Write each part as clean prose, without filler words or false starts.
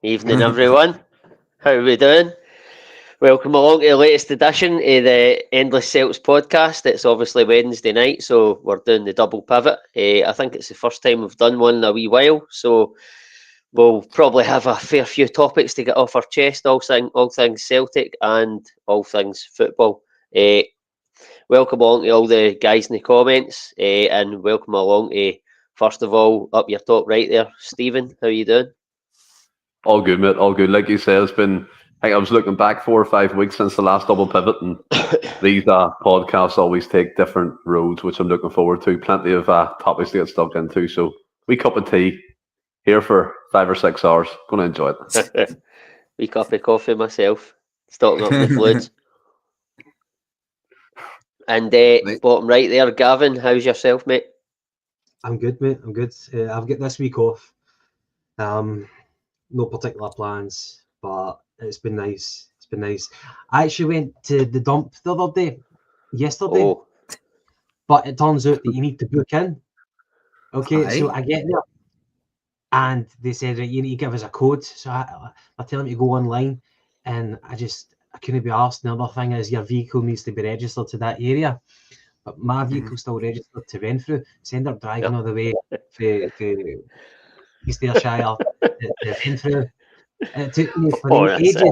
Evening, everyone. How are we doing? Welcome along to the latest edition of the Endless Celts Podcast. It's obviously Wednesday night, so we're doing the double pivot. I think it's the first time we've done one in a wee while, so we'll probably have a fair few topics to get off our chest, all things Celtic and all things football. Welcome along to all the guys in the comments, and welcome along to, first of all, up your top right there, Stephen. How are you doing? All good, mate. All good. Like you said, it's been. I was looking back 4 or 5 weeks since the last double pivot, and these podcasts always take different roads, which I'm looking forward to. Plenty of topics to get stuck into. So, wee cup of tea here for 5 or 6 hours. Going to enjoy it. Wee cup of coffee myself, stocking up the fluids. And bottom right there, Gavin. How's yourself, mate? I'm good, mate. I'm good. I've got this week off. No particular plans, but it's been nice. It's been nice. I actually went to the dump the other day, yesterday, but it turns out that you need to book in. Okay, so I get there, and they said, right, you need to give us a code. So I tell them to go online, and I couldn't be asked. The other thing is your vehicle needs to be registered to that area. But my vehicle's still registered to Renfrew. So I ended up driving all the way to East Ayrshire to Renfrew. It took me for ages.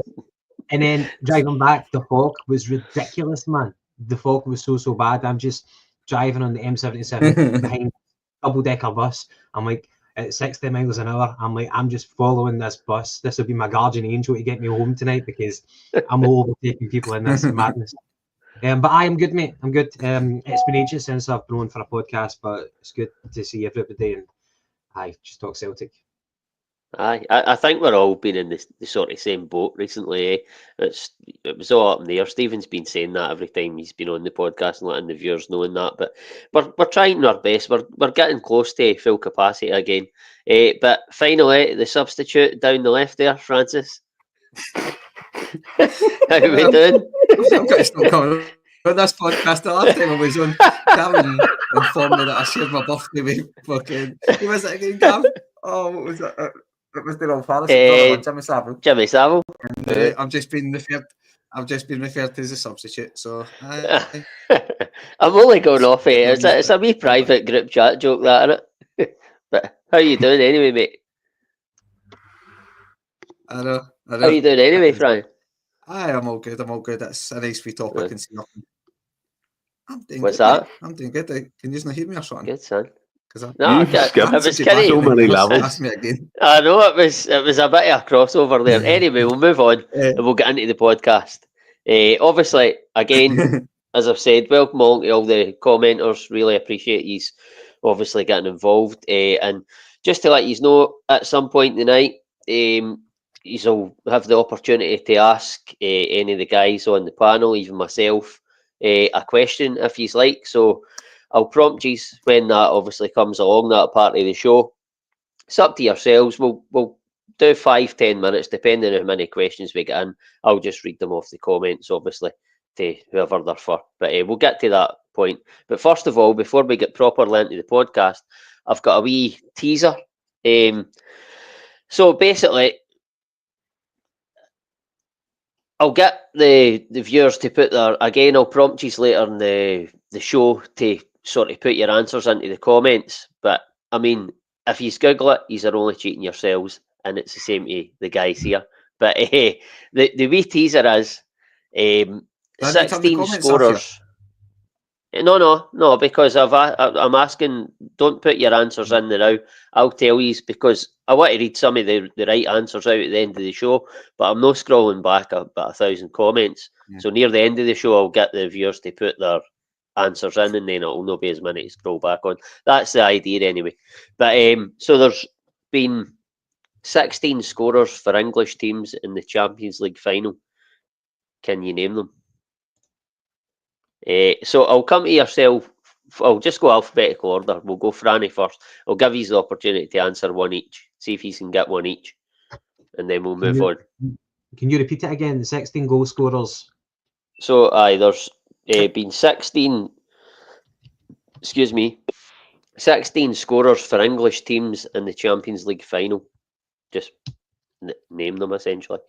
And then driving back, the fog was ridiculous, man. The fog was so bad. I'm just driving on the M77 behind a double-decker bus. I'm like, at 60 miles an hour, I'm just following this bus. This will be my guardian angel to get me home tonight because I'm overtaking people in this madness. But I am good, mate. I'm good. It's been ages since I've been on for a podcast, but it's good to see everybody and just talk Celtic. I think we're all been in the sort of same boat recently. It was all up in the air. Stephen's been saying that every time he's been on the podcast and letting the viewers know that. But we're trying our best. We're getting close to full capacity again. But finally, the substitute down the left there, Francis. How are we doing? I'm kind of still coming on this podcast. The last time I was on, Gavin informed me that I shared my birthday with fucking. Who was it again, Gav? Oh, what was that? It was the old father, Jimmy Savile. Jimmy Savile. And I've just been referred to as a substitute. So I'm only going off it. It's a wee private group chat joke, that, isn't it? But how are you doing anyway, mate? I know. How are you doing anyway, Frank? I'm all good. That's a nice wee topic and see nothing. I'm doing What's good, that? Mate. I'm doing good. Can you not hear me or something? Good, son. No, it was so many levels. Ask me again. I know it was a bit of a crossover there. Anyway, we'll move on and we'll get into the podcast. Obviously, again, as I've said, welcome along to all the commenters. Really appreciate you obviously getting involved. And just to let you know, at some point tonight, you'll have the opportunity to ask any of the guys on the panel, even myself, a question if you'd like. So I'll prompt you when that obviously comes along, that part of the show. It's up to yourselves. We'll do 5-10 minutes, depending on how many questions we get in. I'll just read them off the comments, obviously, to whoever they're for. But we'll get to that point. But first of all, before we get properly into the podcast, I've got a wee teaser. So basically, I'll get the viewers to put again, I'll prompt you later in the show to sort of put your answers into the comments. But, I mean, if you Google it, you're only cheating yourselves, and it's the same to the guys here. But the wee teaser is 16 scorers. No, because I'm asking, don't put your answers in there now. I'll tell you, because I want to read some of the right answers out at the end of the show, but I'm not scrolling back about 1,000 comments. Yeah. So near the end of the show, I'll get the viewers to put their answers in, and then it'll not be as many to scroll back on. That's the idea anyway. But so there's been 16 scorers for English teams in the Champions League final. Can you name them? So I'll come to yourself. I'll just go alphabetical order. We'll go Franny first. I'll give you the opportunity to answer one each. See if you can get one each, and then we'll move on. Can you repeat it again? The 16 goal scorers. So there's been 16. Excuse me, 16 scorers for English teams in the Champions League final. just name them essentially.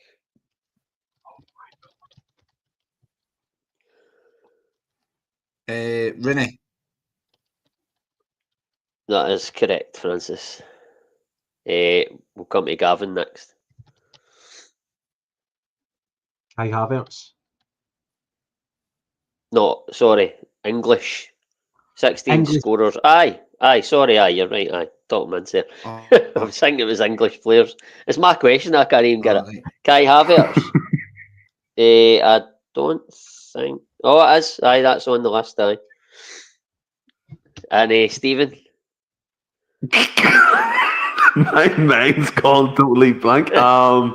Rooney. That is correct, Francis. We'll come to Gavin next. Kai Havertz. No, sorry, English. 16 English. scorers. Aye, sorry, you're right, aye. Tottenham's there. Oh, I was thinking it was English players. It's my question, I can't even get it. right. Kai Havertz. I don't think... Oh, it is. Aye, that's on the list, aye. And Stephen? My mind's gone totally blank. I'm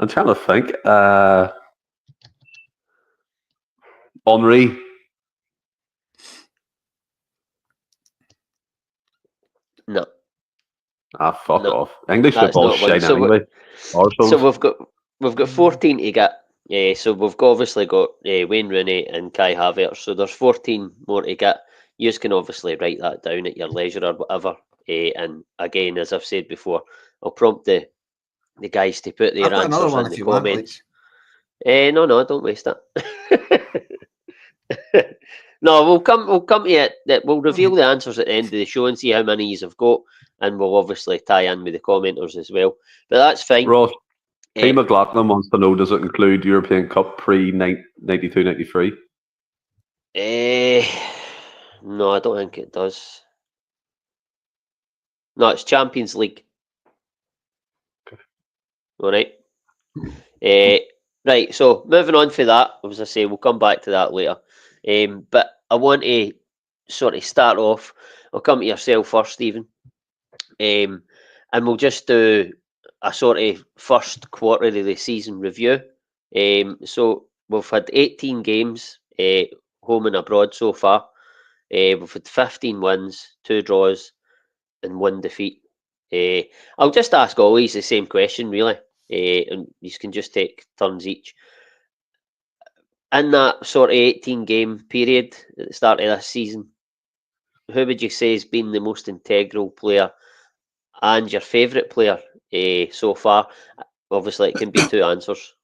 trying to think. Henry. No. Fuck No. off. English That's football not one. shite So anyway. So we've got 14 to get. So we've obviously got Wayne Rooney and Kai Havertz. So there's 14 more to get. You can obviously write that down at your leisure or whatever. And again, as I've said before, I'll prompt the guys to put their I've got another answers one in if the you want, comments. No, don't waste it. No, we'll come to it. We'll reveal the answers at the end of the show and see how many you've got, and we'll obviously tie in with the commenters as well. But that's fine. Ross, P. McLaughlin wants to know, does it include European Cup pre-92-93? No, I don't think it does. No, it's Champions League. Okay. All right. Right, so moving on for that, as I say, we'll come back to that later. But I want to sort of start off. I'll come to yourself first, Stephen. And we'll just do a sort of first quarter of the season review. So we've had 18 games, home and abroad so far. We've had 15 wins, 2 draws, and 1 defeat. I'll just ask always the same question, really, and you can just take turns each. In that sort of 18-game period at the start of this season, who would you say has been the most integral player and your favourite player so far? Obviously, it can be 2 answers.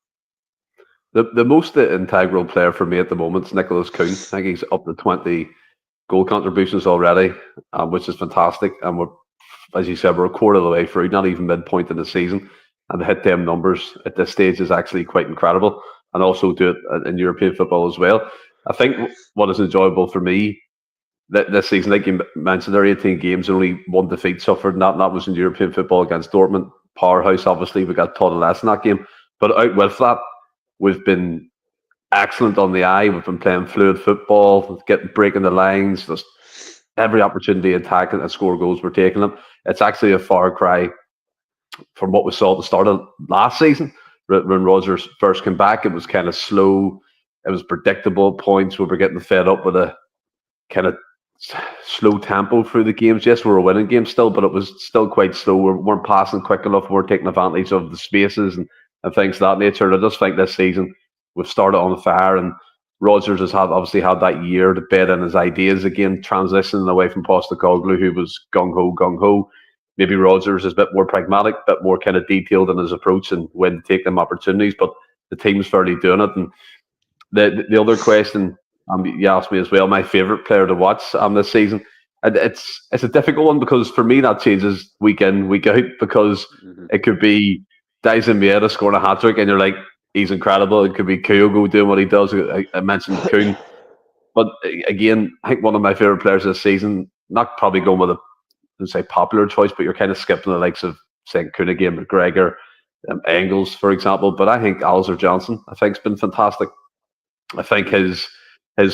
The most integral player for me at the moment is Nicholas Kuhn. I think he's up to 20 goal contributions already, which is fantastic. And we're, as you said, we're a quarter of the way through, not even midpoint in the season. And to hit them numbers at this stage is actually quite incredible. And also do it in European football as well. I think what is enjoyable for me this season, like you mentioned, there are 18 games, only 1 defeat suffered, and that was in European football against Dortmund. Powerhouse, obviously, we got taught a lesson that game. But out with that, we've been excellent on the eye. We've been playing fluid football, breaking the lines. There's every opportunity to attack and score goals, we're taking them. It's actually a far cry from what we saw at the start of last season. When Rodgers first came back, it was kind of slow. It was predictable at points. We were getting fed up with a kind of slow tempo through the games. Yes, we were winning games still, but it was still quite slow. We weren't passing quick enough. We weren't taking advantage of the spaces and things of that nature. And I just think this season we've started on fire, and Rodgers has obviously had that year to bed in his ideas again, transitioning away from Postecoglou, who was gung-ho. Maybe Rodgers is a bit more pragmatic, a bit more kind of detailed in his approach and when to take them opportunities, but the team's fairly doing it. And the other question you asked me as well, my favourite player to watch this season, and it's a difficult one because for me that changes week in, week out, because it could be Dyson Mieta scoring a hat-trick and you're like, he's incredible. It could be Kyogo doing what he does. I mentioned Kuhn. But again, I think one of my favourite players this season, not probably going with a popular choice, but you're kind of skipping the likes of, say, Kuhn again, McGregor, Engels, for example. But I think Alistair Johnson, I think, has been fantastic. I think his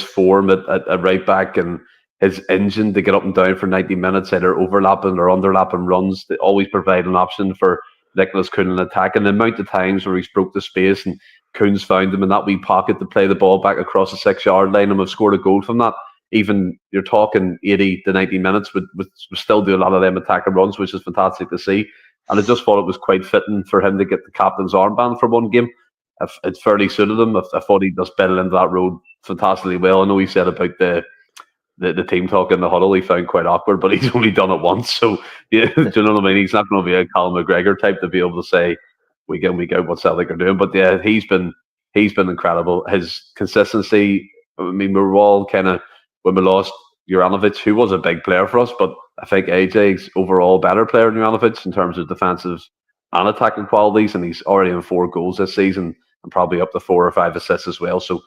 form at right back and his engine to get up and down for 90 minutes, either overlapping or underlapping runs, they always provide an option for Nicholas Kuhn in attack. And the amount of times where he's broke the space and Kuhn's found him in that wee pocket to play the ball back across the 6-yard line, and we've scored a goal from that. Even you're talking 80 to 90 minutes, but we still do a lot of them attacking runs, which is fantastic to see. And I just thought it was quite fitting for him to get the captain's armband for one game. It fairly suited him. I thought he just bedded into that role fantastically well. I know he said about the the team talk in the huddle he found quite awkward, but he's only done it once. So, yeah, do you know what I mean? He's not going to be a Callum McGregor type to be able to say week in, week out what Celtic are doing. But yeah, he's been incredible. His consistency, I mean, we were all kind of, when we lost Juranovic, who was a big player for us, but I think AJ's overall better player than Juranovic in terms of defensive and attacking qualities, and he's already in 4 goals this season and probably up to 4 or 5 assists as well. So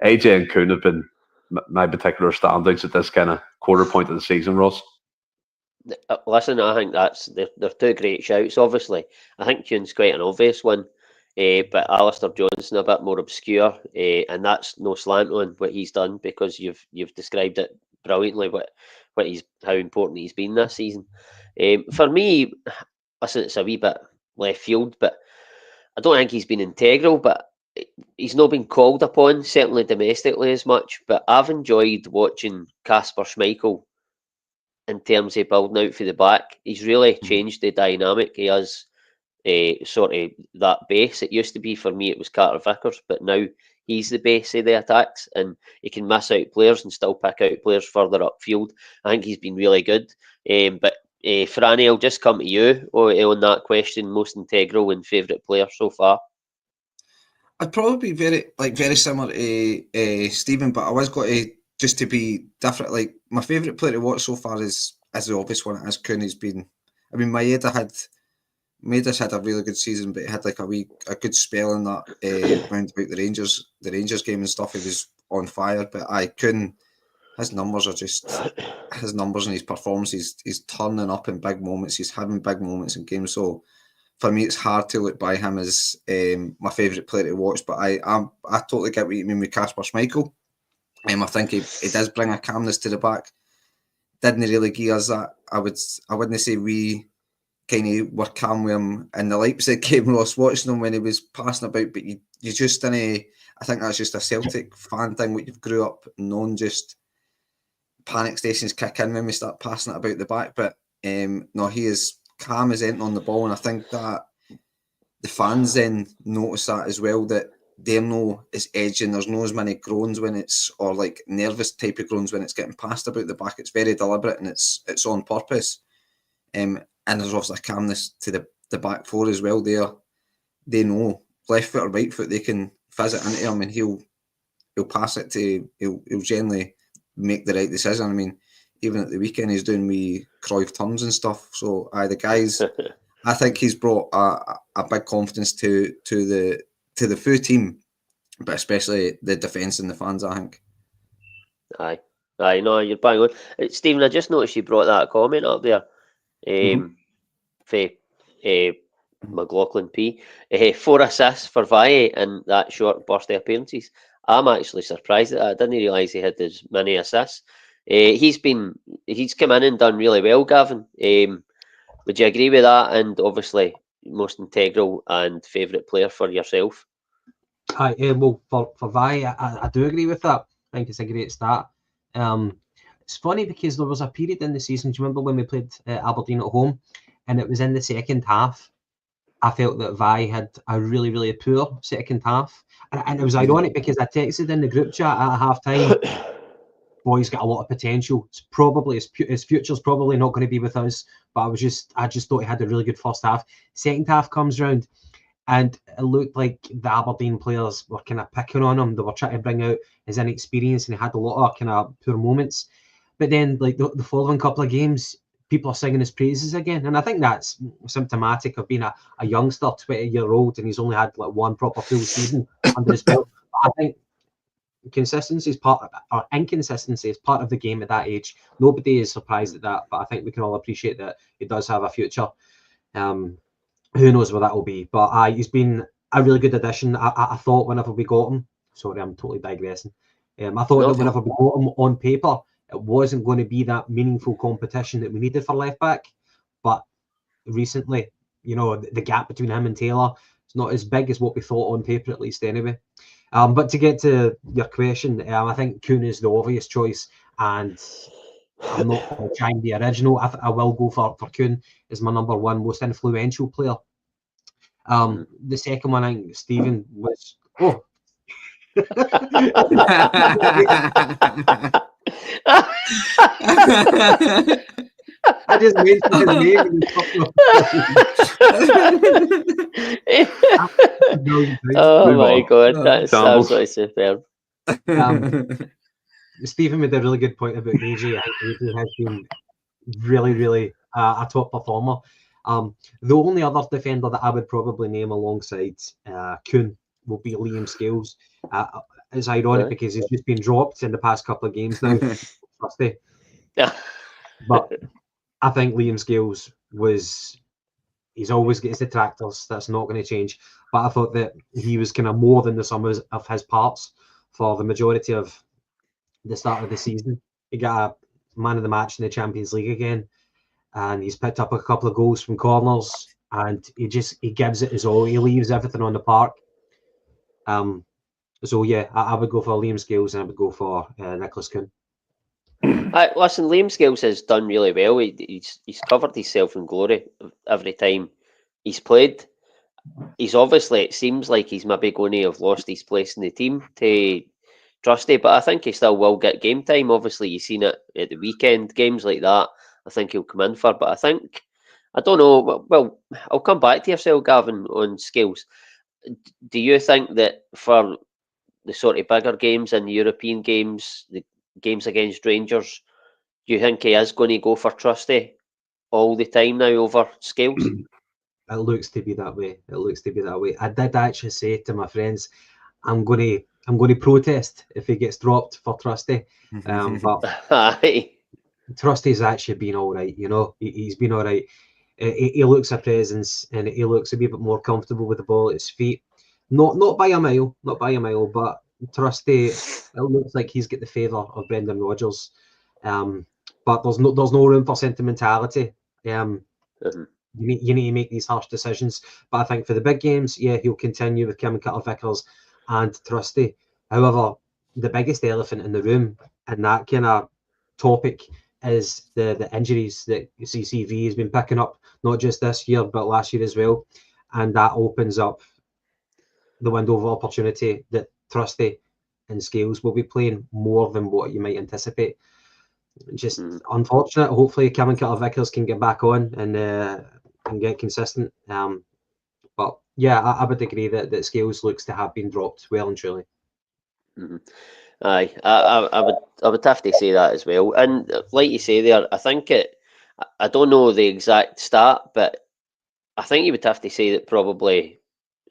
AJ and Kuhn have been my particular standouts at this kind of quarter point of the season, Ross. Listen, I think they're 2 great shouts. Obviously, I think Kuhn's quite an obvious one, but Alistair Johnstone a bit more obscure, and that's no slant on what he's done, because you've described it brilliantly. How important he's been this season. For me, listen, it's a wee bit left field, but I don't think he's been integral, but he's not been called upon, certainly domestically, as much. But I've enjoyed watching Kasper Schmeichel in terms of building out for the back. He's really changed the dynamic. He has sort of that base. It used to be, for me, it was Carter Vickers, but now he's the base of the attacks, and he can miss out players and still pick out players further upfield. I think he's been really good. But Franny, I'll just come to you on that question. Most integral and favourite player so far? I'd probably be very similar to Stephen, but I was going to be different. Like, my favourite player to watch so far is the obvious one. As Kuhn has been. I mean, Maeda had a really good season, but he had like a good spell in that round about the Rangers game and stuff. He was on fire, but Kuhn, his numbers and his performance. He's turning up in big moments. He's having big moments in games. So for me, it's hard to look by him as my favourite player to watch. But I totally get what you mean with Kasper Schmeichel. I think he does bring a calmness to the back. Didn't really give us that. I wouldn't say we kind of were calm with him in the Leipzig game. Ross, watching him when he was passing about, but you just didn't. I think that's just a Celtic fan thing. What you've grew up knowing, just panic stations kick in when we start passing it about the back. But no, he is calm as anything on the ball, and I think that the fans then notice that as well, that they're no as edgy and there's no as many groans when it's, or like nervous type of groans when it's getting passed about the back. It's very deliberate and it's on purpose. And there's also a calmness to the back four as well. They know left foot or right foot, they can fizz it into him and he'll pass it to, he'll generally make the right decision. I mean, even at the weekend he's doing wee Cruyff turns and stuff. So the guys, I think he's brought a big confidence to the full team, but especially the defence and the fans, I think. Aye, no, you're bang on. Stephen, I just noticed you brought that comment up there. For McLaughlin P. 4 assists for Valle in that short burst of appearances. I'm actually surprised at that. I didn't realise he had as many assists. He's come in and done really well, Gavin. Would you agree with that? And obviously, most integral and favourite player for yourself? Well, for Valle, I do agree with that. I think it's a great start. It's funny because there was a period in the season, do you remember when we played Aberdeen at home, and it was in the second half, I felt that Valle had a really, really poor second half. And it was ironic because I texted in the group chat at half-time, Bhoys got a lot of potential. It's probably his future's probably not going to be with us, but I just thought he had a really good first half. Second half comes round, and it looked like the Aberdeen players were kind of picking on him. They were trying to bring out his inexperience, and he had a lot of kind of poor moments. But then, like the following couple of games, people are singing his praises again, and I think that's symptomatic of being a youngster, 20-year-old, and he's only had like one proper full season under his belt. I think inconsistency is part of the game at that age. Nobody is surprised at that, but I think we can all appreciate that he does have a future. Who knows where that will be? But he's been a really good addition. I thought whenever we got him, sorry, I'm totally digressing. I thought that whenever we got him on paper, it wasn't going to be that meaningful competition that we needed for left back. But recently, the gap between him and Taylor is not as big as what we thought on paper, at least anyway. But to get to your question, I think Kuhn is the obvious choice, and I'm not going to try and be original. I will go for Kuhn as my number one most influential player. The second one, I think Stephen was. I just mentioned his name in Oh my God, that's Shambles. absolutely superb. Stephen made a really good point about AJ. I think AJ has been really a top performer. The only other defender that I would probably name alongside Kuhn will be Liam Scales. It's ironic because he's just been dropped in the past couple of games now. Trusty. But I think Liam Scales he's always got his detractors. That's not going to change. But I thought that he was kind of more than the sum of his parts for the majority of the start of the season. He got a man of the match in the Champions League again, and he's picked up a couple of goals from corners, and he gives it his all. He leaves everything on the park. So yeah, I would go for Liam Scales, and I would go for Nicholas Kuhn. Listen, Liam Scales has done really well. He's covered himself in glory every time he's played. He's obviously, it seems like he's maybe going to have lost his place in the team to Trusty, but I think he still will get game time. Obviously, you've seen it at the weekend, games like that, I think he'll come in for. But I don't know, well, I'll come back to yourself, Gavin, on Scales. Do you think that for the sort of bigger games and the European games, the games against Rangers, do you think he is going to go for Trusty all the time now over Scales? It looks to be that way. I did actually say to my friends, I'm going to protest if he gets dropped for Trusty. But Trusty's actually been all right. You know, he's been all right. He looks a presence, and he looks a wee bit more comfortable with the ball at his feet. Not by a mile, but Trusty, it looks like he's got the favour of Brendan Rodgers. But there's no room for sentimentality. You need to make these harsh decisions. But I think for the big games, yeah, he'll continue with Kim Carter-Vickers and Trusty. However, the biggest elephant in the room and that kind of topic is the injuries that CCV has been picking up, not just this year, but last year as well. And that opens up the window of opportunity that Trusty and Scales will be playing more than what you might anticipate. Just unfortunate. Hopefully, Cameron Carter-Vickers can get back on and get consistent. But yeah, I would agree that Scales looks to have been dropped well and truly. Aye, I would have to say that as well. And like you say there, I think I don't know the exact stat, but I think you would have to say that probably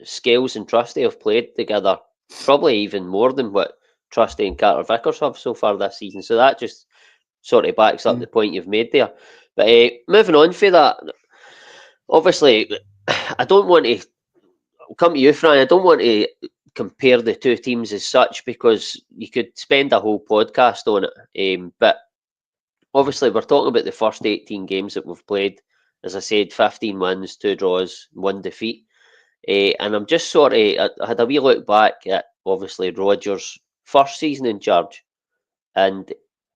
Scales and Trusty have played together probably even more than what Trusty and Carter-Vickers have so far this season. So that just sort of backs up the point you've made there. But moving on for that, obviously, I don't want to come to you, Fran. I don't want to compare the two teams as such because you could spend a whole podcast on it. But obviously, we're talking about the first 18 games that we've played. As I said, 15 wins, 2 draws, 1 defeat. And I'm just I had a wee look back at obviously Rodgers' first season in charge, and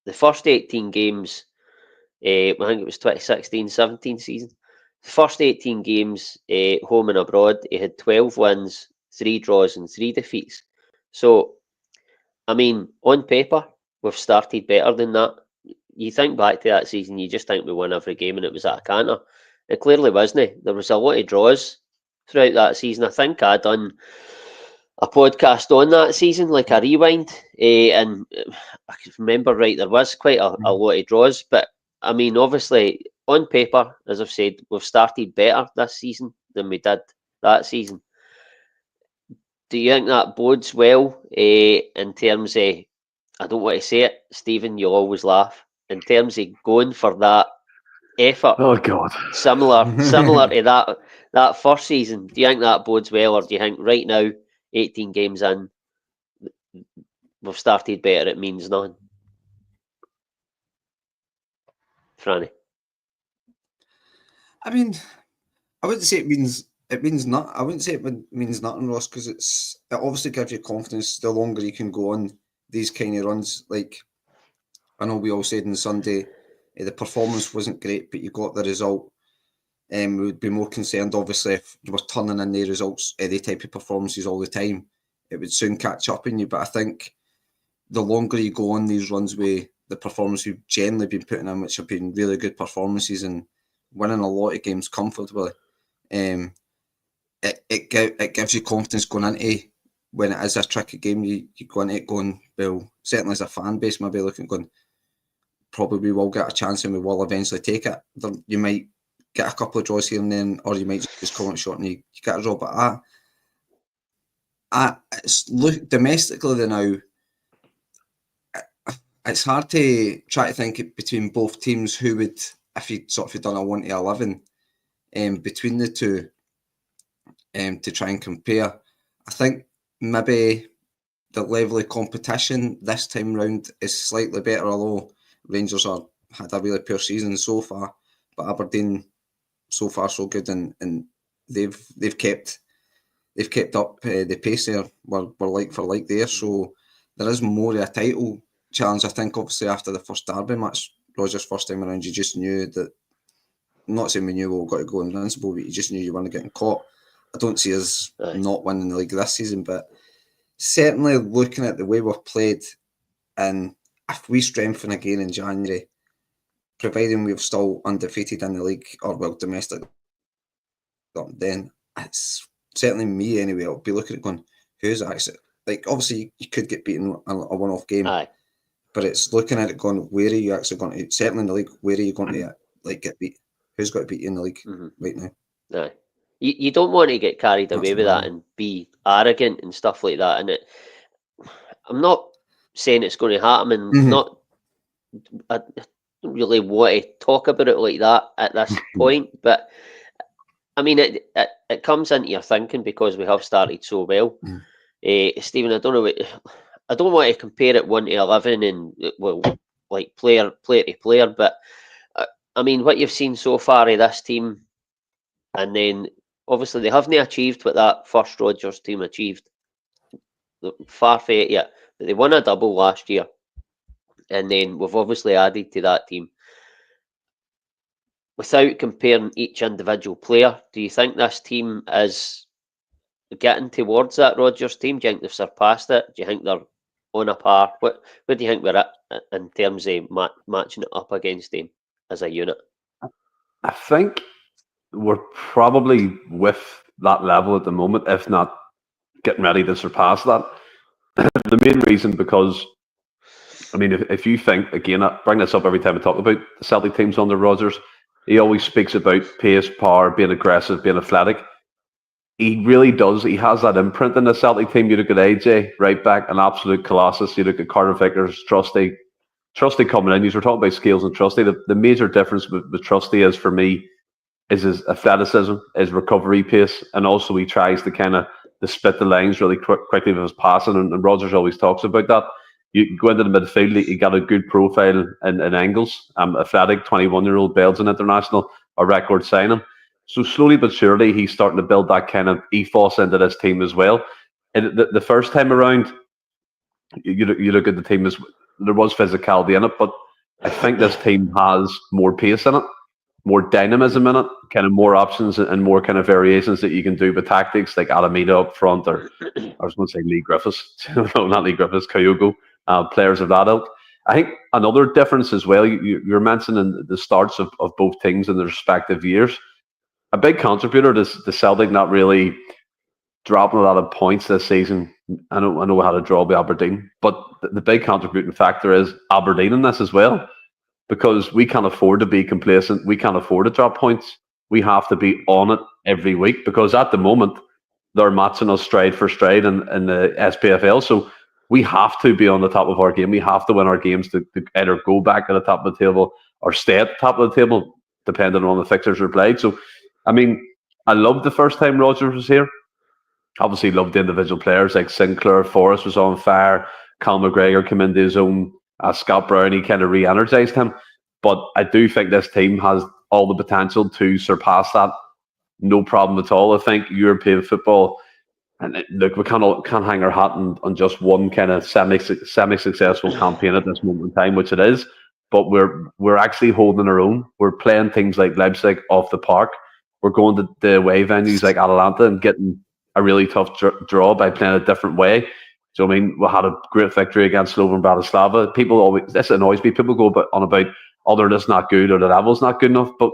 the first 18 games, I think it was 2016-17 season. The first 18 games, home and abroad, he had 12 wins, 3 draws and 3 defeats. So, I mean, on paper, we've started better than that. You think back to that season, you just think we won every game and it was at a canter. It clearly wasn't. There was a lot of draws throughout that season. I think I done a podcast on that season, like a rewind, and I can remember right, there was quite a lot of draws, but I mean, obviously, on paper, as I've said, we've started better this season than we did that season. Do you think that bodes well in terms of, I don't want to say it, Stephen, you'll always laugh, in terms of going for that effort? Oh, God. Similar to that first season. Do you think that bodes well, or do you think right now, 18 games in, we've started better, it means nothing? Franny? I mean, I wouldn't say it means not. I wouldn't say it means nothing, Ross, because it obviously gives you confidence the longer you can go on these kind of runs. Like, I know we all said on Sunday, the performance wasn't great, but you got the result. We would be more concerned, obviously, if you were turning in the results, the type of performances all the time. It would soon catch up in you. But I think the longer you go on these runs with the performance we've generally been putting in, which have been really good performances and winning a lot of games comfortably, it gives you confidence going into when it is a tricky game. You go into it going, well, certainly as a fan base, maybe looking going, probably we will get a chance and we will eventually take it. You might get a couple of draws here and then, or you might just come out short and you get a draw. But look domestically now, it's hard to try to think between both teams who would, if you sort of done a 1-11 between the two, to try and compare. I think maybe the level of competition this time round is slightly better, although Rangers had a really poor season so far, but Aberdeen so far so good, and they've kept up the pace there. We're like for like there, so there is more of a title challenge. I think obviously after the first derby match, Rodgers' first time around, you just knew that. I'm not saying we knew we were going to go invincible, but you just knew you weren't getting caught. I don't see us not winning the league this season, but certainly looking at the way we've played, and if we strengthen again in January, providing we're still undefeated in the league, or well, domestic, then it's certainly me anyway. I'll be looking at going, who's actually, like, obviously you could get beaten a one-off game, but it's looking at it going, where are you actually going to, certainly in the league, where are you going to get beat? Who's got to beat you in the league right now? Aye. You don't want to get carried away with that and be arrogant and stuff like that. And I'm not saying it's going to happen, and I don't really want to talk about it like that at this point. But I mean, it comes into your thinking because we have started so well. Stephen, I don't know. I don't want to compare it 1-11 and well, like player to player, but I mean, what you've seen so far of this team, and then obviously they haven't achieved what that first Rodgers team achieved. Far from it yet, but they won a double last year, and then we've obviously added to that team. Without comparing each individual player, do you think this team is getting towards that Rodgers team? Do you think they've surpassed it? Do you think they're on a par? What do you think we're at in terms of matching it up against them as a unit? I think we're probably with that level at the moment, if not getting ready to surpass that. The main reason, because, I mean, if you think, again, I bring this up every time I talk about the Celtic teams under Rodgers, he always speaks about pace, power, being aggressive, being athletic. He really does. He has that imprint in the Celtic team. You look at AJ, right back, an absolute colossus. You look at Carter Vickers, Trusty coming in. You were talking about Scales and Trusty. The major difference with Trusty is, for me, is his athleticism, his recovery pace, and also he tries to kind of split the lines really quickly with his passing. And Rodgers always talks about that. You go into the midfield, he got a good profile in angles. Athletic, 21-year-old Belgian international, a record signing. So slowly but surely, he's starting to build that kind of ethos into this team as well. And the first time around, you look at the team, there was physicality in it, but I think this team has more pace in it, more dynamism in it, kind of more options and more kind of variations that you can do with tactics, like Alameda up front, or I was going to say Lee Griffiths, no, not Lee Griffiths, Kyogo, players of that ilk. I think another difference as well, you're mentioning the starts of both teams in their respective years. A big contributor to Celtic not really dropping a lot of points this season. I know we had a draw with Aberdeen, but the big contributing factor is Aberdeen in this as well, because we can't afford to be complacent. We can't afford to drop points. We have to be on it every week, because at the moment they're matching us stride for stride in the SPFL. So we have to be on the top of our game. We have to win our games to either go back at the top of the table or stay at the top of the table, depending on the fixtures are played. So, I mean, I loved the first time Rodgers was here. Obviously, loved the individual players like Sinclair. Forrest was on fire. Cal McGregor came into his own. Scott Brownie kind of re-energized him. But I do think this team has all the potential to surpass that. No problem at all. I think European football, and look, we can't hang our hat on just one kind of semi-successful campaign at this moment in time, which it is. But we're actually holding our own. We're playing things like Leipzig off the park. We're going to the away venues like Atalanta and getting a really tough draw by playing a different way. So I mean, we had a great victory against Slovan Bratislava. People always, this annoys me. People go on about they're just not good or the level's not good enough. But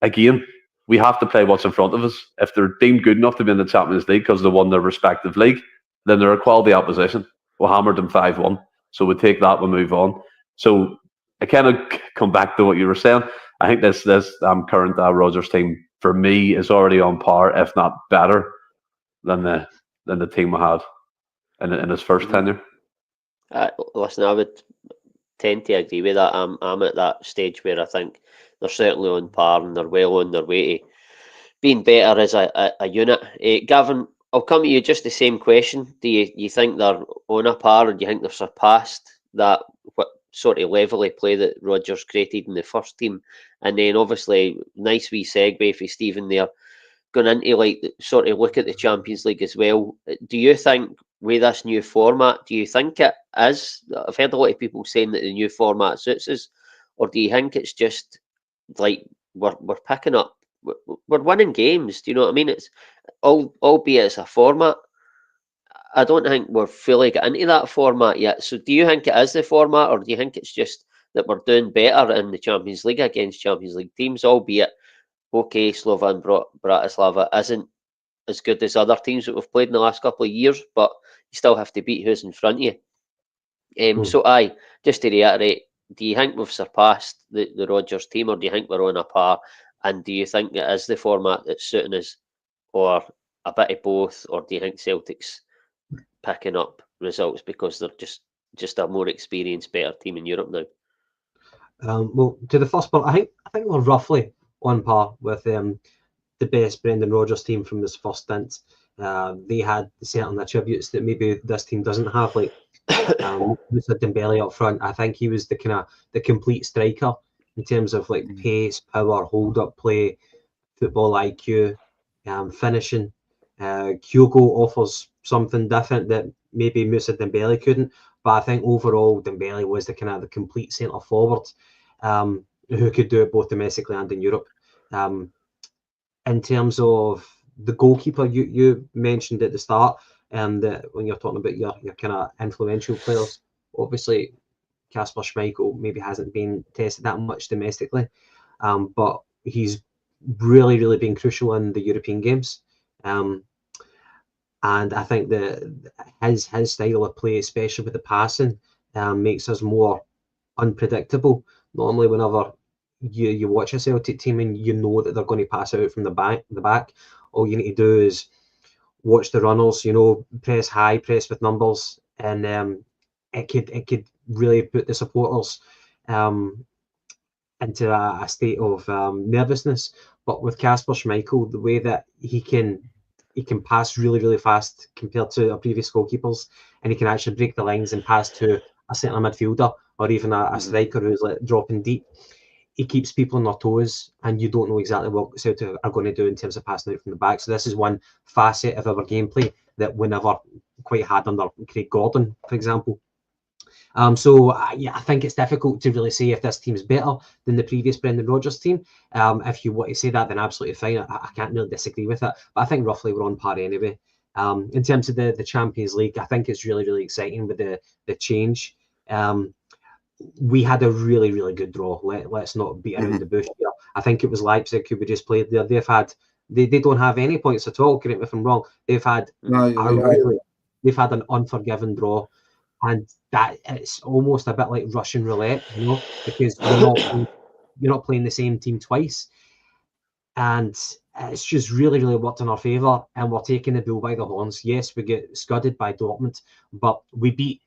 again, we have to play what's in front of us. If they're deemed good enough to be in the Champions League because they won their respective league, then they're a quality opposition. We hammered them 5-1. So we take that, we move on. So I kind of come back to what you were saying. I think this current Rodgers team, for me, is already on par, if not better, than the team we had in his first tenure. Listen, I would tend to agree with that. I'm at that stage where I think they're certainly on par and they're well on their way to being better as a unit. Gavin, I'll come to you, just the same question. Do you think they're on a par, or do you think they've surpassed that what sort of level of play that Rodgers created in the first team? And then obviously, nice wee segue for Stephen there, going into like sort of look at the Champions League as well. Do you think with this new format, do you think it is? I've heard a lot of people saying that the new format suits us, or do you think it's just like we're picking up, we're winning games? Do you know what I mean? It's albeit it's a format. I don't think we're fully got into that format yet. So do you think it is the format, or do you think it's just that we're doing better in the Champions League against Champions League teams, albeit okay, Slovan Bratislava isn't as good as other teams that we've played in the last couple of years, but you still have to beat who's in front of you. So just to reiterate, do you think we've surpassed the Rodgers team, or do you think we're on a par? And do you think it is the format that's suiting us, or a bit of both, or do you think Celtic's picking up results because they're just a more experienced, better team in Europe now? Well, to the first part, I think we're roughly on par with the best Brendan Rodgers team from his first stint. They had certain attributes that maybe this team doesn't have, like Moussa Dembele up front. I think he was the complete striker in terms of like pace, power, hold up play, football IQ, finishing. Kyogo offers something different that maybe Moussa Dembele couldn't, but I think overall Dembele was the complete centre forward who could do it both domestically and in Europe. In terms of the goalkeeper, you mentioned at the start, that when you're talking about your kind of influential players, obviously Kasper Schmeichel maybe hasn't been tested that much domestically, but he's really, really been crucial in the European games. And I think that his style of play, especially with the passing, makes us more unpredictable. Normally, whenever you watch a Celtic team and you know that they're going to pass out from the back, all you need to do is watch the runners. Press high, press with numbers, and it could really put the supporters into a state of nervousness. But with Kasper Schmeichel, the way that he can pass really, really fast compared to our previous goalkeepers, and he can actually break the lines and pass to a centre midfielder or even a striker who's like dropping deep. He keeps people on their toes, and you don't know exactly what Celtic are going to do in terms of passing out from the back. So this is one facet of our gameplay that we never quite had under Craig Gordon, for example. I think it's difficult to really say if this team's better than the previous Brendan Rodgers team. If you want to say that, then absolutely fine. I can't really disagree with it, but I think roughly we're on par anyway. In terms of the Champions League, I think it's really, really exciting with the change. We had a really, really good draw. Let's not beat around the bush here. I think it was Leipzig who we just played there. They don't have any points at all. Correct me if I'm wrong. They've had an unforgiving draw. And that it's almost a bit like Russian roulette, because you're not playing the same team twice, and it's just really, really worked in our favour. And we're taking the bull by the horns. Yes, we get scudded by Dortmund, but we beat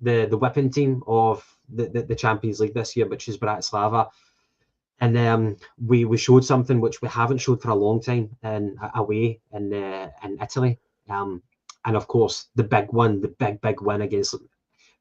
the whipping team of the Champions League this year, which is Bratislava, and we showed something which we haven't showed for a long time away in Italy, and of course the big win against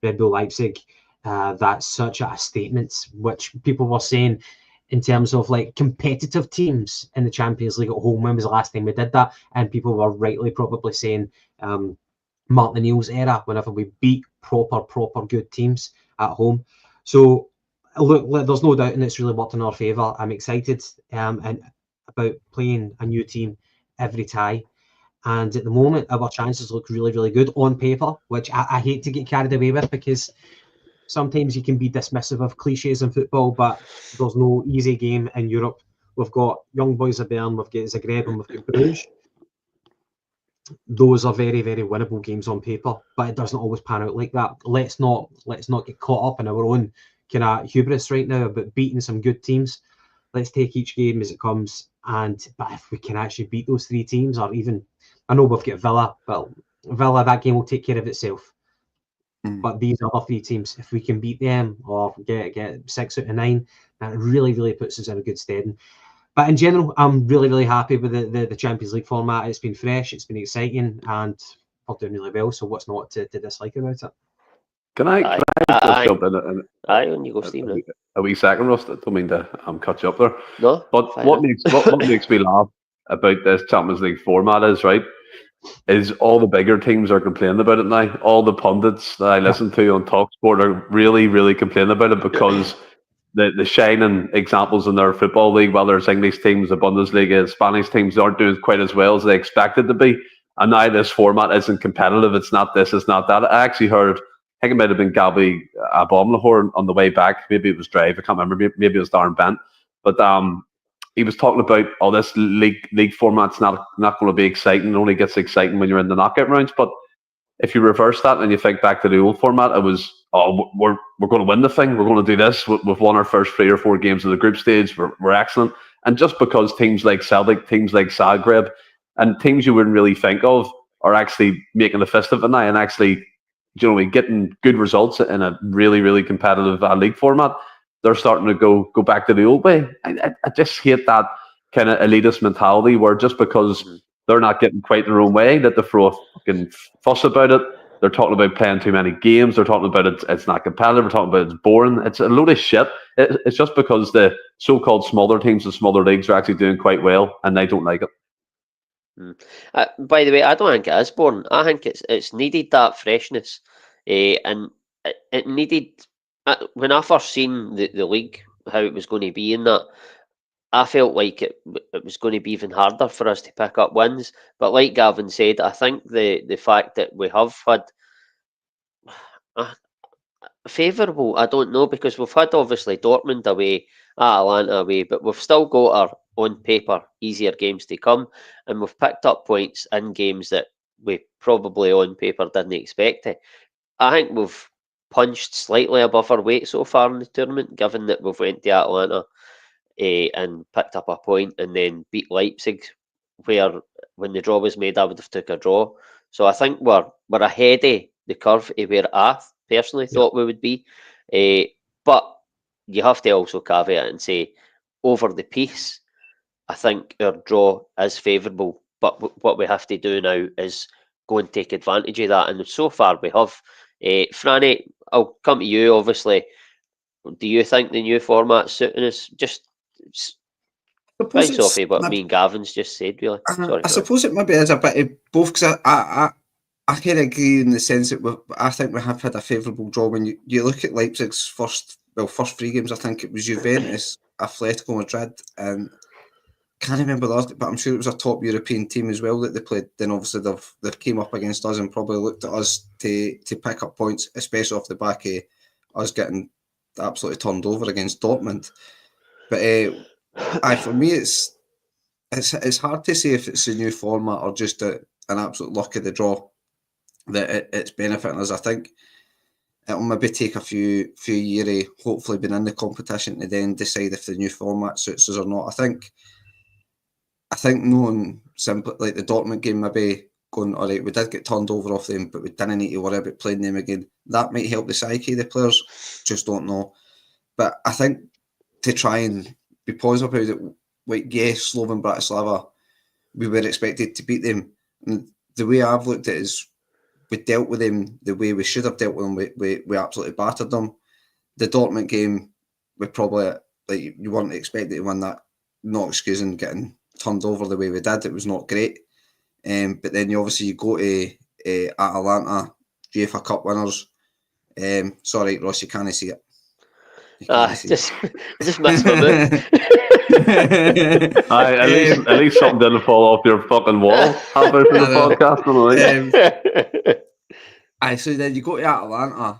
Red Bull Leipzig. That's such a statement, which people were saying in terms of like competitive teams in the Champions League at home. When was the last time we did that? And people were rightly probably saying Martin O'Neill's era, whenever we beat proper good teams at home. So look, there's no doubt, and it's really worked in our favour. I'm excited and about playing a new team every tie. And at the moment, our chances look really, really good on paper, which I hate to get carried away with, because sometimes you can be dismissive of cliches in football, but there's no easy game in Europe. We've got Young Boys of Bern, we've got Zagreb, and we've got Bruges. Those are very, very winnable games on paper, but it doesn't always pan out like that. Let's not get caught up in our own kind of hubris right now about beating some good teams. Let's take each game as it comes, but if we can actually beat those three teams, or even, I know we've got Villa, but Villa, that game will take care of itself. But these other three teams, if we can beat them or get 6 out of 9, that really, really puts us in a good stead. But in general, I'm really, really happy with the Champions League format. It's been fresh, it's been exciting, and we're doing really well. So what's not to dislike about it? Can I just jump in? When you go, Stephen. A wee second, Russ. I don't mean to cut you up there. No. But what makes me laugh about this Champions League format is all the bigger teams are complaining about it now. All the pundits that I listen to on TalkSport are really, really complaining about it, because the shining examples in their football league, whether it's English teams, the Bundesliga, Spanish teams, aren't doing quite as well as they expected to be. And now this format isn't competitive. It's not this, it's not that. I actually heard, I think it might have been Gabby Abomlahor on the way back. Maybe it was Drive. I can't remember. Maybe it was Darren Bent. But he was talking about, this league format's not going to be exciting. It only gets exciting when you're in the knockout rounds. But if you reverse that and you think back to the old format, it was, we're going to win the thing. We're going to do this. We've won our first 3 or 4 games of the group stage. We're excellent. And just because teams like Celtic, teams like Zagreb, and teams you wouldn't really think of are actually making a fist of it now and actually, getting good results in a really, really competitive league format, they're starting to go back to the old way. I just hate that kind of elitist mentality where just because they're not getting quite their own way, that they throw a fucking fuss about it. They're talking about playing too many games. They're talking about it's not competitive. They're talking about it's boring. It's a load of shit. It's just because the so-called smaller teams and smaller leagues are actually doing quite well and they don't like it. By the way, I don't think it is boring. I think it's needed that freshness, and it needed. When I first seen the league, how it was going to be in that, I felt like it was going to be even harder for us to pick up wins. But like Gavin said, I think the fact that we have had favourable, I don't know, because we've had obviously Dortmund away, Atalanta away, but we've still got our, on paper, easier games to come, and we've picked up points in games that we probably on paper didn't expect to. I think we've punched slightly above our weight so far in the tournament, given that we've went to Atlanta and picked up a point and then beat Leipzig, where when the draw was made, I would have took a draw. So I think we're ahead of the curve of where I personally thought we would be. But you have to also caveat and say, over the piece, I think our draw is favourable. But what we have to do now is go and take advantage of that. And so far we have. Franny, I'll come to you, obviously. Do you think the new format's suiting us? Just bounce off of what me and Gavin's just said, really. I suppose it maybe is a bit of both, because I kind of agree in the sense that I think we have had a favourable draw. When you look at Leipzig's first 3 games, I think it was Juventus, Atletico Madrid, and can't remember the last, but I'm sure it was a top European team as well that they played. Then obviously they've came up against us and probably looked at us to pick up points, especially off the back of us getting absolutely turned over against Dortmund. But for me, it's hard to say if it's a new format or just an absolute luck of the draw that it's benefiting us. I think it'll maybe take a few years, hopefully being in the competition, to then decide if the new format suits us or not. I think knowing simply like the Dortmund game, maybe going, all right, we did get turned over off them, but we didn't need to worry about playing them again. That might help the psyche of the players. Just don't know. But I think to try and be positive about it, like, yes, Slovan Bratislava, we were expected to beat them. And the way I've looked at it is we dealt with them the way we should have dealt with them. We absolutely battered them. The Dortmund game, we probably, like, you weren't expected to win that, not excusing getting turned over the way we did. It was not great. But then you go to Atalanta, UEFA Cup winners. Sorry, Ross, you can't see it. Just missed my move. At least something didn't fall off your fucking wall halfway through the podcast. So then you go to Atalanta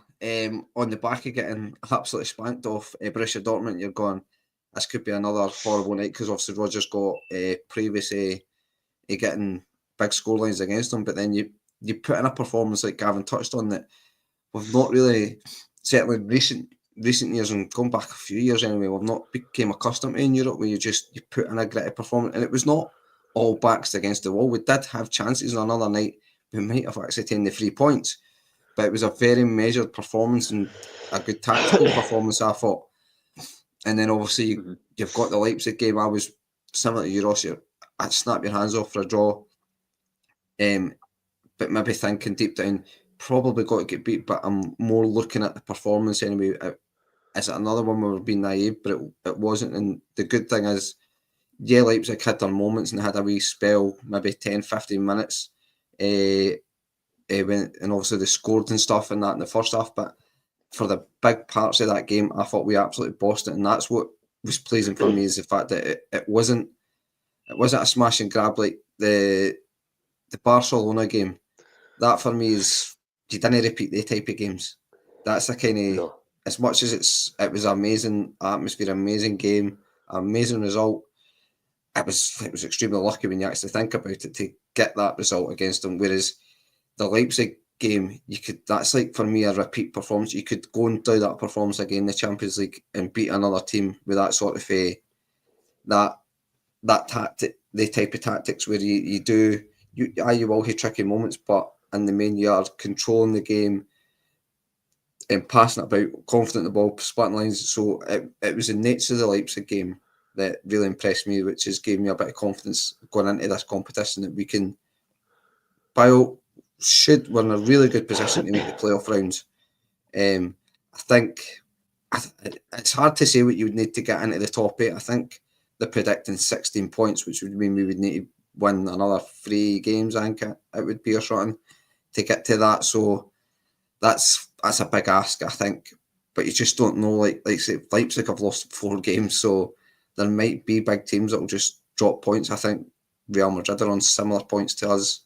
on the back of getting absolutely spanked off Borussia Dortmund. You're going, this could be another horrible night because obviously Rodgers got previous getting big scorelines against him, but then you put in a performance like Gavin touched on that we've not really, certainly recent years and going back a few years anyway, we've not became accustomed to in Europe where you put in a gritty performance, and it was not all backs against the wall. We did have chances on another night. We might have actually taken the 3 points, but it was a very measured performance and a good tactical performance, I thought. And then obviously you've got the Leipzig game. I was similar to you, Ross. I'd snap your hands off for a draw, but maybe thinking deep down, probably got to get beat, but I'm more looking at the performance anyway. Is it another one where we're being naive? But it wasn't. And the good thing is, Leipzig had their moments and had a wee spell, maybe 10, 15 minutes, and obviously they scored and stuff and that in the first half. But for the big parts of that game, I thought we absolutely bossed it, and that's what was pleasing for me, is the fact that it wasn't a smash and grab like the Barcelona game. That for me is, you didn't repeat the type of games. That's the kind of, as much as it was amazing atmosphere, amazing game, amazing result. It was extremely lucky when you actually think about it to get that result against them. Whereas the Leipzig game, that's like for me a repeat performance. You could go and do that performance again in the Champions League and beat another team with that sort of that tactic, the type of tactics where you will have tricky moments, but in the main you are controlling the game and passing it about, confident in the ball, splitting lines. So it was the nature of the Leipzig game that really impressed me, which has given me a bit of confidence going into this competition that we can, we're in a really good position to make the playoff rounds. I think it's hard to say what you would need to get into the top 8. I think they're predicting 16 points, which would mean we would need to win another 3 games, I think it would be, or something, to get to that. So that's a big ask, I think. But you just don't know. Like say, Leipzig have lost 4 games, so there might be big teams that will just drop points. I think Real Madrid are on similar points to us.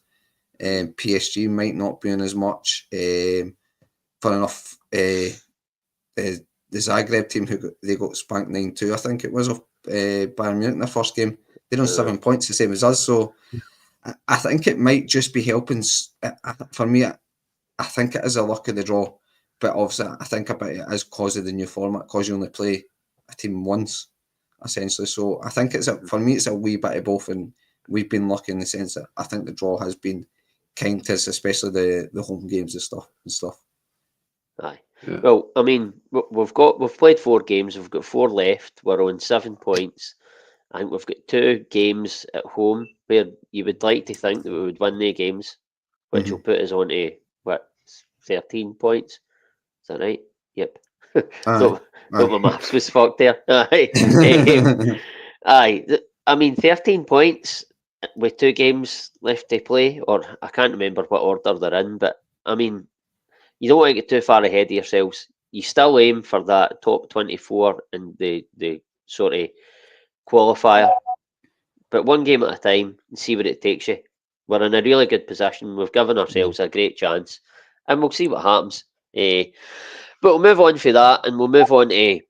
PSG might not be in as much. Fun enough, the Zagreb team, they got spanked 9-2, I think it was, of Bayern Munich in their first game. They're on 7 points, the same as us. So I think it might just be helping. For me, I think it is a luck of the draw. But obviously, I think about it as because of the new format, because you only play a team once, essentially. So I think for me, it's a wee bit of both. And we've been lucky in the sense that I think the draw has been kind to us, especially the home games and stuff. Aye. Yeah. Well, I mean, we've played 4 games. We've got 4 left. We're on 7 points. I think we've got 2 games at home where you would like to think that we would win the games, which will put us on to 13 points. Is that right? Yep. Thought my maths was fucked there. Aye. I mean, 13 points with 2 games left to play, or I can't remember what order they're in, but I mean, you don't want to get too far ahead of yourselves. You still aim for that top 24 in the sort of qualifier, but one game at a time and see where it takes you. We're in a really good position. We've given ourselves a great chance, and we'll see what happens. But we'll move on for that, and we'll move on to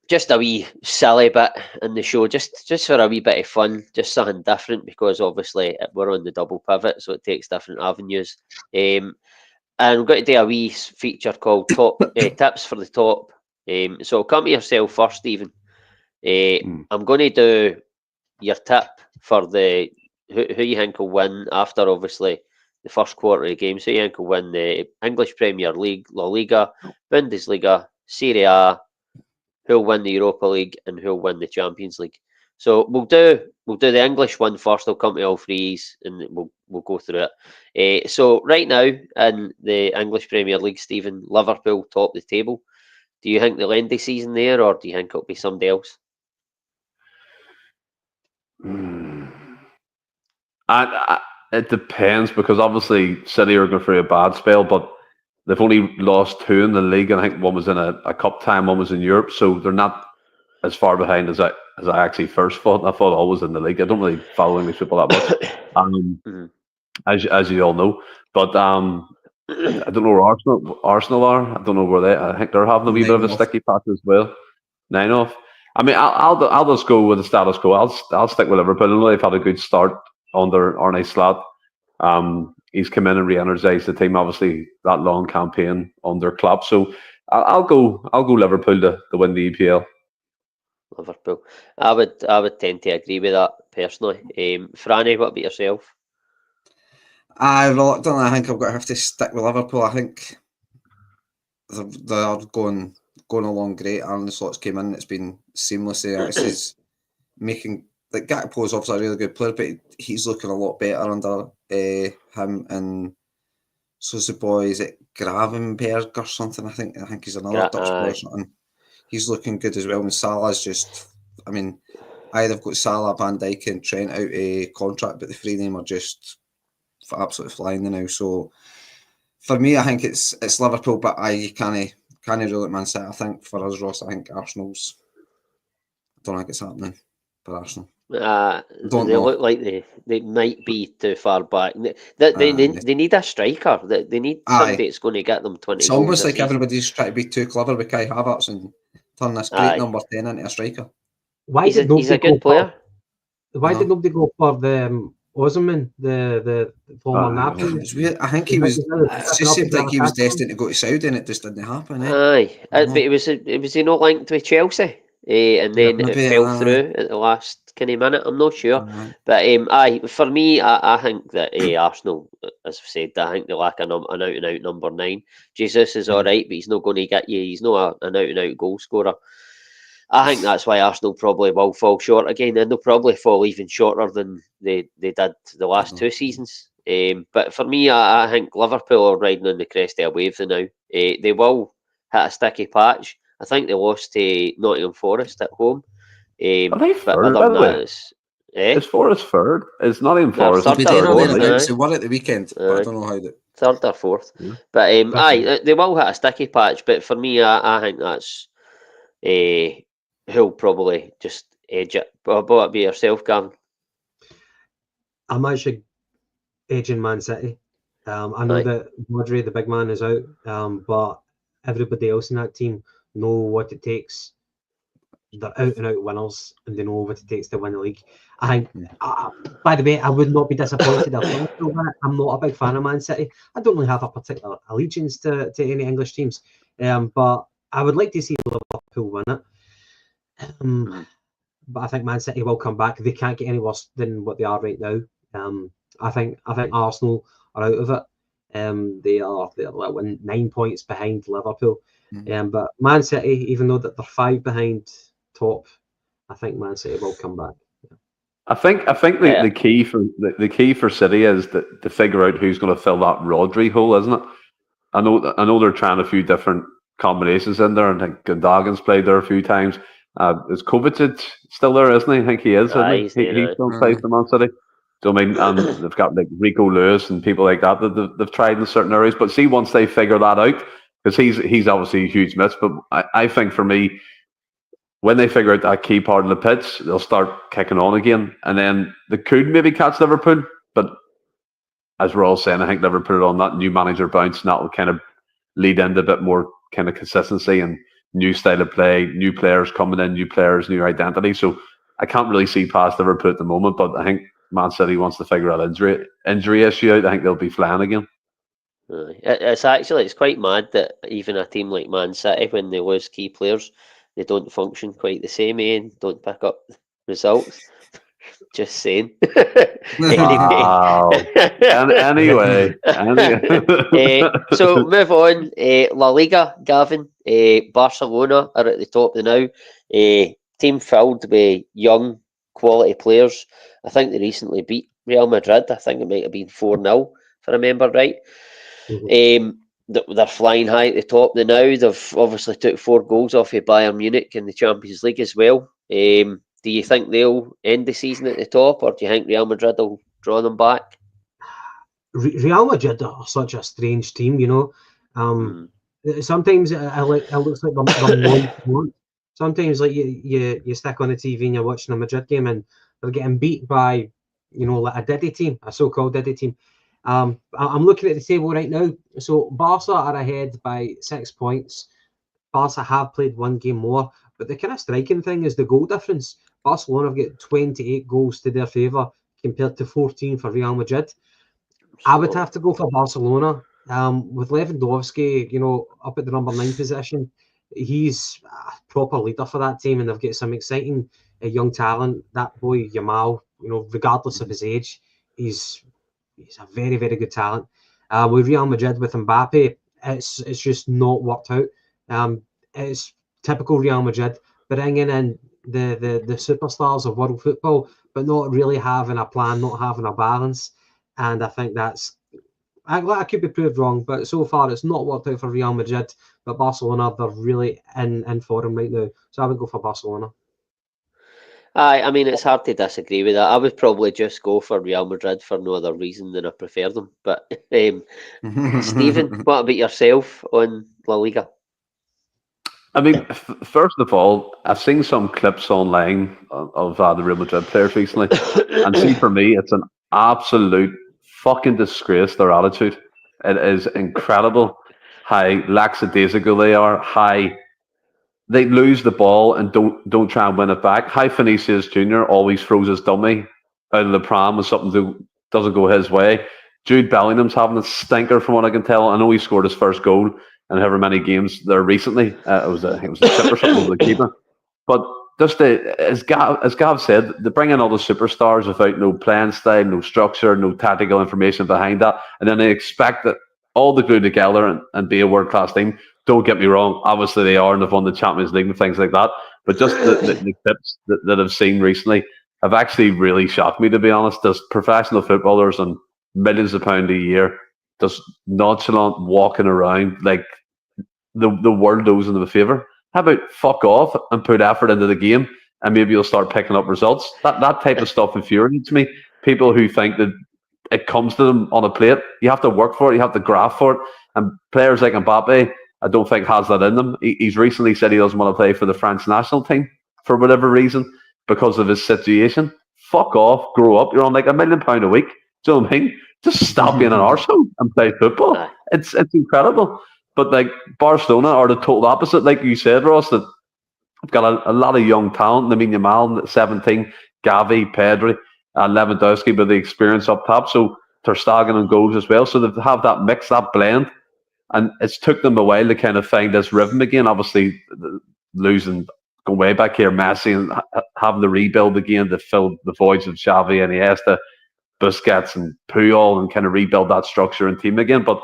just a wee silly bit in the show, just for a wee bit of fun, just something different, because obviously we're on the double pivot, so it takes different avenues. And we're going to do a wee feature called Top Tips for the Top. So come to yourself first, Stephen. I'm going to do your tip for who you think will win after, obviously, the first quarter of the game. So you think will win the English Premier League, La Liga, Bundesliga, Serie A, who'll win the Europa League, and who'll win the Champions League. So we'll do the English one first. I'll come to all 3s, and we'll go through it. So right now in the English Premier League, Stephen, Liverpool top the table. Do you think they'll end the season there, or do you think it'll be somebody else? It depends, because obviously City are going through a bad spell, but they've only lost 2 in the league, and I think one was in a cup time, one was in Europe, so they're not as far behind as I actually first thought. I thought all was in the league. I don't really follow English football that much, as you all know. But I don't know where Arsenal are. I don't know where they. I think they're having a wee bit of a sticky patch as well. 9 off. I mean, I'll just go with the status quo. I'll stick with Liverpool. I know they've had a good start under Arne Slot. He's come in and re-energized the team. Obviously, that long campaign under Klopp. So I'll go Liverpool to win the EPL. Liverpool. I would tend to agree with that personally. Franny, what about yourself? Reluctantly, I think I'm going to have to stick with Liverpool. I think they're going along great. Arne Slot's came in. It's been seamless. It's making, like, Gakpo's obviously a really good player, but he's looking a lot better under him. And so's the boy, is it Gravenberg or something? I think he's another Dutch boy or something. He's looking good as well. And Salah's just, I mean, they've got Salah, Van Dijk and Trent out a contract, but the three of them are just absolutely flying now. So for me, I think it's Liverpool, but you can't rule it Man City. I think for us, Ross, I think Arsenal's, I don't think it's happening for Arsenal. They look like they might be too far back. They need a striker. They need somebody that's going to get them 20 It's goals almost like season. everybody's trying to be too clever with Kai Havertz and turn this great number 10 into a striker. He's a good player. Why did nobody go for the Osimhen, the former Napoli? I think he was. It just seemed like he was destined to go to Saudi, and it just didn't happen. But was he not linked with Chelsea? And then it fell through at the last kind of minute. I'm not sure, but for me, I think that Arsenal, as I've said, I think they lack an out and out number 9. Jesus is all right, but he's not going to get you. He's not an out and out goal scorer. I think that's why Arsenal probably will fall short again, and they'll probably fall even shorter than they did the last 2 seasons. But for me, I think Liverpool are riding on the crest of a wave now. They will hit a sticky patch. I think they lost to Nottingham Forest at home. Are they but third, other than that, is Forest third? It's Nottingham Forest. They won at the weekend, but I don't know how they... Third or fourth. Yeah. But they will hit a sticky patch. But for me, I think that's who'll probably just edge it. But what about yourself, Gavin? I'm actually edging Man City. I know that Madrid, the big man, is out, but everybody else in that team know what it takes. They're out and out winners, and they know what it takes to win the league. I think, by the way, I would not be disappointed if I'm not a big fan of Man City. I don't really have a particular allegiance to any English teams, but I would like to see Liverpool win it. But I think Man City will come back. They can't get any worse than what they are right now. I think Arsenal are out of it. They're 9 points behind Liverpool. But Man City, even though that they're 5 behind top, I think Man City will come back. I think the key for City is to figure out who's going to fill that Rodri hole, isn't it? I know they're trying a few different combinations in there, and I think Gundogan's played there a few times. Is Kovacic still there, isn't he? I think he is. He still plays for Man City. So I mean, and they've got like Rico Lewis and people like that they've tried in certain areas. But see, once they figure that out, because he's obviously a huge miss. But I think for me, when they figure out that key part of the pitch, they'll start kicking on again, and then they could maybe catch Liverpool. But as we're all saying, I think Liverpool on that new manager bounce, and that will kind of lead into a bit more kind of consistency and new style of play, new players coming in, new players, new identity. So I can't really see past Liverpool at the moment, but I think Man City wants to figure out injury issue out. I think they'll be flying again. It's quite mad that even a team like Man City, when they lose key players, they don't function quite the same, and don't pick up results. Just saying. Wow. Anyway. So move on. La Liga, Gavin. Barcelona are at the top now. Team filled with young, quality players. I think they recently beat Real Madrid. I think it might have been 4-0, if I remember right. They're flying high at the top now. They've obviously took 4 goals off of Bayern Munich in the Champions League as well. Do you think they'll end the season at the top, or do you think Real Madrid will draw them back? Real Madrid are such a strange team, you know. Sometimes it looks like they're sometimes like you stick on the TV and you're watching a Madrid game and they're getting beat by, like a Diddy team, a so-called Diddy team. I'm looking at the table right now. So Barca are ahead by 6 points. Barca have played one game more, but the kind of striking thing is the goal difference. Barcelona have got 28 goals to their favour compared to 14 for Real Madrid. I would have to go for Barcelona. With Lewandowski, up at the number 9 position, he's a proper leader for that team, and they've got some exciting young talent. That boy Yamal, regardless of his age, he's a very, very good talent. With Real Madrid, with Mbappe, it's just not worked out. It's typical Real Madrid, bringing in the superstars of world football, but not really having a plan, not having a balance. And I think I could be proved wrong, but so far it's not worked out for Real Madrid. But Barcelona, they're really in form right now. So I would go for Barcelona. I mean, it's hard to disagree with that. I would probably just go for Real Madrid for no other reason than I prefer them. But Stephen, what about yourself on La Liga? I mean, first of all, I've seen some clips online of the Real Madrid players recently, and see, for me, it's an absolute fucking disgrace, their attitude. It is incredible how lackadaisical they are, how they lose the ball and don't try and win it back. How Vinicius Jr. always throws his dummy out of the pram when something doesn't go his way. Jude Bellingham's having a stinker from what I can tell. I know he scored his first goal in however many games there recently. I think it was a chip or something over the keeper. But just as Gav said, they bring in all the superstars without no playing style, no structure, no tactical information behind that, and then they expect that all to glue together and be a world-class team. Don't get me wrong, obviously they are and they've won the Champions League and things like that, but just the clips that I've seen recently have actually really shocked me, to be honest. There's professional footballers on millions of pounds a year just nonchalant walking around like the world owes them a favour. How about fuck off and put effort into the game and maybe you'll start picking up results? That type of stuff infuriates me. People who think that it comes to them on a plate. You have to work for it. You have to graft for it. And players like Mbappe, I don't think has that in them. He's recently said he doesn't want to play for the French national team for whatever reason because of his situation. Fuck off. Grow up. You're on like £1 million a week. Do you know what I mean? Just stop being an arsehole and play football. It's incredible. But like Barcelona are the total opposite. Like you said, Ross, that I've got a lot of young talent. I mean, Yamal, 17, Gavi, Pedri, Lewandowski with the experience up top. So Ter Stegen on goals as well. So they have that mix, that blend. And it's took them a while to kind of find this rhythm again. Obviously, losing, going way back here, Messi, and having to rebuild again to fill the voids of Xavi and Iniesta, Busquets and Puyol, and kind of rebuild that structure and team again. But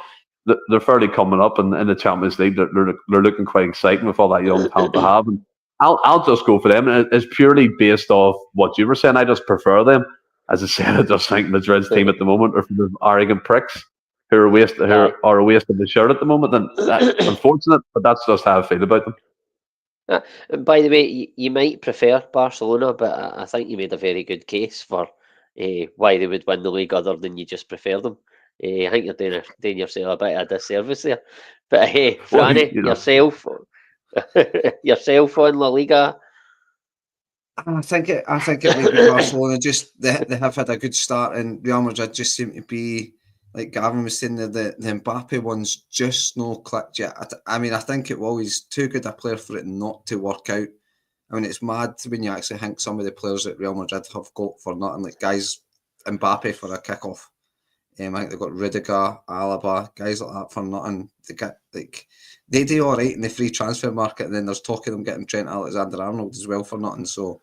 they're fairly coming up in the Champions League. They're looking quite exciting with all that young talent to have. And I'll just go for them. And it's purely based off what you were saying. I just prefer them. As I said, I just think Madrid's team at the moment are for the arrogant pricks who are a waste of the shirt at the moment. And that's unfortunate, but that's just how I feel about them. By the way, you might prefer Barcelona, but I think you made a very good case for why they would win the league other than you just prefer them. I think you're doing yourself a bit of a disservice there. But Franny, yourself on La Liga. I think it may be Barcelona. Just they have had a good start, and Real Madrid just seem to be, like Gavin was saying, the Mbappe one's just no clicked yet. I mean, I think it will. He's too good a player for it not to work out. I mean, it's mad when you actually think some of the players that Real Madrid have got for nothing, like guys, Mbappe for a kickoff. I think they've got Rudiger, Alaba, guys like that for nothing. They do all right in the free transfer market, and then there's talk of them getting Trent Alexander-Arnold as well for nothing. So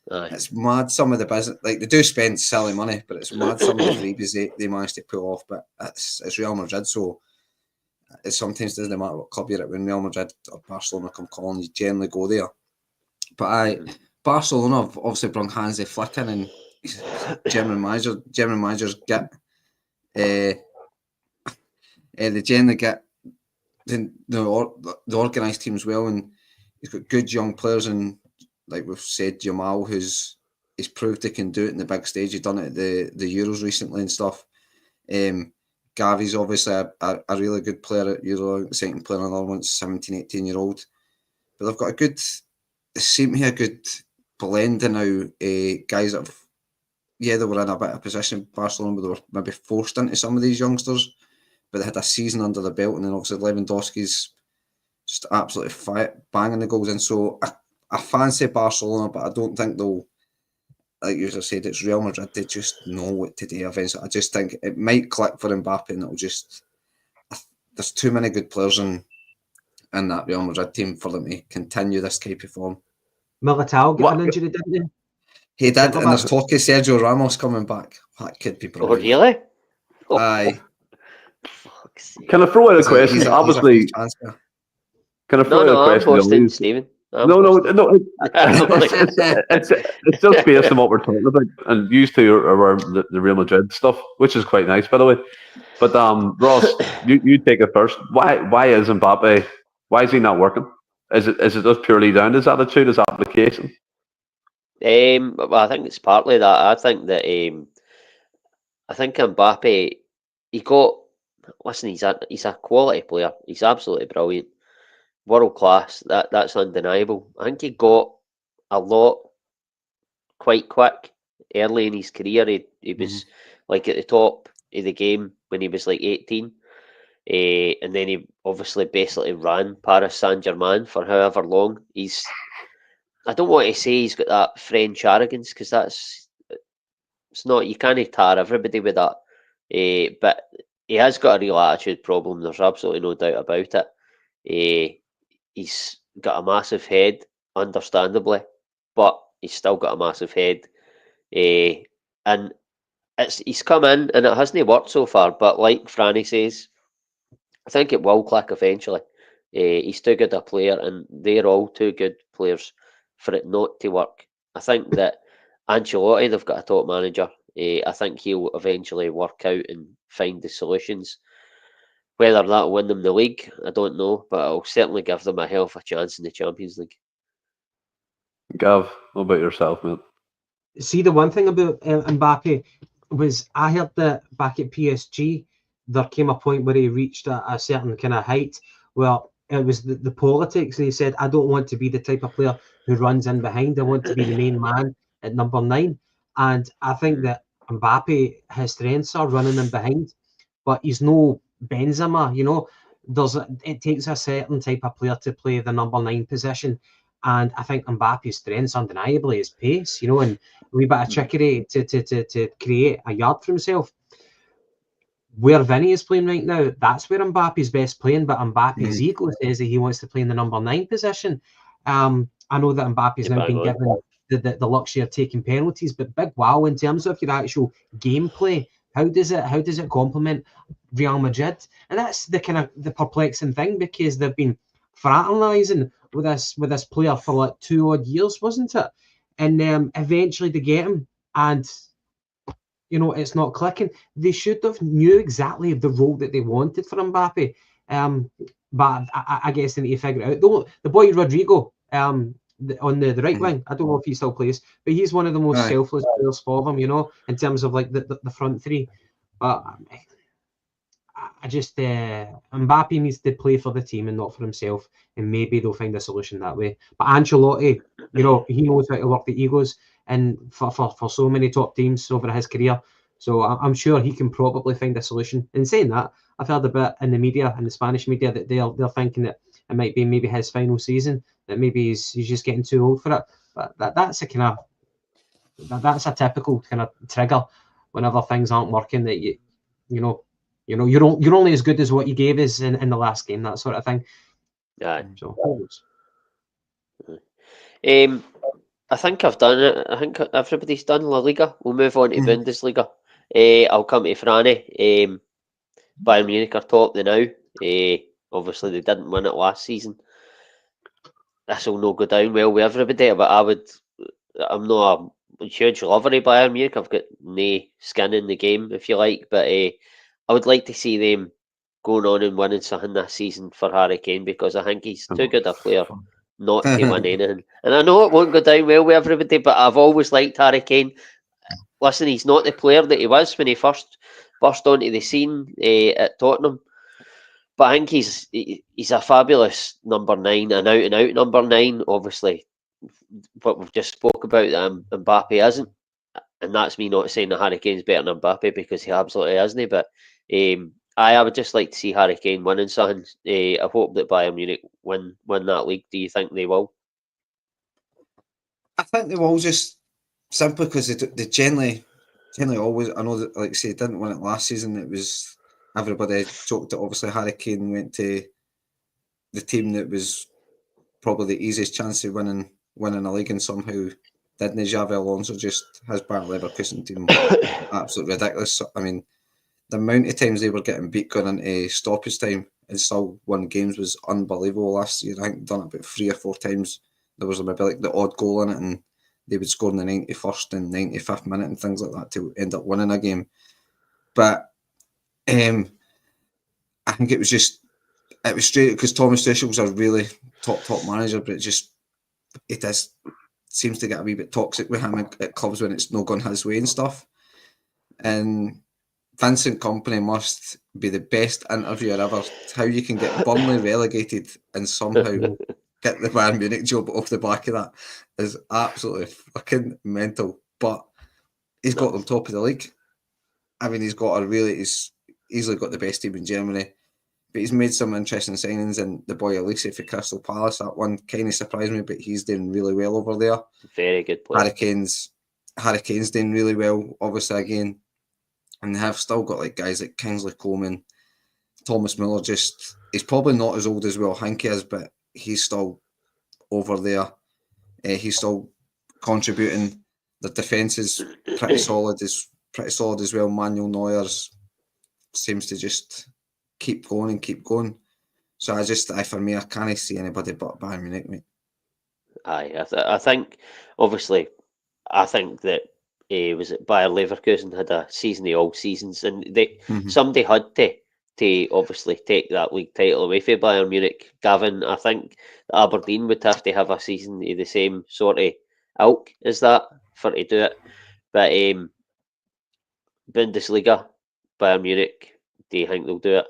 it's mad some of the business. Like they do spend silly money, but it's mad some of the freebies they manage to pull off. But it's Real Madrid, so it sometimes doesn't matter what club you're at. When Real Madrid or Barcelona come calling, you generally go there. But Barcelona have obviously brought Hansi Flick in, and German managers get. They generally get the organised teams well, and he's got good young players, and like we've said, Yamal, he's proved he can do it in the big stage. He's done it at the Euros recently and stuff. Gavi's obviously a really good player at Euro, second player, another one's 17, 18-year-old. But they've got they seem to have a good blend of now, guys that they were in a bit of position at Barcelona, but they were maybe forced into some of these youngsters, but they had a season under the belt, and then obviously Lewandowski's just absolutely banging the goals in. So I fancy Barcelona, but I don't think they'll, like you just said, it's Real Madrid. They just know what to do eventually. I just think it might click for Mbappe, and it'll just... There's too many good players in that Real Madrid team for them to continue this type of form. Militao got an injury, didn't he? He did, and there's talk of Sergio Ramos coming back. That could be brilliant. Oh, really? Aye. Can I throw in a question? Obviously... Can I throw in a question? Stephen. No. It's just based on what we're talking about, and used to the Real Madrid stuff, which is quite nice, by the way. But Ross, you take it first. Why is Mbappe? Why is he not working? Is it just purely down to his attitude, his application? Well, I think it's partly that. I think that Mbappe, he's a quality player. He's absolutely brilliant. World class, that's undeniable. I think he got a lot quite quick early in his career. He was like at the top of the game when he was like 18, and then he obviously basically ran Paris Saint-Germain for however long. I don't want to say he's got that French arrogance, because it's not, you can't tar everybody with that, but he has got a real attitude problem. There's absolutely no doubt about it. He's got a massive head, understandably, but he's still got a massive head. And he's come in, and it hasn't worked so far, but like Franny says, I think it will click eventually. He's too good a player, and they're all too good players for it not to work. I think that Ancelotti, they've got a top manager. I think he'll eventually work out and find the solutions. Whether that'll win them the league, I don't know, but it'll certainly give them a hell of a chance in the Champions League. Gav, what about yourself, mate? See, the one thing about Mbappe was, I heard that back at PSG, there came a point where he reached a certain kind of height. Well, it was the politics, and he said, I don't want to be the type of player who runs in behind. I want to be the main man at number 9. And I think that Mbappe, his strengths are running in behind, but he's no Benzema, it takes a certain type of player to play the number 9 position, and I think Mbappe's strengths undeniably is pace, and a wee bit of trickery to create a yard for himself. Where Vinny is playing right now, that's where Mbappe's best playing, but Mbappe's ego says that he wants to play in the number 9 position. I know that Mbappe's now been given the luxury of taking penalties, but big wow, in terms of your actual gameplay, how does it complement Real Madrid? And that's the perplexing thing, because they've been fraternising with this player for like 2 odd years, wasn't it? And eventually they get him, and it's not clicking. They should have knew exactly the role that they wanted for Mbappe, but I guess they need to figure it out. The boy Rodrigo, on the right wing, I don't know if he still plays, but he's one of the most selfless players for them, in terms of like the front three. But I just Mbappe needs to play for the team and not for himself, and maybe they'll find a solution that way. But Ancelotti, he knows how to work the egos, and for so many top teams over his career. So I'm sure he can probably find a solution. In saying that, I've heard a bit in the media, in the Spanish media, that they're thinking that it might be maybe his final season, that maybe he's just getting too old for it. But that's a typical kind of trigger whenever things aren't working, that you're only as good as what you gave us in the last game, that sort of thing. Yeah. So, I think I've done it. I think everybody's done La Liga. We'll move on to Bundesliga. I'll come to Franny. Bayern Munich are top now. Obviously, they didn't win it last season. This will not go down well with everybody, but I'm not a huge lover of Bayern Munich. I've got no skin in the game, if you like, but I would like to see them going on and winning something this season for Harry Kane, because I think he's too good a player not to win anything. And I know it won't go down well with everybody, but I've always liked Harry Kane. Listen, he's not the player that he was when he first burst onto the scene at Tottenham. But I think he's a fabulous number 9, an out-and-out number 9, obviously. But we've just spoke about Mbappe isn't. And that's me not saying that Harry Kane's better than Mbappe, because he absolutely isn't. But I would just like to see Harry Kane winning something. I hope that Bayern Munich win that league. Do you think they will? I think they will, just simply because they generally always. I know that, like I say, they didn't win it last season. It was everybody joked that obviously Harry Kane went to the team that was probably the easiest chance of winning a league, and somehow didn't. Xavi Alonso just his Bayer Leverkusen team absolutely ridiculous. I mean, the amount of times they were getting beat going into stoppage time and still won games was unbelievable last year. I think done it about 3 or 4 times. There was maybe like the odd goal in it, and they would score in the 91st and 95th minute and things like that to end up winning a game. But I think it was straight because Thomas Tuchel's a really top manager, but it seems to get a wee bit toxic with him at clubs when it's not gone his way and stuff. And Vincent Kompany must be the best interviewer ever. How you can get Burnley relegated and somehow get the Bayern Munich job off the back of that is absolutely fucking mental. But he's got them top of the league. I mean, he's easily got the best team in Germany. But he's made some interesting signings, and the boy Elise for Crystal Palace, that one kind of surprised me, but he's doing really well over there. Very good player. Harry Kane's doing really well, obviously, again. And they have still got like guys like Kingsley Coman, Thomas Miller. He's probably not as old as Will Hinkie is, but he's still over there. He's still contributing. The defence is pretty solid as well. Manuel Neuer seems to just keep going. So for me, I can't see anybody but Bayern Munich, mate. Aye, I think obviously, I think that was it Bayer Leverkusen had a season of all seasons, and somebody had to obviously take that league title away from Bayern Munich. Gavin, I think Aberdeen would have to have a season of the same sort of ilk as that for to do it. But Bundesliga, Bayern Munich, do you think they'll do it?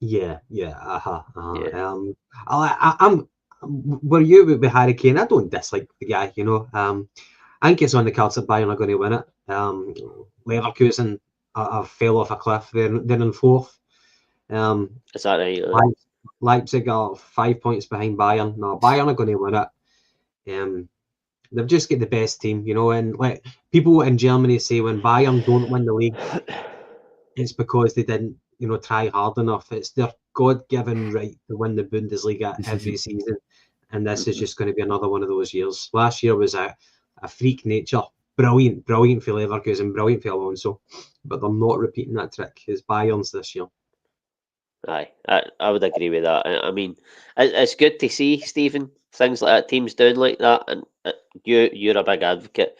Yeah. I'm were you with Harry Kane? I don't dislike the guy, I think it's on the cards that Bayern are going to win it. Leverkusen have fell off a cliff. They're in 4th. Is that right? Leipzig are 5 points behind Bayern. No, Bayern are going to win it. They've just got the best team, and like people in Germany say when Bayern don't win the league, it's because they didn't, try hard enough. It's their God-given right to win the Bundesliga every season, and this is just going to be another one of those years. Last year was a freak nature. Brilliant for Leverkusen, brilliant for Alonso, but they're not repeating that trick. It's Bayern's this year. Aye, I would agree with that. I mean, it's good to see, Stephen, things like that, teams doing like that, and you're a big advocate.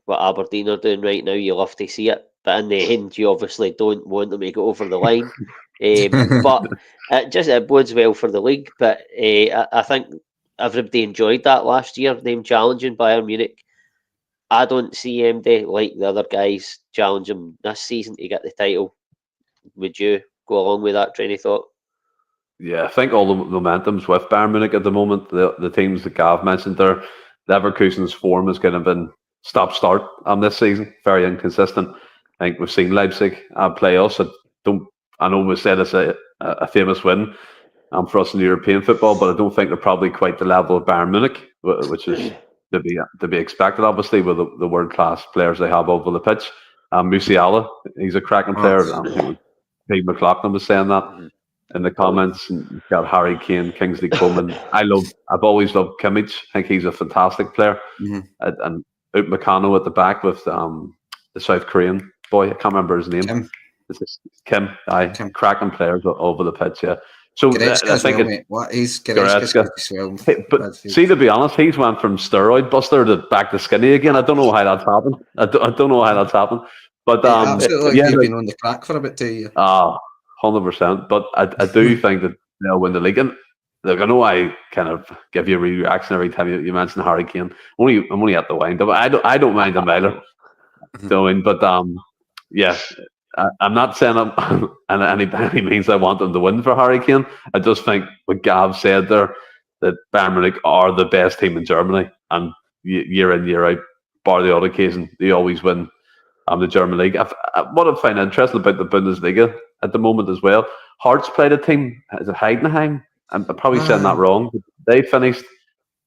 What Aberdeen are doing right now, you love to see it, but in the end, you obviously don't want them to go over the line. But it bodes well for the league. But I think everybody enjoyed that last year, them challenging Bayern Munich. I don't see MD like the other guys challenging this season to get the title. Would you go along with that train of thought? Yeah, I think all the momentum's with Bayern Munich at the moment. The teams that Gav mentioned there, Leverkusen's form has kind of been stop-start this season, very inconsistent. I think we've seen Leipzig play us. I know we said it's a famous win for us in European football, but I don't think they're probably quite the level of Bayern Munich, which is to be expected, obviously, with the world-class players they have over the pitch. Musiala, he's a cracking player. Pete McLaughlin was saying that in the comments. And you've got Harry Kane, Kingsley Coman. I've always loved Kimmich. I think he's a fantastic player. And Upamecano at the back with the South Korean boy. I can't remember his name. Kim. Cracking players over the pitch. Yeah. So I think but see, to be honest, he's went from steroid buster to back to skinny again. I don't know how that's happened. I don't know how that's happened. But absolutely, you've been on the crack for a bit too. 100%. But I do think that they'll win the league. And look, I know I kind of give you a reaction every time you mention Harry Kane. I'm only at the wind up. I don't mind him either. But yeah, I'm not saying any means I want them to win for Harry Kane. I just think what Gav said there, that Bayern Munich are the best team in Germany, and year in, year out, bar the odd occasion, they always win the German league. What I find interesting about the Bundesliga at the moment as well, Hearts played a team, is it Heidenheim? I'm probably saying that wrong. They finished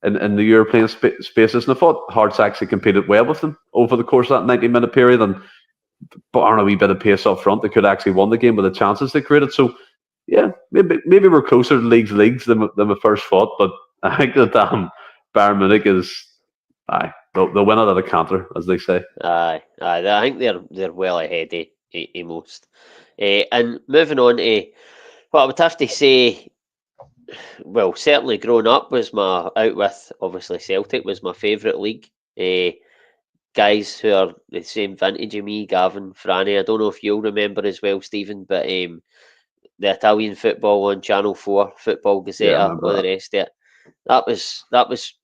in the European spaces, and I thought Hearts actually competed well with them over the course of that 90-minute period, and barring a wee bit of pace up front, they could actually won the game with the chances they created. So, yeah, maybe we're closer to leagues than we first thought, but I think that Bayern Munich is, they'll win it at a canter, as they say. Aye. I think they're well ahead of most. And moving on to what I would have to say, well, certainly growing up was out with obviously Celtic was my favourite league. Guys who are the same vintage of me, Gavin, Franny. I don't know if you'll remember as well, Stephen, but the Italian football on Channel 4, Football Gazzetta, all the rest of it. That was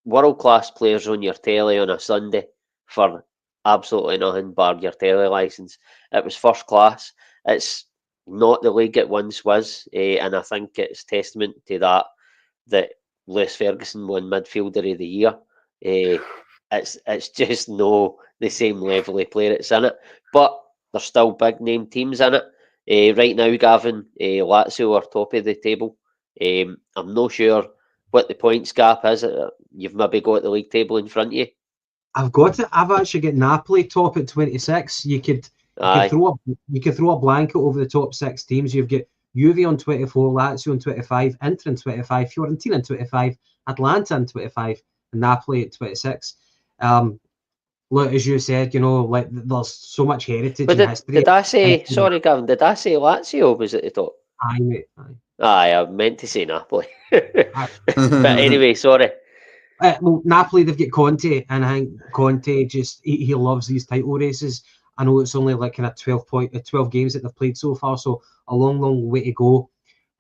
world-class players on your telly on a Sunday for absolutely nothing bar your telly licence. It was first class. It's not the league it once was, and I think it's testament to that Lewis Ferguson won Midfielder of the Year. It's just no the same level of player it's in it, but there's still big name teams in it. Right now, Gavin, Lazio are top of the table. I'm not sure what the points gap is. You've maybe got the league table in front of you. I've got it. I've actually got Napoli top at 26. You could throw a blanket over the top 6 teams. You've got Juve on 24, Lazio on 25, Inter on 25, Fiorentina on 25, Atalanta on 25, and Napoli at 26. Look, as you said, like there's so much heritage and history. Did I say? Sorry, Gavin. Did I say Lazio was at the top? Aye, mate. Aye, I meant to say Napoli. But anyway, sorry. Well, Napoli, they've got Conte, and I think Conte he loves these title races. I know it's only like kind of 12 games that they've played so far, so a long way to go.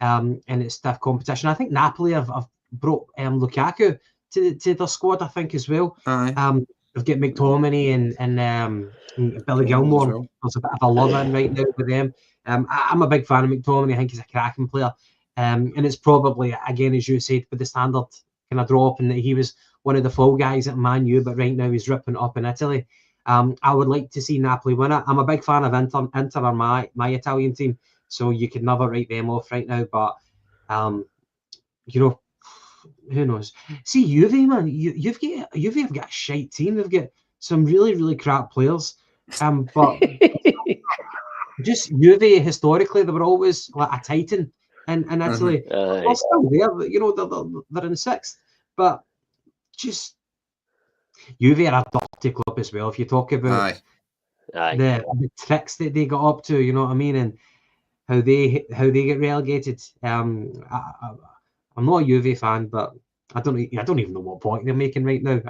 And it's stiff competition. I think Napoli have brought Lukaku to their squad, I think, as well. Aye. They've got McTominay and Billy Gilmore. Well. There's a bit of a love in right now with them. I'm a big fan of McTominay. I think he's a cracking player. And it's probably, again, as you said, with the standard kind of drop, and that he was one of the fall guys at Man U, but right now he's ripping up in Italy. I would like to see Napoli win it. I'm a big fan of Inter are my Italian team, so you could never write them off right now. But, who knows? See, Juve, man, Juve have got a shite team. They've got some really, really crap players. But just Juve, historically, they were always like a titan in Italy. They're still there, they're in 6th. But just Juve are a dirty club as well. If you talk about the tricks that they got up to, you know what I mean, and how they get relegated. I'm not a Juve fan, but I don't even know what point they're making right now.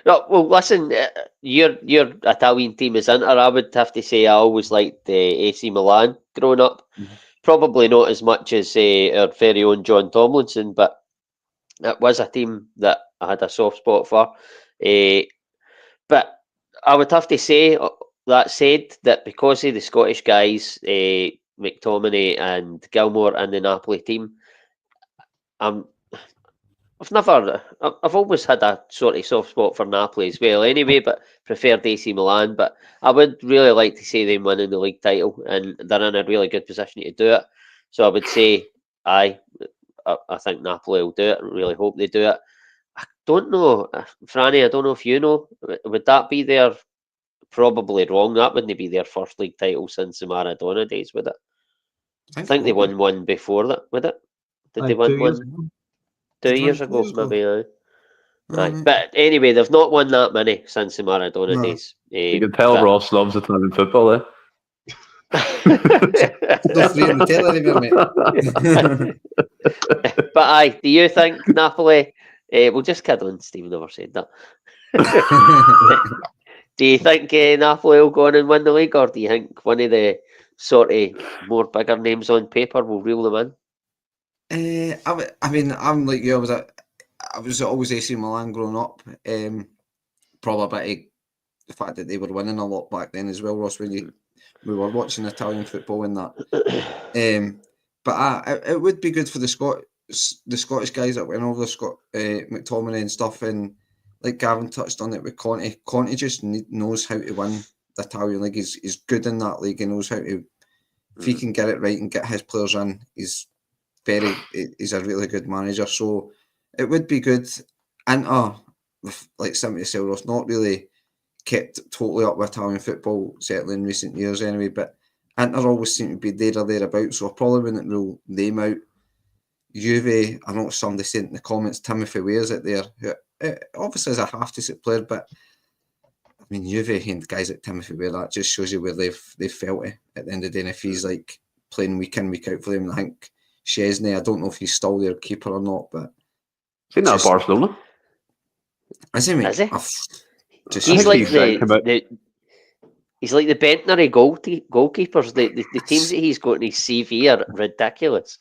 No, well, listen, your Italian team is Inter. I would have to say I always liked AC Milan growing up. Mm-hmm. Probably not as much as our very own John Tomlinson, but it was a team that I had a soft spot for. But I would have to say, that said, that because of the Scottish guys, McTominay and Gilmore and the Napoli team, I've always had a sort of soft spot for Napoli as well anyway, but preferred AC Milan. But I would really like to see them winning the league title, and they're in a really good position to do it. So I would say, I think Napoli will do it. I really hope they do it. I don't know, Franny, I don't know if you know, would that be their, probably wrong, that wouldn't be their first league title since the Maradona days, would it? I think they won one before that, would it? Did they win one? 2 years ago, maybe. Aye. But anyway, they've not won that many since the Maradona days. You can tell Ross loves Italian football, eh? But aye, do you think Napoli? We'll just kid on. Steve never said that. Do you think Napoli will go on and win the league, or do you think one of the sort of more bigger names on paper will reel them in? I mean, I'm like you. I was always AC Milan growing up. Probably a bit of the fact that they were winning a lot back then as well, Ross, when we were watching Italian football and that. But it would be good for the Scottish guys that went over McTominay and stuff, and like Gavin touched on it with Conte. Conte just knows how to win the Italian league. He's good in that league. He knows how to. If he can get it right and get his players in, he's a really good manager. So it would be good. And like somebody said, Ross, not really kept totally up with Italian football, certainly in recent years anyway, but Inter always seem to be there or thereabouts, so I probably wouldn't rule them out. Juve, I know somebody said in the comments, Timothy Weah's it there, who obviously is a half-decent player, but I mean, Juve and guys like Timothy Weah, that just shows you where they've felt it at the end of the day. And if he's like playing week in, week out for them, I think Chesney, I don't know if he's still their keeper or not, but seen that at Barcelona. Is he, mate? Is he? He's like he's like the Bentnary goalkeepers. The teams that he's got in his CV are ridiculous.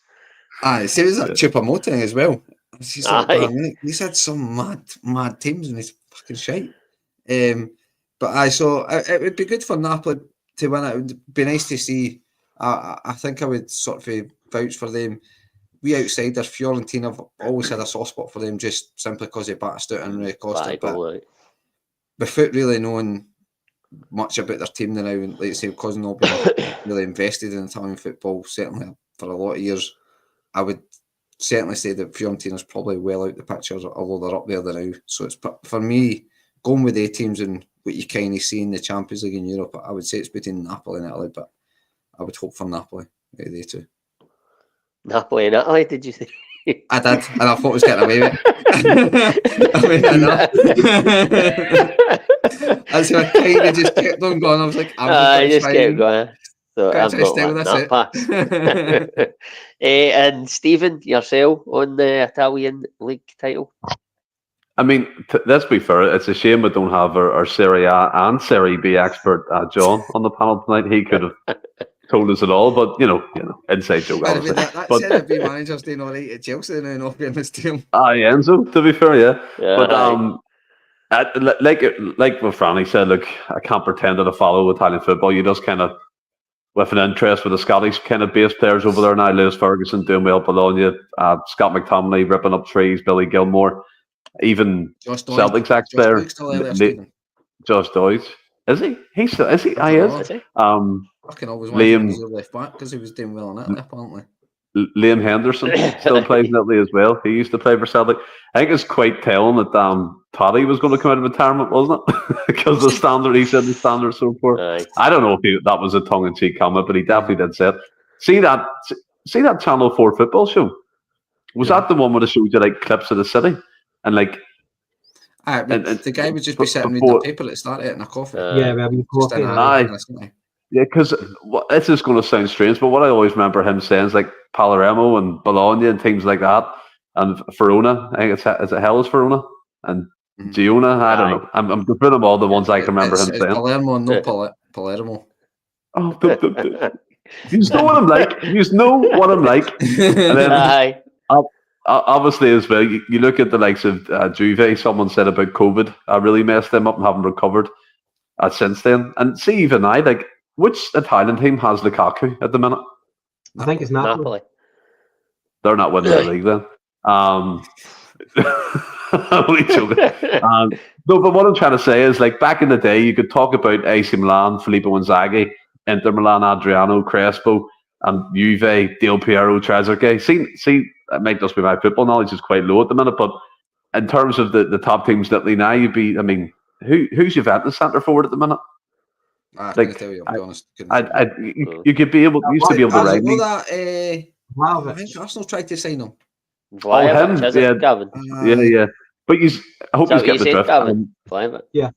Aye, see, was that Choupo-Moting as well. He's had some mad teams and he's fucking shite. But so it would be good for Napoli to win it. It would be nice to see. I think I would sort of vouch for them. We outsiders, Fiorentina, have always had a soft spot for them just simply because they battered out and really Costa. But without really knowing much about their team now, and like I say, because nobody really invested in Italian football, certainly for a lot of years, I would certainly say that Fiorentina's probably well out the picture, although they're up there now. So it's, for me, going with the teams and what you kind of see in the Champions League in Europe, I would say it's between Napoli and Italy, but I would hope for Napoli, they two. Napoli and Italy, did you say? I did, and I thought I was getting away with it. I mean, I know. And so I kind of just kept on going. I was like, I just kept going. So I'm not that pass. And Stephen, yourself on the Italian league title? I mean, let's be fair. It's a shame we don't have our Serie A and Serie B expert John on the panel tonight. He could have told us it all, but you know, inside joke. Obviously. That Serie B manager's doing all right at Chelsea now, not being this team. Enzo. To be fair, yeah. But like what Franny said, look, I can't pretend that I follow Italian football. You just kind of, with an interest with the Scottish kind of base players over there now. Lewis Ferguson doing well, Bologna, Scott McTominay ripping up trees, Billy Gilmore. Even Celtic's ex-player, Josh Doyce. Is he? Is he? I is. I can always Liam left back because he was doing well in Italy, apparently. Liam Henderson still plays in Italy as well. He used to play for Celtic. I think it's quite telling that Paddy was going to come out of retirement, wasn't it? Because he said the standard so poor. Right. I don't know if that was a tongue-in-cheek comment, but he definitely did say it. See that Channel 4 football show? Was that the one where they showed you like clips of the city? And like, the guy would just be sitting reading the paper at the start and a coffee. Yeah, because this is going to sound strange, but what I always remember him saying is like Palermo and Bologna and teams like that, and Verona. I think is it Hellas Verona and Giona. I don't know. I'm putting them all the ones I can remember him saying. Palermo, no Palermo. Oh, you know what I'm like. You know what I'm like. And then, obviously, as well, you look at the likes of Juve. Someone said about COVID, really messed them up and haven't recovered since then. And see, even like, which Italian team has Lukaku at the minute? I think it's Napoli. They're not winning the league then. Only joking. No, but what I'm trying to say is, like, back in the day, you could talk about AC Milan, Filippo Inzaghi, Inter Milan, Adriano, Crespo, and Juve, Del Piero, Trezeguet. See, that might just be my football knowledge is quite low at the minute, but in terms of the top teams that now you'd be, I mean, who's Juventus centre forward at the minute? I can't tell you, I'll be honest. You could be able, used to be able to write me. I think Arsenal tried to sign him. Him? Gavin. Yeah. But I hope he's getting the drift. Yeah.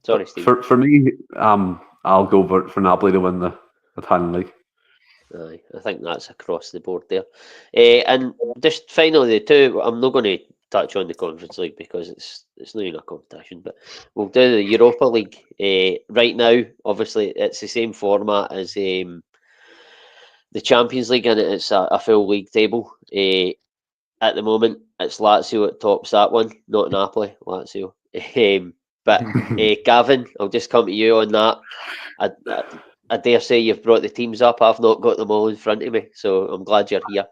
Sorry, Steve. For me, I'll go for Napoli to win the Italian league. I think that's across the board there. And just finally, the two, I'm not going to touch on the Conference League because it's not even a competition, but we'll do the Europa League. Right now, obviously, it's the same format as the Champions League, and it's a full league table at the moment. it's Lazio that tops that one, not Napoli. Lazio. But Gavin, I'll just come to you on that. I dare say you've brought the teams up. I've not got them all in front of me, so I'm glad you're here.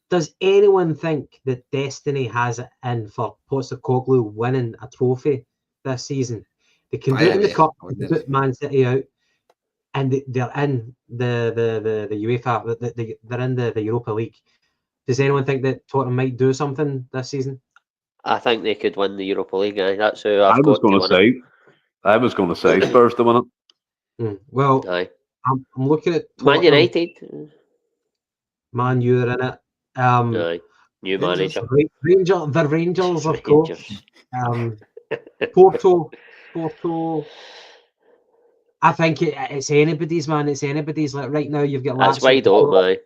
Does anyone think that destiny has it in for Postecoglou winning a trophy this season? They can do it in the cup, they can put Man City out, and they're in the UEFA. They're in the Europa League. Does anyone think that Tottenham might do something this season? I think they could win the Europa League. That's who I was going to say Spurs to win it. Well, aye. I'm looking at Man United. Man U are in it. Aye. New manager. The Rangers, of course. Porto. I think it's anybody's, man. It's anybody's. Like right now, you've got Lazio. That's wide open, aye.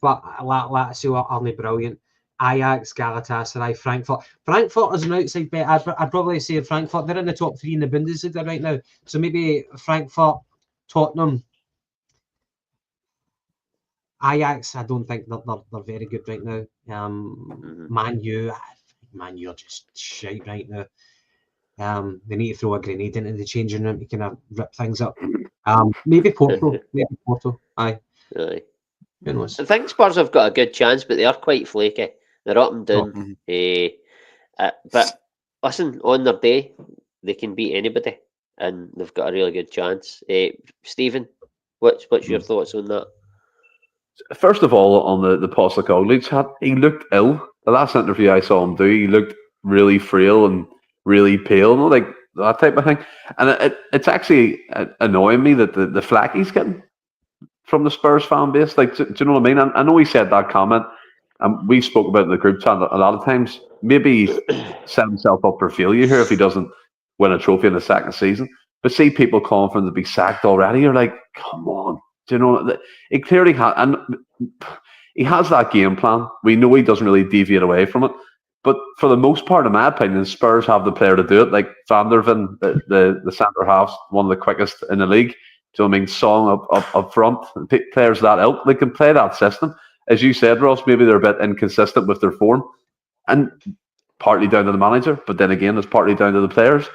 But Lazio aren't brilliant. Ajax, Galatasaray, Frankfurt. Frankfurt is an outside bet. I'd probably say Frankfurt. They're in the top 3 in the Bundesliga right now. So maybe Frankfurt, Tottenham, Ajax. I don't think they're very good right now. Man U are just shite right now. They need to throw a grenade into the changing room to kind of rip things up. Maybe Porto. Aye. I think Spurs have got a good chance, but they are quite flaky. They're up and down. But listen, on their day, they can beat anybody, and they've got a really good chance. Stephen, what's your thoughts on that? First of all, on the Postecoglou chat, he looked ill. The last interview I saw him do, he looked really frail and really pale, like that type of thing. And it's actually annoying me that the flack he's getting from the Spurs fan base. Like, do you know what I mean? I know he said that comment, and we spoke about it in the group chat a lot of times. Maybe he's set himself up for failure here if he doesn't win a trophy in the second season. But see people calling for him to be sacked already, you're like, come on. Do you know, he clearly has, and he has that game plan. We know he doesn't really deviate away from it. But for the most part, in my opinion, Spurs have the player to do it. Like Van der Ven, the centre half, one of the quickest in the league. Do you know what I mean? Song up front, players that ilk, they can play that system. As you said, Ross, maybe they're a bit inconsistent with their form, and partly down to the manager. But then again, it's partly down to the players.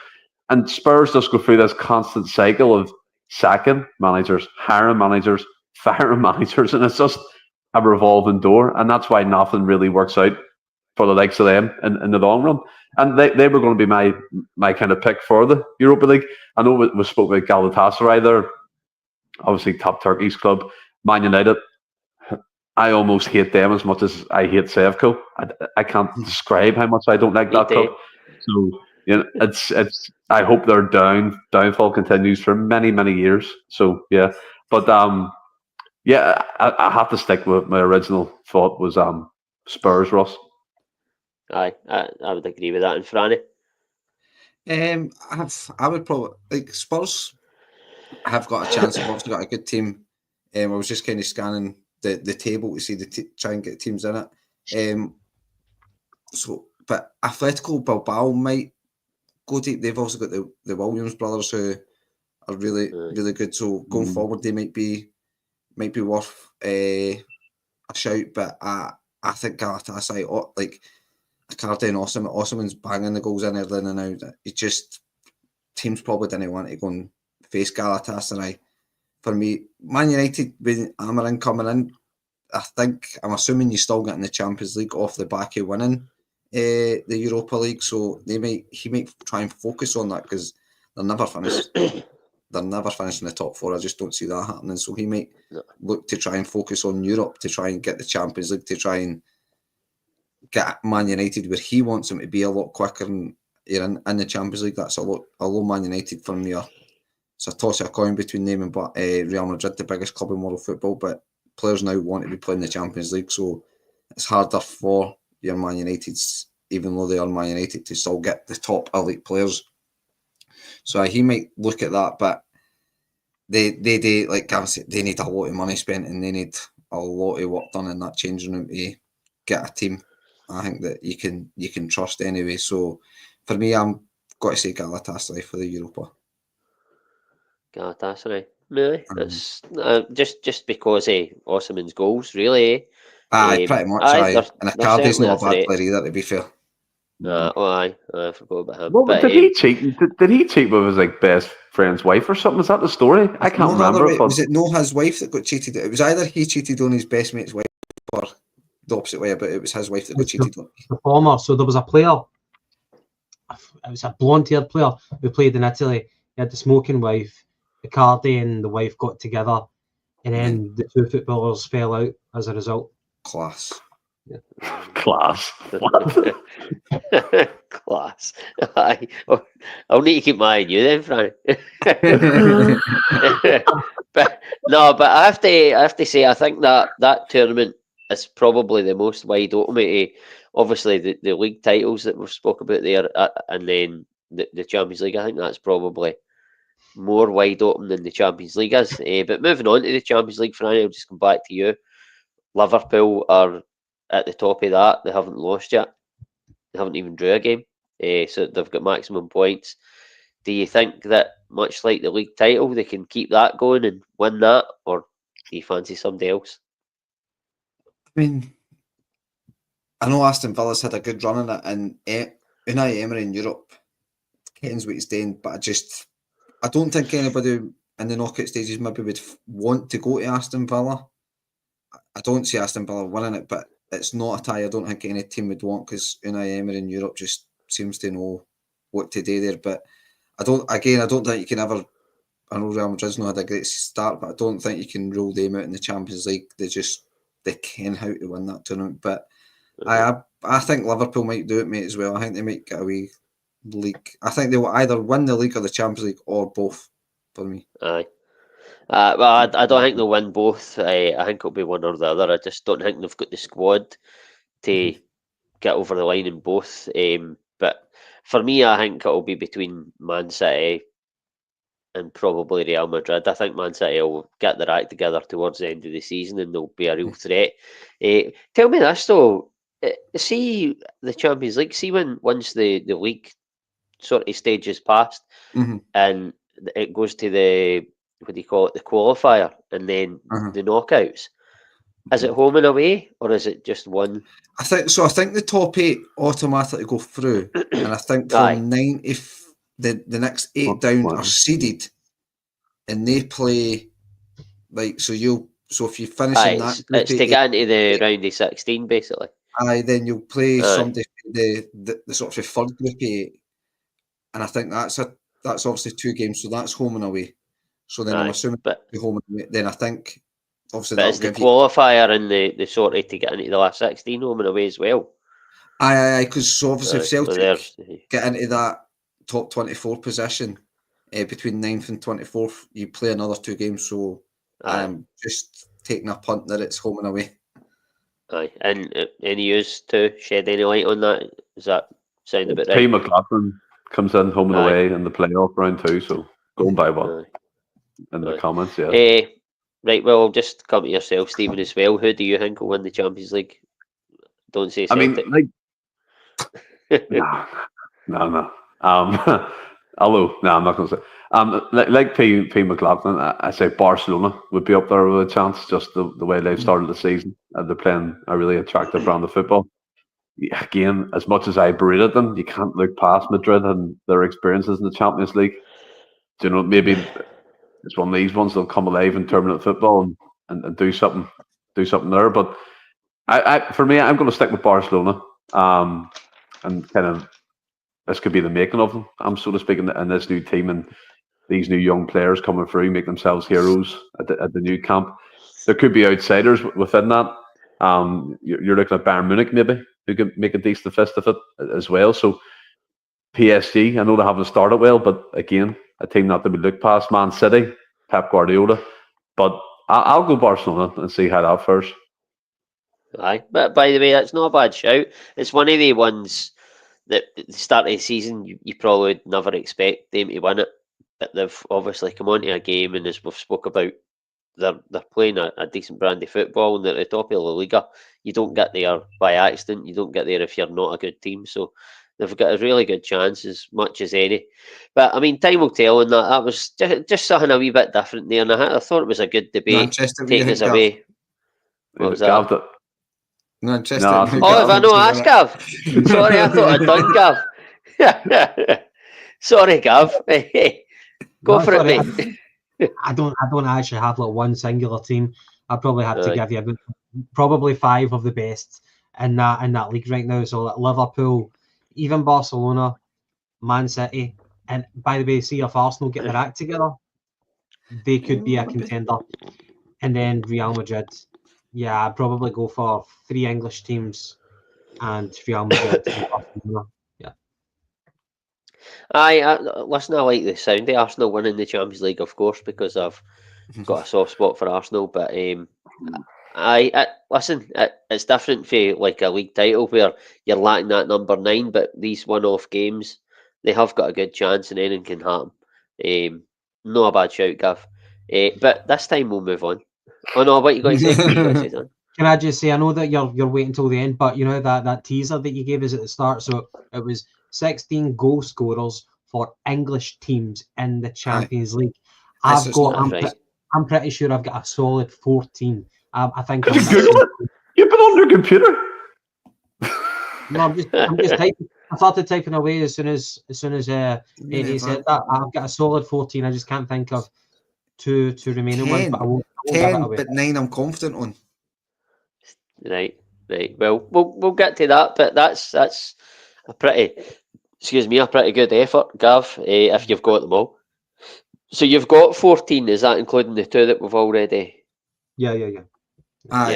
And Spurs just go through this constant cycle of sacking managers, hiring managers, firing managers, and it's just a revolving door. And that's why nothing really works out for the likes of them in the long run. And they were going to be my kind of pick for the Europa League. I know we spoke about Galatasaray there, obviously top Turkish club. Man United, I almost hate them as much as I hate Sevco. I can't describe how much I don't like that club. So you know, it's. I hope their downfall continues for many, many years. So yeah, but yeah, I have to stick with my original thought was Spurs, Ross. Aye, I would agree with that. And Franny? I would probably like Spurs have got a chance. They've obviously got a good team. I was just kind of scanning the table to see try and get teams in it. So, but Atletico Bilbao might go deep. They've also got the Williams brothers who are really really good. So going forward, they might be worth a shout. But I think Galatasaray, like Icardi and Osimhen's banging the goals in early and now. It just teams probably didn't want to go and face Galatasaray. For me, Man United with Amarin coming in, I'm assuming you're still getting the Champions League off the back of winning the Europa League. So he might try and focus on that because they're never finished. They're never finishing the top 4. I just don't see that happening. So he might look to try and focus on Europe to try and get the Champions League, to try and get Man United where he wants them to be a lot quicker in the Champions League. That's a low Man United for me. It's a toss of a coin between them and Real Madrid, the biggest club in world football. But players now want to be playing the Champions League, so it's harder for your Man Uniteds, even though they are Man United, to still get the top elite players. So he might look at that, but they like Gavin said, they need a lot of money spent and they need a lot of work done in that changing room to get a team. I think that you can trust anyway. So for me, I'm got to say Galatasaray for the Europa. Galatasaray, really? It's just because of Osimhen's goals, really. Aye, pretty much. Aye. And Icardi's not a bad player either, to be fair. I forgot about him. Well, did he cheat? Did he cheat with his best friend's wife or something? Is that the story? I can't remember. Was it no his wife that got cheated? It was either he cheated on his best mate's wife or the opposite way, but it was his wife that got cheated on. The former. So there was a player. It was a blonde-haired player who played in Italy. He had the smoking wife. Icardi and the wife got together, and then the two footballers fell out as a result. Class. Yeah. Class. Class. I'll need to keep my eye on you then, Frank. but I have to say, I think that tournament is probably the most wide open. Obviously, the league titles that we've spoke about there, and then the Champions League. I think that's probably more wide open than the Champions League is. But moving on to the Champions League, Frank, I'll just come back to you. Liverpool are at the top of that. They haven't lost yet. They haven't even drew a game. So they've got maximum points. Do you think that, much like the league title, they can keep that going and win that? Or do you fancy somebody else? I mean, I know Aston Villa's had a good run in it, and Unai Emery in Europe kens what he's doing, but I don't think anybody in the knockout stages maybe would want to go to Aston Villa. I don't see Aston Villa winning it, but it's not a tie I don't think any team would want, because Unai Emery in Europe just seems to know what to do there. But I don't think you can ever. I know Real Madrid's not had a great start, but I don't think you can rule them out in the Champions League. They ken how to win that tournament. But I think Liverpool might do it, mate, as well. I think they might get away league. I think they will either win the league or the Champions League, or both, for me. Aye. Well, I don't think they'll win both. I think it'll be one or the other. I just don't think they've got the squad to get over the line in both. But for me, I think it'll be between Man City and probably Real Madrid. I think Man City will get their act together towards the end of the season and they'll be a real threat. Tell me this though, see the Champions League, see once the league sort of stage is passed and it goes to the, what do you call it, the qualifier and then the knockouts. Is it home and away or is it just one? I think so. I think the top 8 automatically go through, and I think from 9, if the next 8 down are seeded, and they play so if you finish in that group, it's to get into the round of 16 basically. Then you'll play somebody the sort of third group 8, and I think that's obviously 2 games, so that's home and away. So then I'm assuming the home and away. Then I think obviously but it's the qualifier and the sort of to get into the last 16 home and away as well. Aye, because obviously if Celtic get into that top 24 position between 9th and 24th, you play another 2 games. So I'm just taking a punt that it's home and away. Aye, and any use to shed any light on that? Does that sound a bit right? P. McLaughlin comes in home and away in the playoff round 2, so going by one in the comments, right, well, I'll just come to yourself, Stephen, as well. Who do you think will win the Champions League? Don't say Celtic. I mean, no. Although, I'm not going to say. Like P. McLaughlin, I say Barcelona would be up there with a chance, just the way they've started the season. They're playing a really attractive brand of football. Again, as much as I berated them, you can't look past Madrid and their experiences in the Champions League. Do you know, maybe it's one of these ones that'll come alive in tournament football and do something there. But for me, I'm going to stick with Barcelona. And kind of this could be the making of them, so to speak, in this new team and these new young players coming through, make themselves heroes at the new camp. There could be outsiders within that. You're looking at Bayern Munich maybe, who could make a decent fist of it as well. So PSG, I know they haven't started well, but again, a team not to be looked past. Man City, Pep Guardiola. But I'll go Barcelona and see how that fares. Aye, but by the way, that's not a bad shout. It's one of the ones that at the start of the season you probably would never expect them to win it, but they've obviously come onto a game, and as we've spoke about, they're playing a decent brand of football, and they're at the top of the Liga. You don't get there by accident. You don't get there if you're not a good team. So they've got a really good chance, as much as any. But I mean, time will tell, and that was just something a wee bit different there. And I thought it was a good debate. Manchester, taking us away. What was that? Manchester. No, Oh, if I know, ask Gav. Sorry, I thought I'd done Gav. Sorry, Gav. Go No, for it, sorry, mate. I don't actually have like one singular team. I probably have to give you probably 5 of the best in that league right now. So like Liverpool, even Barcelona, Man City, and by the way, see if Arsenal get their act together, they could be a contender. And then Real Madrid. Yeah, I'd probably go for 3 English teams and Real Madrid and Barcelona. Yeah. Listen, I like the sound of Arsenal winning the Champions League, of course, because I've got a soft spot for Arsenal. But listen, it's different for like a league title where you're lacking that number 9. But these one-off games, they have got a good chance, and anything can happen. Not a bad shout, Gav. But this time we'll move on. Oh no, what you going to say? What you going to say, son? Can I just say, I know that you're waiting till the end, but you know that teaser that you gave us at the start. So it was 16 goal scorers for English teams in the Champions League. I'm pretty sure I've got a solid 14. I think. Could you Google it? You've been on your computer. No, I'm just typing. I started typing away as soon as he said that. I've got a solid 14. I just can't think of two remaining ones, but I won't 10, give it away. but 9 I'm confident on. Right. Well, we'll get to that, but that's a pretty good effort, Gav. If you've got them all, so you've got 14. Is that including the 2 that we've already? Yeah.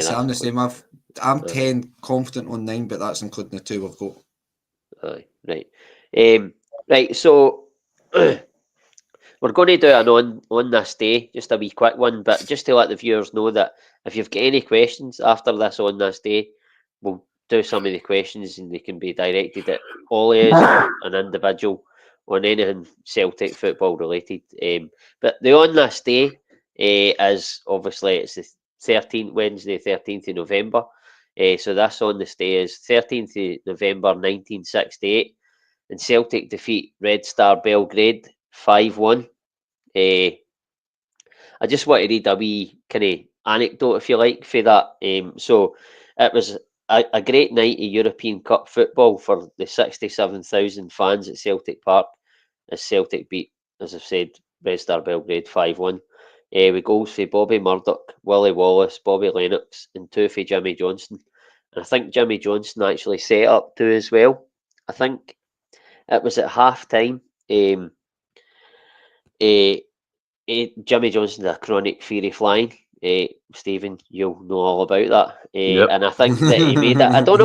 So I'm the same. I'm 10 confident on 9, but that's including the 2 we've got. Right. Right. So we're going to do an on this day, just a wee quick one, but just to let the viewers know that if you've got any questions after this on this day, we'll do some of the questions and they can be directed at all of us, an individual, on anything Celtic football related. But the on this day is obviously it's the 13th, Wednesday, 13th of November. So this on this day is 13th of November 1968, and Celtic defeat Red Star Belgrade 5-1. I just want to read a wee kind of anecdote, if you like, for that. So it was a great night of European Cup football for the 67,000 fans at Celtic Park, as Celtic beat, as I've said, Red Star Belgrade 5-1. With goals for Bobby Murdoch, Willie Wallace, Bobby Lennox, and 2 for Jimmy Johnstone. And I think Jimmy Johnstone actually set up 2 as well. I think it was at half time. Jimmy Johnstone had a chronic fear of flying. Stephen, you'll know all about that. Yep. And I think that he made it. I don't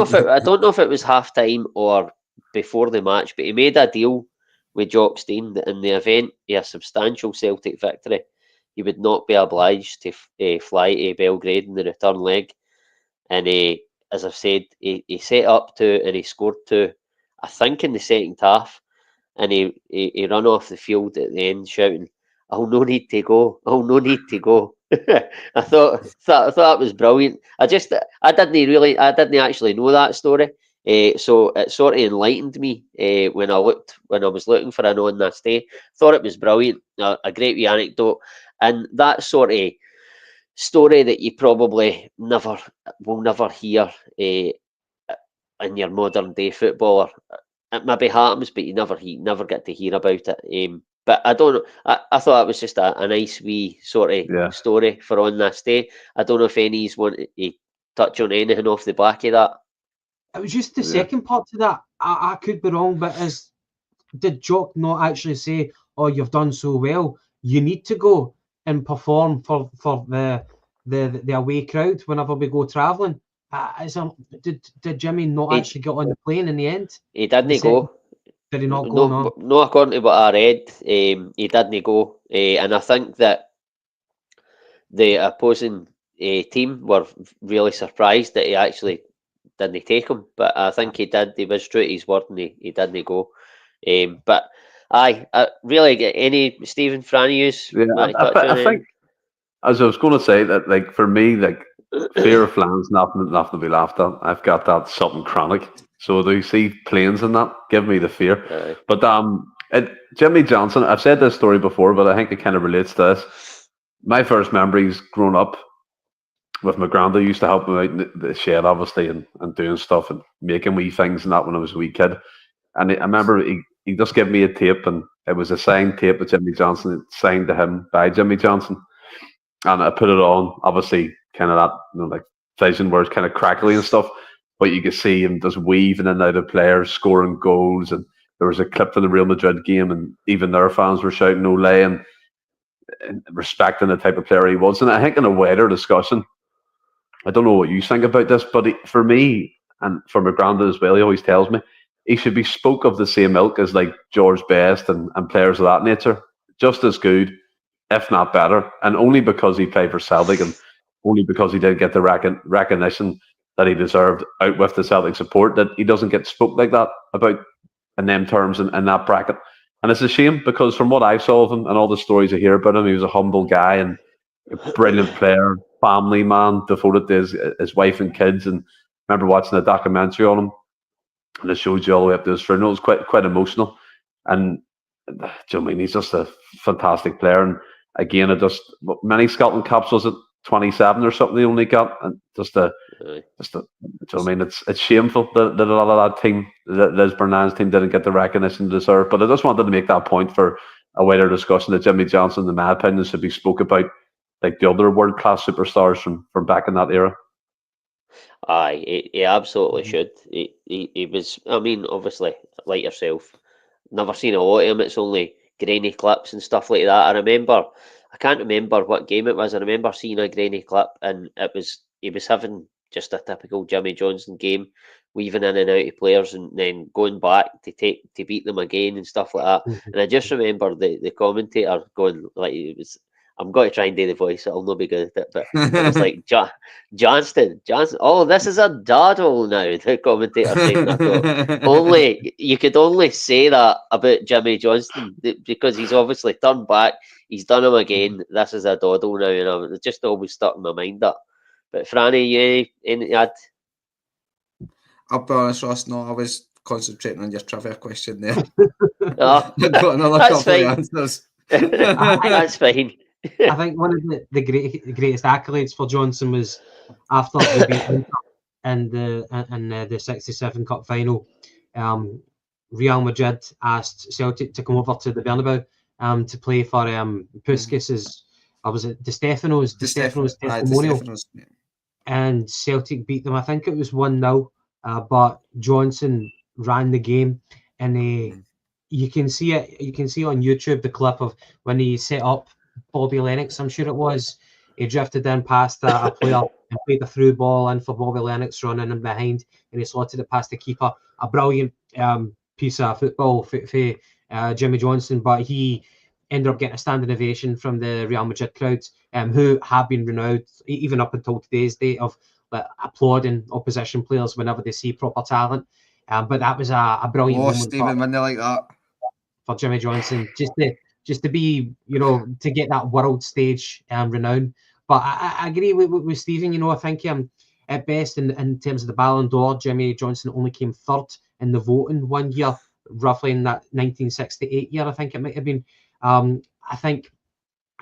know if it was half time or before the match, but he made a deal with Johnstone that in the event of a substantial Celtic victory, he would not be obliged to fly to Belgrade in the return leg. And as I've said, he set up 2 and he scored 2, I think, in the second half. And he ran off the field at the end shouting, "I'll no need to go. I'll no need to go." I thought that was brilliant. I didn't actually know that story. So it sort of enlightened me when I was looking for an on this day. Thought it was brilliant, a great wee anecdote, and that sort of story that you probably will never hear in your modern day footballer. It maybe happens, but you never get to hear about it. But I don't know. I thought it was just a nice wee sort of story for on this day. I don't know if any's want to touch on anything off the back of that. It was just the second part to that. I could be wrong, but did Jock not actually say, "Oh, you've done so well. You need to go and perform for the away crowd whenever we go travelling"? Did Jimmy not actually get on the plane in the end? He didn't go. Did he not go? No, according to what I read, he didn't go. And I think that the opposing team were really surprised that he actually didn't take him. But I think he did. He was true to his word and he didn't go. But I really get any Stephen Franius. I think, as I was going to say, that like for me, like fear of flying is nothing to be laughed at. I've got that something chronic. So do you see planes in that? Give me the fear. But Jimmy Johnstone, I've said this story before, but I think it kind of relates to this. My first memories growing up, with my granddad. Used to help him out in the shed, obviously, and doing stuff and making wee things and that when I was a wee kid. And I remember he just gave me a tape, and it was a signed tape of Jimmy Johnson, signed to him by Jimmy Johnson. And I put it on, obviously, kind of that, like vision where it's kind of crackly and stuff, but you could see him just weaving in and out of players, scoring goals. And there was a clip from the Real Madrid game, and even their fans were shouting "Ole" and respecting the type of player he was. And I think in a wider discussion, I don't know what you think about this, but for me, and for my granddad as well, he always tells me, he should be spoke of the same ilk as like George Best and players of that nature. Just as good, if not better, and only because he played for Celtic and only because he didn't get the recognition that he deserved out with the Celtic support, that he doesn't get spoke like that about in them terms in that bracket. And it's a shame, because from what I saw of him and all the stories I hear about him, he was a humble guy and a brilliant player, family man, devoted to his wife and kids. And I remember watching a documentary on him, and it showed you all the way up to his funeral. It was quite emotional. And do you know what I mean? He's just a fantastic player. And again, many Scotland Cups was it? 27 or something they only got, and do you know what I mean? It's shameful that a lot of that team, that Lisburn Lions team, didn't get the recognition they deserve. But I just wanted to make that point for a wider discussion that Jimmy Johnson, in my opinion, should be spoke about like the other world class superstars from back in that era. Aye, he absolutely should. He was. I mean, obviously, like yourself, never seen a lot of him. It's only grainy clips and stuff like that. I can't remember what game it was. I remember seeing a grainy clip, and he was having just a typical Jimmy Johnson game, weaving in and out of players, and then going back to beat them again and stuff like that. And I just remember the commentator going like, it was, I'm going to try and do the voice. I'll not be good at it, but it was like Johnstone. Oh, this is a daddle now. The commentator saying that. You could only say that about Jimmy Johnstone because he's obviously turned back. He's done him again. This is a doddle now, and it just always stuck in my mind that. But Franny, you anything to add? I'll be honest, Ross. No, I was concentrating on your trivia question there. Oh, I've got another couple of answers. That's fine. I think one of the greatest accolades for Johnson was after the beat in the '67 Cup final. Real Madrid asked Celtic to come over to the Bernabeu to play for Puskas' was it Di Stefano's testimonial, and Celtic beat them. I think it was 1-0, but Johnson ran the game, and you can see it. You can see on YouTube the clip of when he set up Bobby Lennox, I'm sure it was. He drifted in past a player and played the through ball in for Bobby Lennox running in behind, and he slotted it past the keeper. A brilliant piece of football for Jimmy Johnson, but he ended up getting a standing ovation from the Real Madrid crowd, who have been renowned, even up until today's date, of applauding opposition players whenever they see proper talent. But that was a brilliant moment Stephen, when they like that for Jimmy Johnson, just to be, to get that world stage renown. But I agree with Stephen. I think at best in terms of the Ballon d'Or, Jimmy Johnson only came third in the voting one year, roughly in that 1968 year, I think it might have been. I think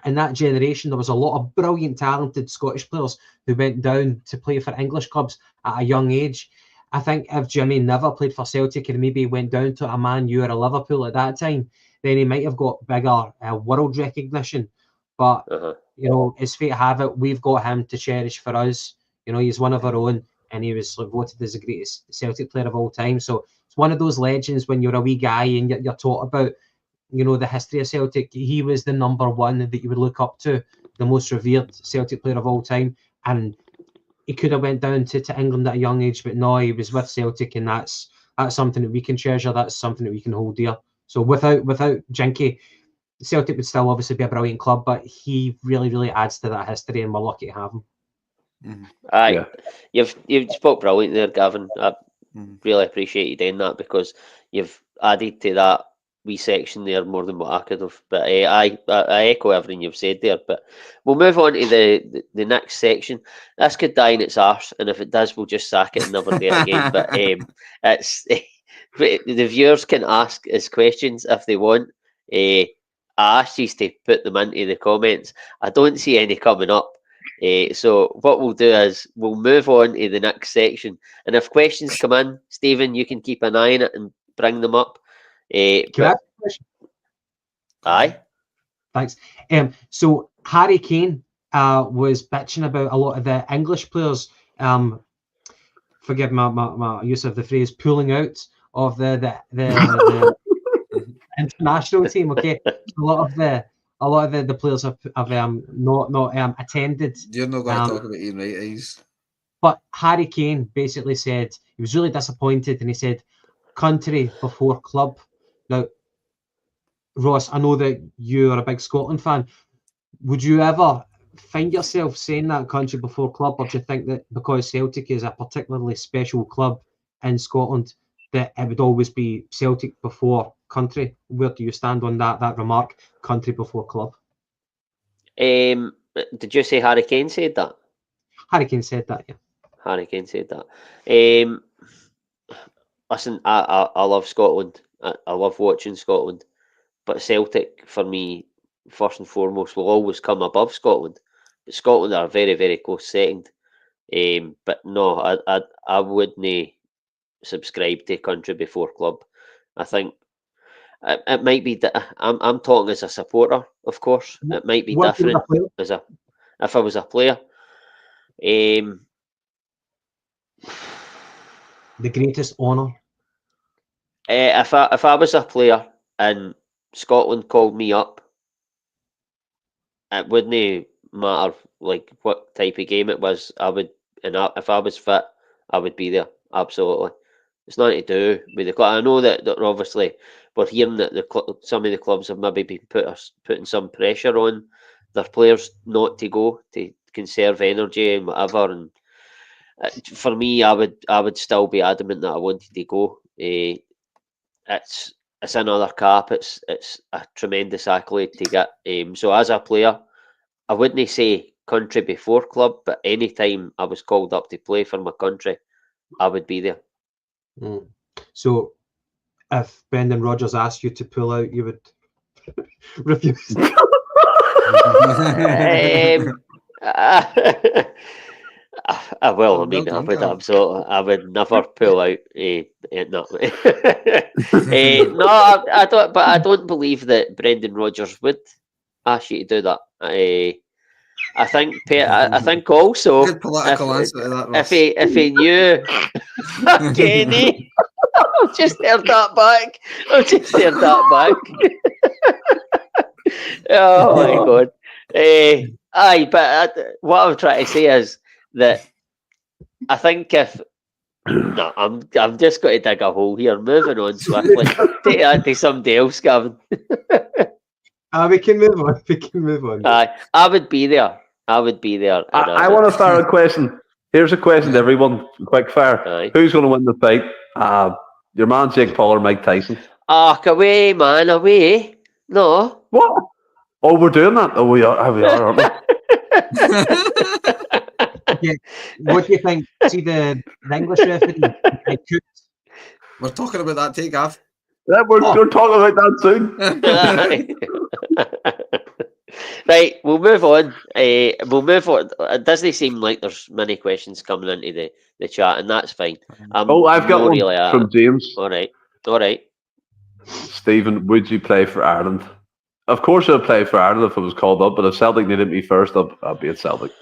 in that generation, there was a lot of brilliant, talented Scottish players who went down to play for English clubs at a young age. I think if Jimmy never played for Celtic and maybe went down to a Man U or a Liverpool at that time, then he might have got bigger world recognition. But, as fate have it, we've got him to cherish for us. He's one of our own, and he was voted as the greatest Celtic player of all time. So it's one of those legends when you're a wee guy and you're taught about, the history of Celtic. He was the number one that you would look up to, the most revered Celtic player of all time. And he could have went down to England at a young age, but no, he was with Celtic, and that's something that we can treasure. That's something that we can hold dear. So without Jinky, Celtic would still obviously be a brilliant club, but he really, really adds to that history, and we're lucky to have him. Aye, yeah. You've spoke brilliant there, Gavin. I really appreciate you doing that, because you've added to that wee section there more than what I could have. But I echo everything you've said there. But we'll move on to the next section. This could die in its arse, and if it does, we'll just sack it and never do it again. But it's the viewers can ask us questions if they want. I asked you to put them into the comments. I don't see any coming up. So what we'll do is we'll move on to the next section, and if questions come in, Stephen, you can keep an eye on it and bring them up. Can I ask a question? Aye. Thanks. So Harry Kane was bitching about a lot of the English players. Forgive my use of the phrase, pulling out of the international team. Okay, a lot of the players have not attended. You're not going to talk about Ian Wright eyes. But Harry Kane basically said he was really disappointed, and he said, "Country before club." Now, Ross, I know that you are a big Scotland fan. Would you ever find yourself saying that, country before club, or do you think that because Celtic is a particularly special club in Scotland, that it would always be Celtic before country? Where do you stand on that remark, country before club? Did you say Harry Kane said that? Harry Kane said that, yeah. Harry Kane said that. Listen, I love Scotland. I love watching Scotland. But Celtic, for me, first and foremost, will always come above Scotland. But Scotland are very, very close second. But no, I wouldn't subscribe to country before club. I think it might be. I'm talking as a supporter, of course. It might be different if I was a player. The greatest honour. If I was a player and Scotland called me up, it wouldn't matter like what type of game it was. I would, and if I was fit, I would be there. Absolutely, it's nothing to do with the club. I know that obviously we're hearing that some of the clubs have maybe been putting some pressure on their players not to go, to conserve energy and whatever. And for me, I would still be adamant that I wanted to go. It's another cap. It's a tremendous accolade to get. So as a player, I wouldn't say country before club, but any time I was called up to play for my country, I would be there. So if Brendan Rodgers asked you to pull out, you would refuse? I will. I mean, I would absolutely. I would never pull out. No, no, I don't. But I don't believe that Brendan Rodgers would ask you to do that. I think. I think also. Good political answer to that, Ross. If he knew, Kenny, I've just heard that back. Oh my God. Aye, but what I'm trying to say is that I think if no, I'm just going to dig a hole here. Moving on swiftly. Take that to somebody else, Gavin. We can move on. Aye, I would be there. I I want to start a question. Here's a question to everyone. Quick fire. Aye. Who's going to win the fight? Your man Jake Paul or Mike Tyson? Away, man, away. No. What? Oh, we're doing that? Oh, we are, aren't we? Yeah. What do you think? See the English referee? We're talking about that too, Gav. Yeah, we're talking about that soon. Right, we'll move on. It doesn't seem like there's many questions coming into the chat, and that's fine. I've got one really from James. All right. Stephen, would you play for Ireland? Of course I'd play for Ireland if I was called up, but if Celtic needed me first, I'd be at Celtic.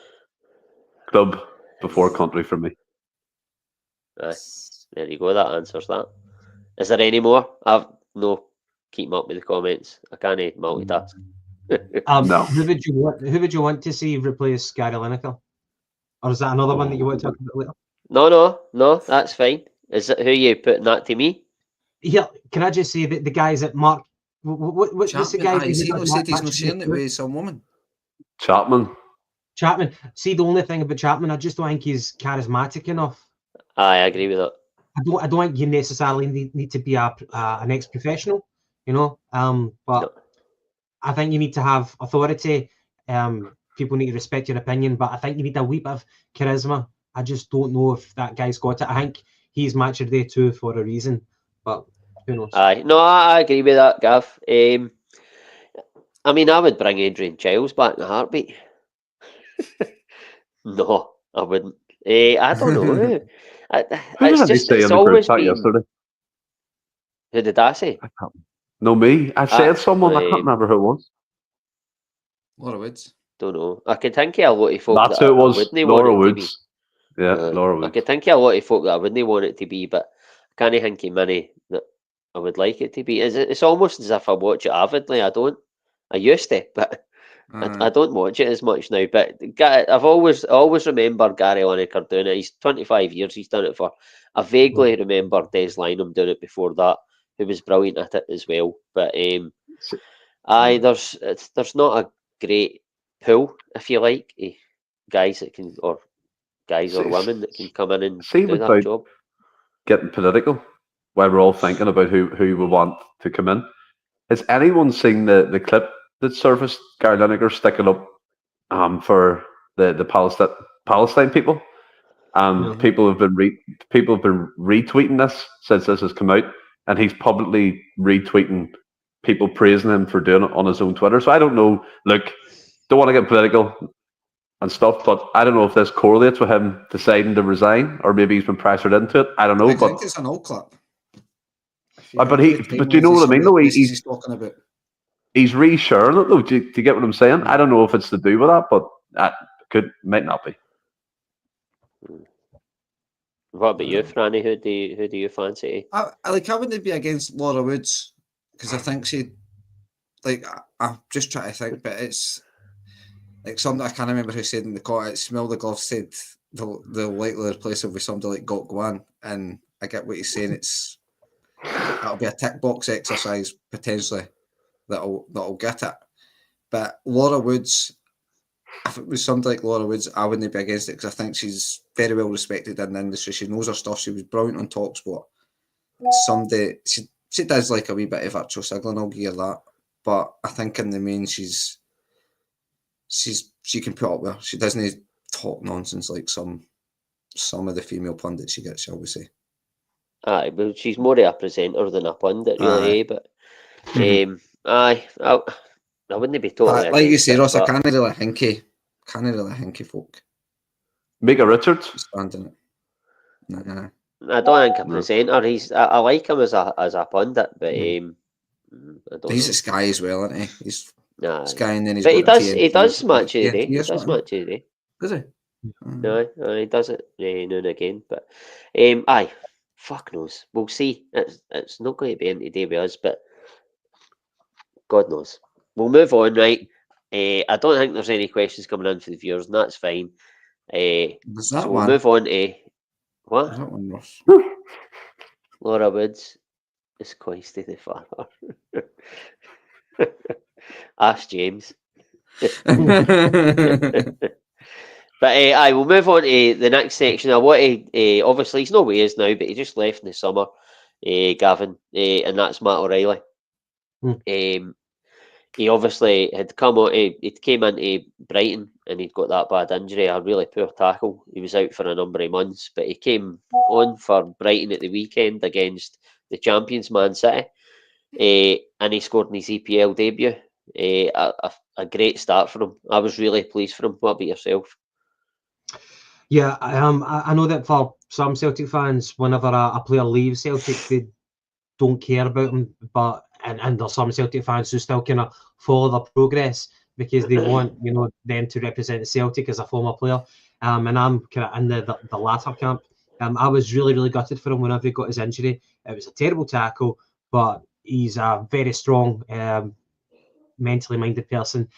Club before country for me. Aye. There you go, that answers that. Is there any more? Keep up with the comments. I can't multitask. No. Who would you want to see replace Gary Lineker? Or is that another one that you want to talk about later? No, that's fine. Is it who you putting that to me? Yeah, can I just say that the guys at Mark? What's the guy? He's not sharing it with some woman. Chapman. See, the only thing about Chapman, I just don't think he's charismatic enough. I agree with that. I don't think you necessarily need to be an ex-professional, but no. I think you need to have authority. People need to respect your opinion, but I think you need a wee bit of charisma. I just don't know if that guy's got it. I think he's match of the day too for a reason, but who knows? Aye, no, I agree with that, Gav. I mean, I would bring Adrian Childs back in a heartbeat. No, I wouldn't. I don't know. Who did I It's say in the group chat yesterday? Who did I say? No, me. I said someone. I can't remember who it was. Laura Woods. Don't know. I can think of a lot of folk That's that who it I was. wouldn't Laura want it to be. Woods. Yeah, Laura Woods. I could think of a lot of folk that I wouldn't want it to be, but I can't think of many that I would like it to be. It's almost as if I watch it avidly. I used to, but I don't watch it as much now. But I've always remember Gary Lineker doing it. He's 25 years. He's done it for. I vaguely remember Des Lynam doing it before that, who was brilliant at it as well. But there's not a great pool, if you like, guys that can, or guys or women that can come in and do that job. Getting political, while we're all thinking about who we want to come in. Has anyone seen the clip that surfaced? Gary Lineker sticking up for the Palestine people, and people have been retweeting this since this has come out, and he's publicly retweeting people praising him for doing it on his own Twitter. So I don't know. Look, don't want to get political and stuff, but I don't know if this correlates with him deciding to resign, or maybe he's been pressured into it. I don't know. I think it's an old clip. But do you know what I mean? Though he's talking about. He's resharing it though. Do you get what I'm saying? I don't know if it's to do with that, but that might not be. What about you, Franny? Who do you fancy? I wouldn't be against Laura Woods because I think she, I'm just trying to think, but it's like something I can't remember who said in the comment. Smell the Glove said the likely replaceable with somebody like Gok Gwan, and I get what he's saying. That'll be a tick box exercise potentially that'll get it. But Laura Woods, if it was something like Laura Woods, I wouldn't be against it because I think she's very well respected in the industry. She knows her stuff. She was brilliant on TalkSport. She does like a wee bit of virtual signaling, I'll give you that. But I think in the main she can put up there. She doesn't talk nonsense like some of the female pundits she gets, shall we say. Aye, well, she's more of a presenter than a pundit, really. But I wouldn't be totally like you say, it, Ross. I can't really hinky folk. Mega Richards standing it. Nah. I don't think a presenter. I like him as a pundit, but I don't. He's a Sky as well, isn't he? He's Sky, and then he's. But he does match of the day. He does match of the day. Does he? No, he does it now and again. But fuck knows. We'll see. It's not going to be any day with us, but God knows. We'll move on, right? I don't think there's any questions coming in for the viewers, and that's fine. So we'll move on to what? That one, Ross. Laura Woods is Coisty the father. Ask James. But I will move on to the next section. I want to obviously he's not where he is now, but he just left in the summer, Gavin, and that's Matt O'Reilly. He obviously had come on. He came into Brighton and he'd got that bad injury, a really poor tackle. He was out for a number of months, but he came on for Brighton at the weekend against the champions Man City, and he scored in his EPL debut. A great start for him. I was really pleased for him. What about yourself? Yeah, I know that for some Celtic fans, whenever a player leaves Celtic, they don't care about him, but and there's some Celtic fans who still kind of follow their progress because they want them to represent Celtic as a former player. And I'm kind of in the latter camp. I was really gutted for him whenever he got his injury. It was a terrible tackle, but he's a very strong, mentally minded person,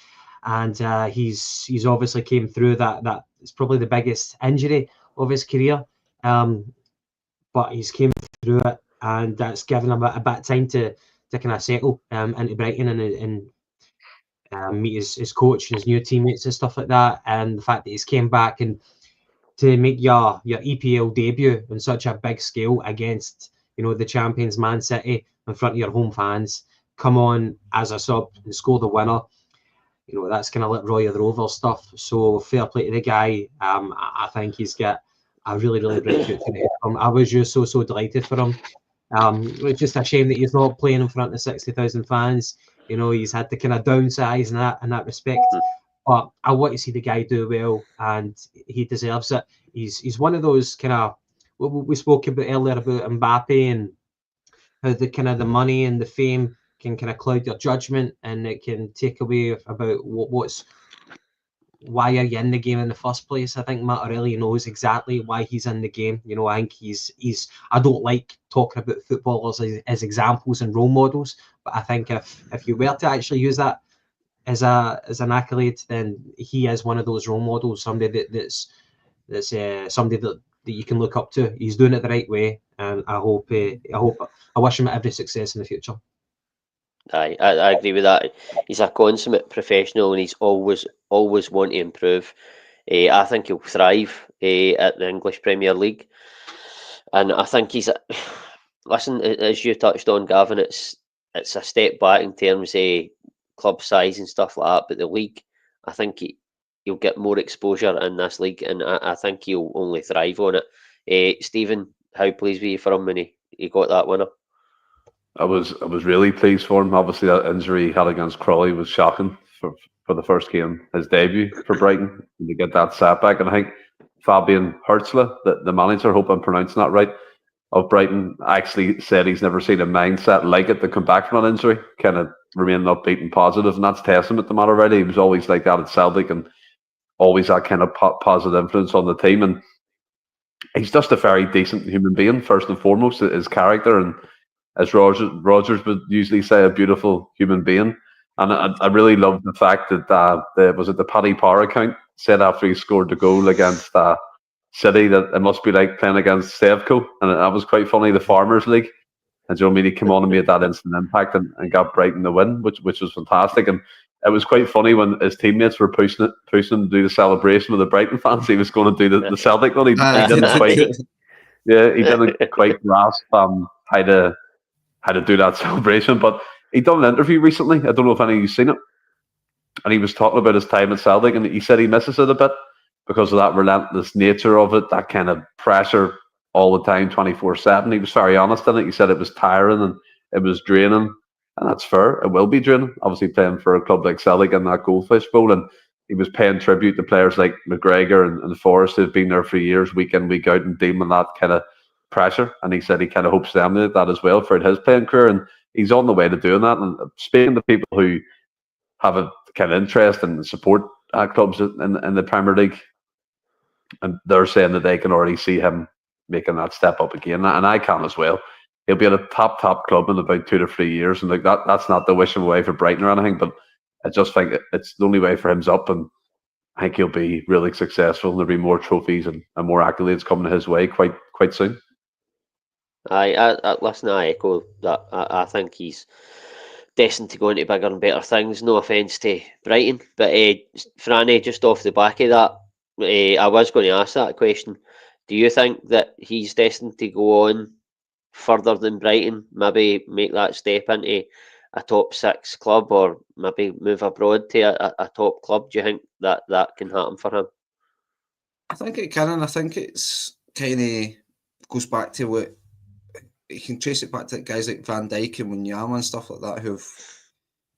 and he's obviously came through that. It's probably the biggest injury of his career, but he's came through it, and that's given him a bit of time to kind of settle into Brighton and meet his coach and his new teammates and stuff like that. And the fact that he's came back and to make your EPL debut on such a big scale against the champions Man City in front of your home fans, come on as a sub and score the winner. That's kind of like Roy of the Rovers stuff. So fair play to the guy. I think he's got a really bright future. I was just so delighted for him. It's just a shame that he's not playing in front of 60,000 fans. He's had to kind of downsize in that respect. But I want to see the guy do well, and he deserves it. He's one of those kind of, we spoke about earlier about Mbappe and how the kind of the money and the fame can kind of cloud your judgment, and it can take away about why are you in the game in the first place. I think Mattarelli knows exactly why he's in the game. You know, I think he's I don't like talking about footballers as examples and role models, but I think if you were to actually use that as an accolade, then he is one of those role models, somebody that's somebody that you can look up to. He's doing it the right way, and I wish him every success in the future. I agree with that. He's a consummate professional, and he's always want to improve. I think he'll thrive at the English Premier League, and I think he's. Listen, as you touched on, Gavin, it's a step back in terms of club size and stuff like that. But the league, I think he'll get more exposure in this league, and I think he'll only thrive on it. Stephen, how pleased were you for him when he got that winner? I was really pleased for him. Obviously, that injury he had against Crawley was shocking for the first game, his debut for Brighton, and to get that setback. And I think Fabian Hertzler, the manager, hope I'm pronouncing that right, of Brighton, actually said he's never seen a mindset like it to come back from an injury, kind of remaining upbeat and positive, and that's testament to Matt already. He was always like that at Celtic, and always that kind of positive influence on the team. And he's just a very decent human being, first and foremost, his character, and as Rogers would usually say, a beautiful human being. And I really love the fact that the Paddy Power account said after he scored the goal against City that it must be like playing against Sevco, and that was quite funny. The Farmers League, and Joe Meany came on and made that instant impact and got Brighton the win, which was fantastic. And it was quite funny when his teammates were pushing him to do the celebration with the Brighton fans. He was going to do the Celtic one. He didn't quite grasp how to do that celebration. But he done an interview recently. I don't know if any of you seen it, and he was talking about his time at Celtic, and he said he misses it a bit because of that relentless nature of it, that kind of pressure all the time, 24/7. He was very honest in it. He said it was tiring and it was draining, and that's fair. It will be draining, obviously, playing for a club like Celtic in that Goldfish Bowl. And he was paying tribute to players like McGregor and Forrest, who've been there for years, week in, week out, and dealing with that kind of pressure. And he said he kind of hopes to emulate that as well for his playing career, and he's on the way to doing that. And speaking to people who have a kind of interest and support clubs in the Premier League, and they're saying that they can already see him making that step up again, and I can as well. He'll be at a top club in about 2 to 3 years, and like that's not the wishing away for Brighton or anything, but I just think it's the only way for him's up, and I think he'll be really successful, and there'll be more trophies and more accolades coming his way quite soon. Listen, I echo that. I think he's destined to go into bigger and better things. No offence to Brighton, but Franny, just off the back of that, I was going to ask that question. Do you think that he's destined to go on further than Brighton, maybe make that step into a top 6 club, or maybe move abroad to a top club? Do you think that can happen for him? I think it can, and I think it's kind of goes back to what you can trace it back to guys like Van Dijk and Wanyama and stuff like that, who've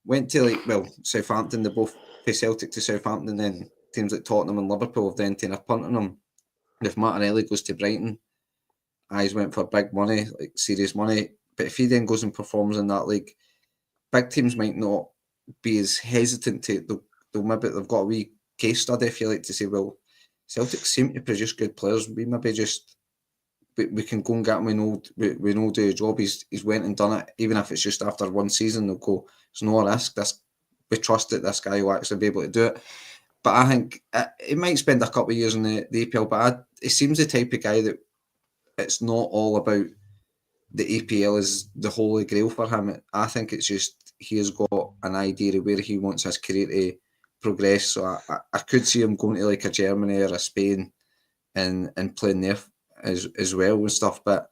went to Southampton. They both play Celtic to Southampton, then teams like Tottenham and Liverpool have then taken a punt on them. If Martinelli goes to Brighton, he's went for big money, like serious money. But if he then goes and performs in that league, big teams might not be as hesitant to. They've got a wee case study, if you like, to say, well, Celtic seem to produce good players. We maybe just we can go and get him. We know do a job. He's went and done it, even if it's just after one season. They'll go, there's no risk. We trust that this guy will actually be able to do it. But I think he might spend a couple of years in the EPL, but he seems the type of guy that it's not all about the EPL is the holy grail for him. I think it's just he has got an idea of where he wants his career to progress. So I could see him going to like a Germany or a Spain and playing there as well and stuff. But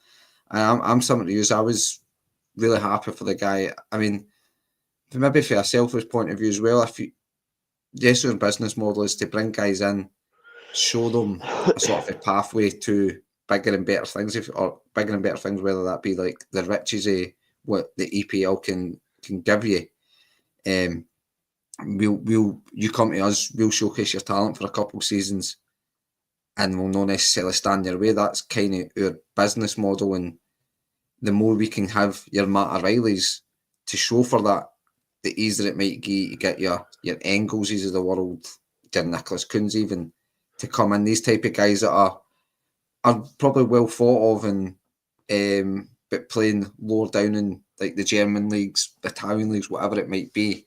I'm somebody who's I was really happy for the guy. I mean, maybe for a selfish point of view as well, yes, your business model is to bring guys in, show them a sort of a pathway to bigger and better things, whether that be like the riches of what the EPL can give you. you come to us, we'll showcase your talent for a couple of seasons, and we'll not necessarily stand your way. That's kind of our business model, and the more we can have your Matt O'Reillys to show for that, the easier it might be to get your Engelses of the world, your Nicholas Kuhns even, to come in. These type of guys that are probably well thought of, and but playing lower down in like the German leagues, Italian leagues, whatever it might be,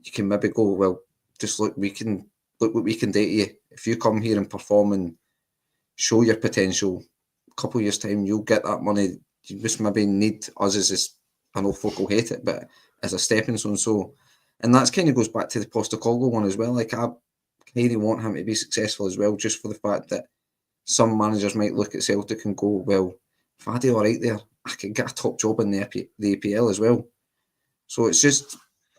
you can maybe go, well, just look what we can do to you. If you come here and perform and show your potential, a couple of years' time, you'll get that money. You just maybe need us as I know folk will hate it, but as a stepping stone. So, and that's kind of goes back to the Postecoglou one as well. Like, I kind of want him to be successful as well, just for the fact that some managers might look at Celtic and go, well, if I do all right there, I can get a top job in the EPL as well. So it's just,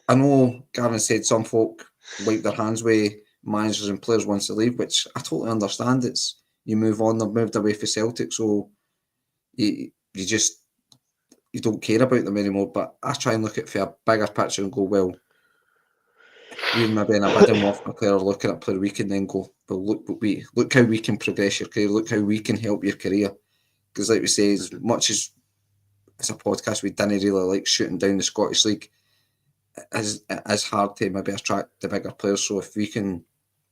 I know Gavin said some folk wipe their hands with managers and players once they leave, which I totally understand. It's, you move on, they've moved away for Celtic, so you don't care about them anymore. But I try and look at it for a bigger picture and go, well, we're maybe in a bidding war for a player, looking at a player, we can then go, well, look how we can progress your career, look how we can help your career. Because like we say, as much as it's a podcast, we didn't really like shooting down the Scottish League, as hard to maybe attract the bigger players. So if we can,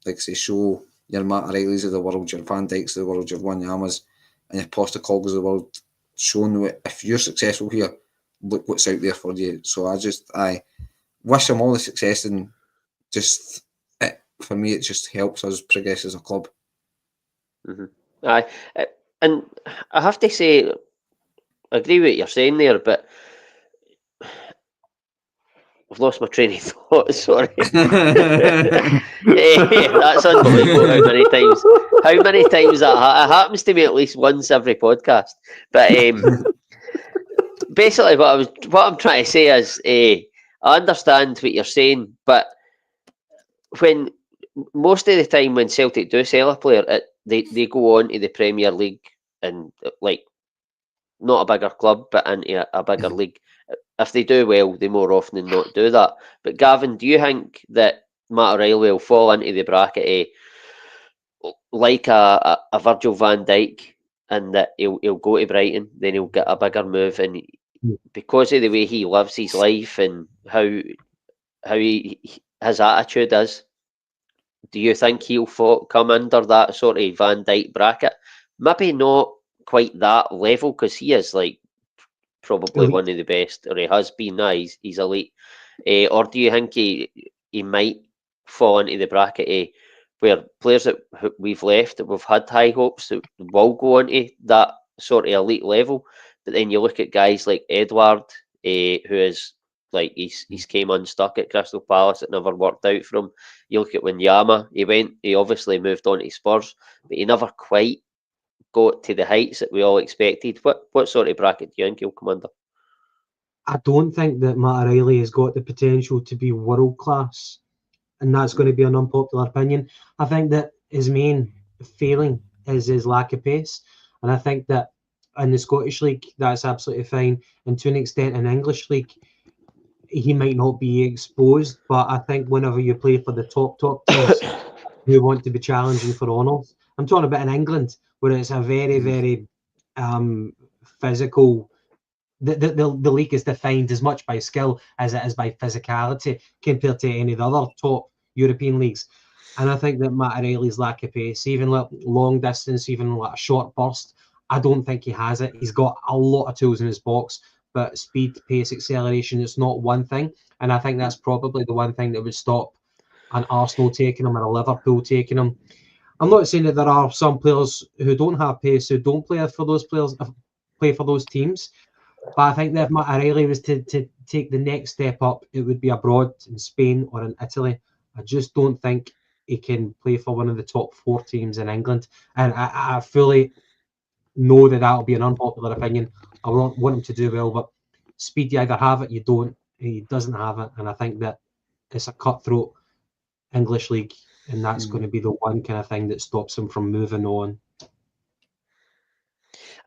like say, show your Matt O'Reillys of the world, your Van Dijks of the world, your Wanyamas and your Postecoglou's of the world, showing that if you're successful here, look what's out there for you. So I wish them all the success, and just for me, it just helps us progress as a club. Mm-hmm. Aye, and I have to say, I agree with what you're saying there, but I've lost my train of thought. Sorry. That's unbelievable how many times that happens to me at least once every podcast. But basically, what I'm trying to say is, I understand what you're saying, but when most of the time when Celtic do sell a player, they go on to the Premier League and like not a bigger club, but into a bigger league. If they do well, they more often than not do that. But Gavin, do you think that Matt O'Reilly will fall into the bracket like a Virgil van Dijk, and that he'll go to Brighton, then he'll get a bigger move, and because of the way he lives his life and how his attitude is, do you think he'll come under that sort of Van Dijk bracket? Maybe not quite that level, because he is like probably elite, one of the best, or he has been. He's elite. Or do you think he might fall into the bracket where players that we've left, that we've had high hopes, that will go on to that sort of elite level, but then you look at guys like Edouard, who is like he's came unstuck at Crystal Palace, it never worked out for him. You look at Wanyama, he obviously moved on to Spurs, but he never quite got to the heights that we all expected. What sort of bracket do you think he'll come under? I don't think that Matt O'Reilly has got the potential to be world class, and that's going to be an unpopular opinion. I think that his main failing is his lack of pace, and I think that in the Scottish League that's absolutely fine, and to an extent in English League he might not be exposed, but I think whenever you play for the top teams who want to be challenging for honours, I'm talking about in England, where it's a very, very physical. The league is defined as much by skill as it is by physicality compared to any of the other top European leagues. And I think that Matt O'Reilly's lack of pace, even like long distance, even like a short burst, I don't think he has it. He's got a lot of tools in his box, but speed, pace, acceleration, it's not one thing. And I think that's probably the one thing that would stop an Arsenal taking him or a Liverpool taking him. I'm not saying that there are some players who don't have pace, who don't play for those teams. But I think that if Matt O'Reilly was to take the next step up, it would be abroad in Spain or in Italy. I just don't think he can play for one of the top 4 teams in England. And I fully know that that'll be an unpopular opinion. I want him to do well, but speed, you either have it, you don't. He doesn't have it. And I think that it's a cutthroat English league, and that's going to be the one kind of thing that stops him from moving on.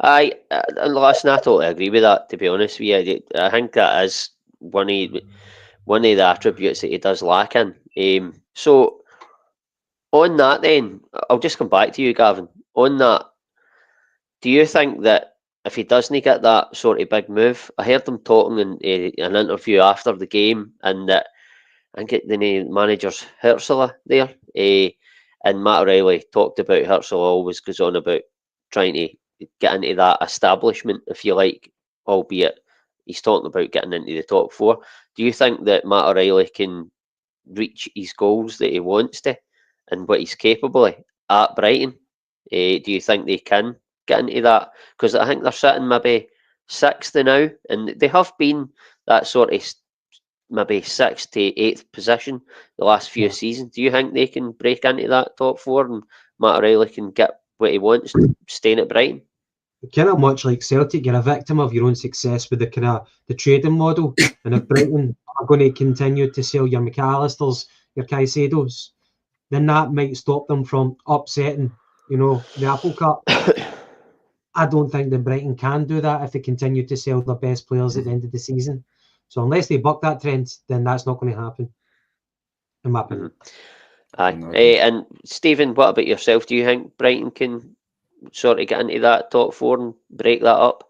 And listen, I totally agree with that, to be honest with you. I think that is one one of the attributes that he does lack in. So on that then, I'll just come back to you, Gavin. On that, do you think that if he doesn't get that sort of big move, I heard him talking in an interview after the game, and that I think the manager's Ursula there, and Matt O'Reilly talked about Ursula always goes on about trying to get into that establishment, if you like, albeit he's talking about getting into the top four. Do you think that Matt O'Reilly can reach his goals that he wants to and what he's capable of at Brighton? Do you think they can get into that? Because I think they're sitting maybe sixth now, and they have been that sort of maybe 6th to 8th position the last few seasons. Do you think they can break into that top four and Matt O'Reilly can get what he wants staying at Brighton? Kind of much like Celtic, you're a victim of your own success with the trading model. And if Brighton are going to continue to sell your McAllisters, your Caicedos, then that might stop them from upsetting, the apple cart. I don't think that Brighton can do that if they continue to sell their best players at the end of the season. So unless they buck that trend, then that's not going to happen, in my opinion. Aye. And Stephen, what about yourself? Do you think Brighton can sort of get into that top four and break that up?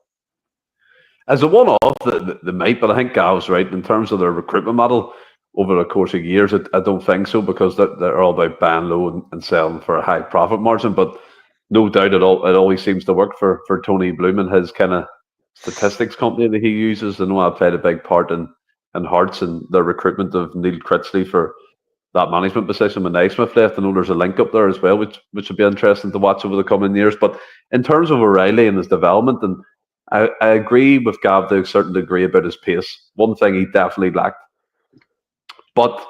As a one-off, they might, but I think Gav's right. In terms of their recruitment model over the course of years, I don't think so, because they're all about buying low and selling for a high profit margin. But no doubt it always seems to work for Tony Bloom and his kind of statistics company that he uses. I know I played a big part in Hearts and the recruitment of Neil Critchley for that management position when Naismith left. I know there's a link up there as well, which would be interesting to watch over the coming years. But in terms of O'Reilly and his development, and I agree with Gav to a certain degree about his pace. One thing he definitely lacked. But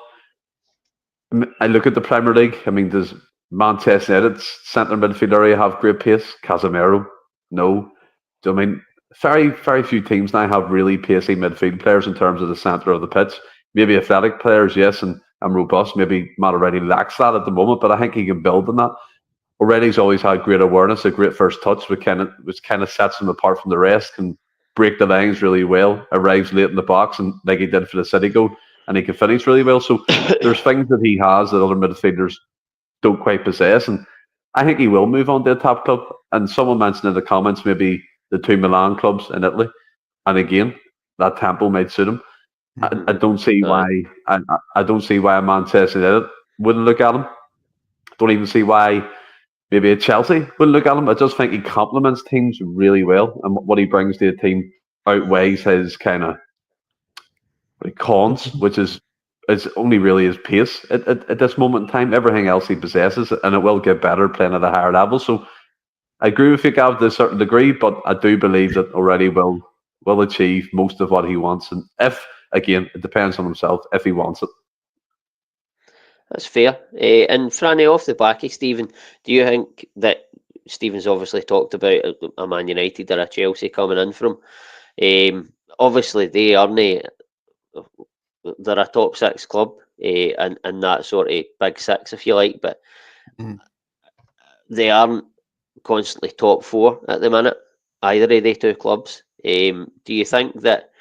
I look at the Premier League. I mean, does Manchester United's centre midfield area have great pace? Casemiro? No. Do I mean, very, very few teams now have really pacey midfield players in terms of the centre of the pitch. Maybe athletic players, yes, and robust. Maybe Matt O'Reilly lacks that at the moment, but I think he can build on that. O'Reilly's always had great awareness, a great first touch, which kind of sets him apart from the rest, can break the lines really well, arrives late in the box, and like he did for the City goal, and he can finish really well. So there's things that he has that other midfielders don't quite possess, and I think he will move on to a top club. And someone mentioned in the comments maybe the two Milan clubs in Italy, and again, that tempo might suit him. I don't see why. I don't see why a Manchester United wouldn't look at him. Don't even see why maybe a Chelsea wouldn't look at him. I just think he complements teams really well, and what he brings to a team outweighs his kind of cons, which is only really his pace at this moment in time. Everything else he possesses, and it will get better playing at a higher level. So I agree with you, Gav, to a certain degree, but I do believe that O'Reilly will achieve most of what he wants, and if, again, it depends on himself if he wants it. That's fair. And Franny, off the back of Stephen, do you think that Stephen's obviously talked about a Man United or a Chelsea coming in from? Obviously, they aren't. They're a top six club, and that sort of big six, if you like, but they aren't constantly top four at the minute, either of the two clubs. Do you think that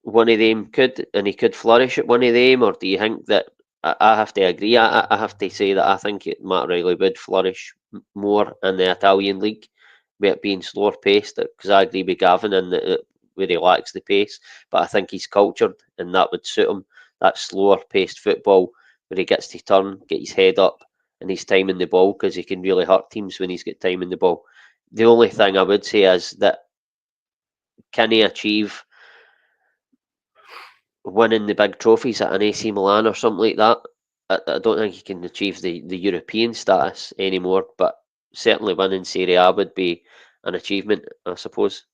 one of them could flourish at one of them, or do you think that I have to agree? I have to say that I think Matt O'Reilly would flourish more in the Italian league, with it being slower paced, because I agree with Gavin in that where he lacks the pace, but I think he's cultured and that would suit him, that slower paced football where he gets to turn, get his head up and he's timing the ball, because he can really hurt teams when he's got time in the ball. The only thing I would say is that, can he achieve winning the big trophies at an AC Milan or something like that? I don't think he can achieve the European status anymore, but certainly winning Serie A would be an achievement, I suppose.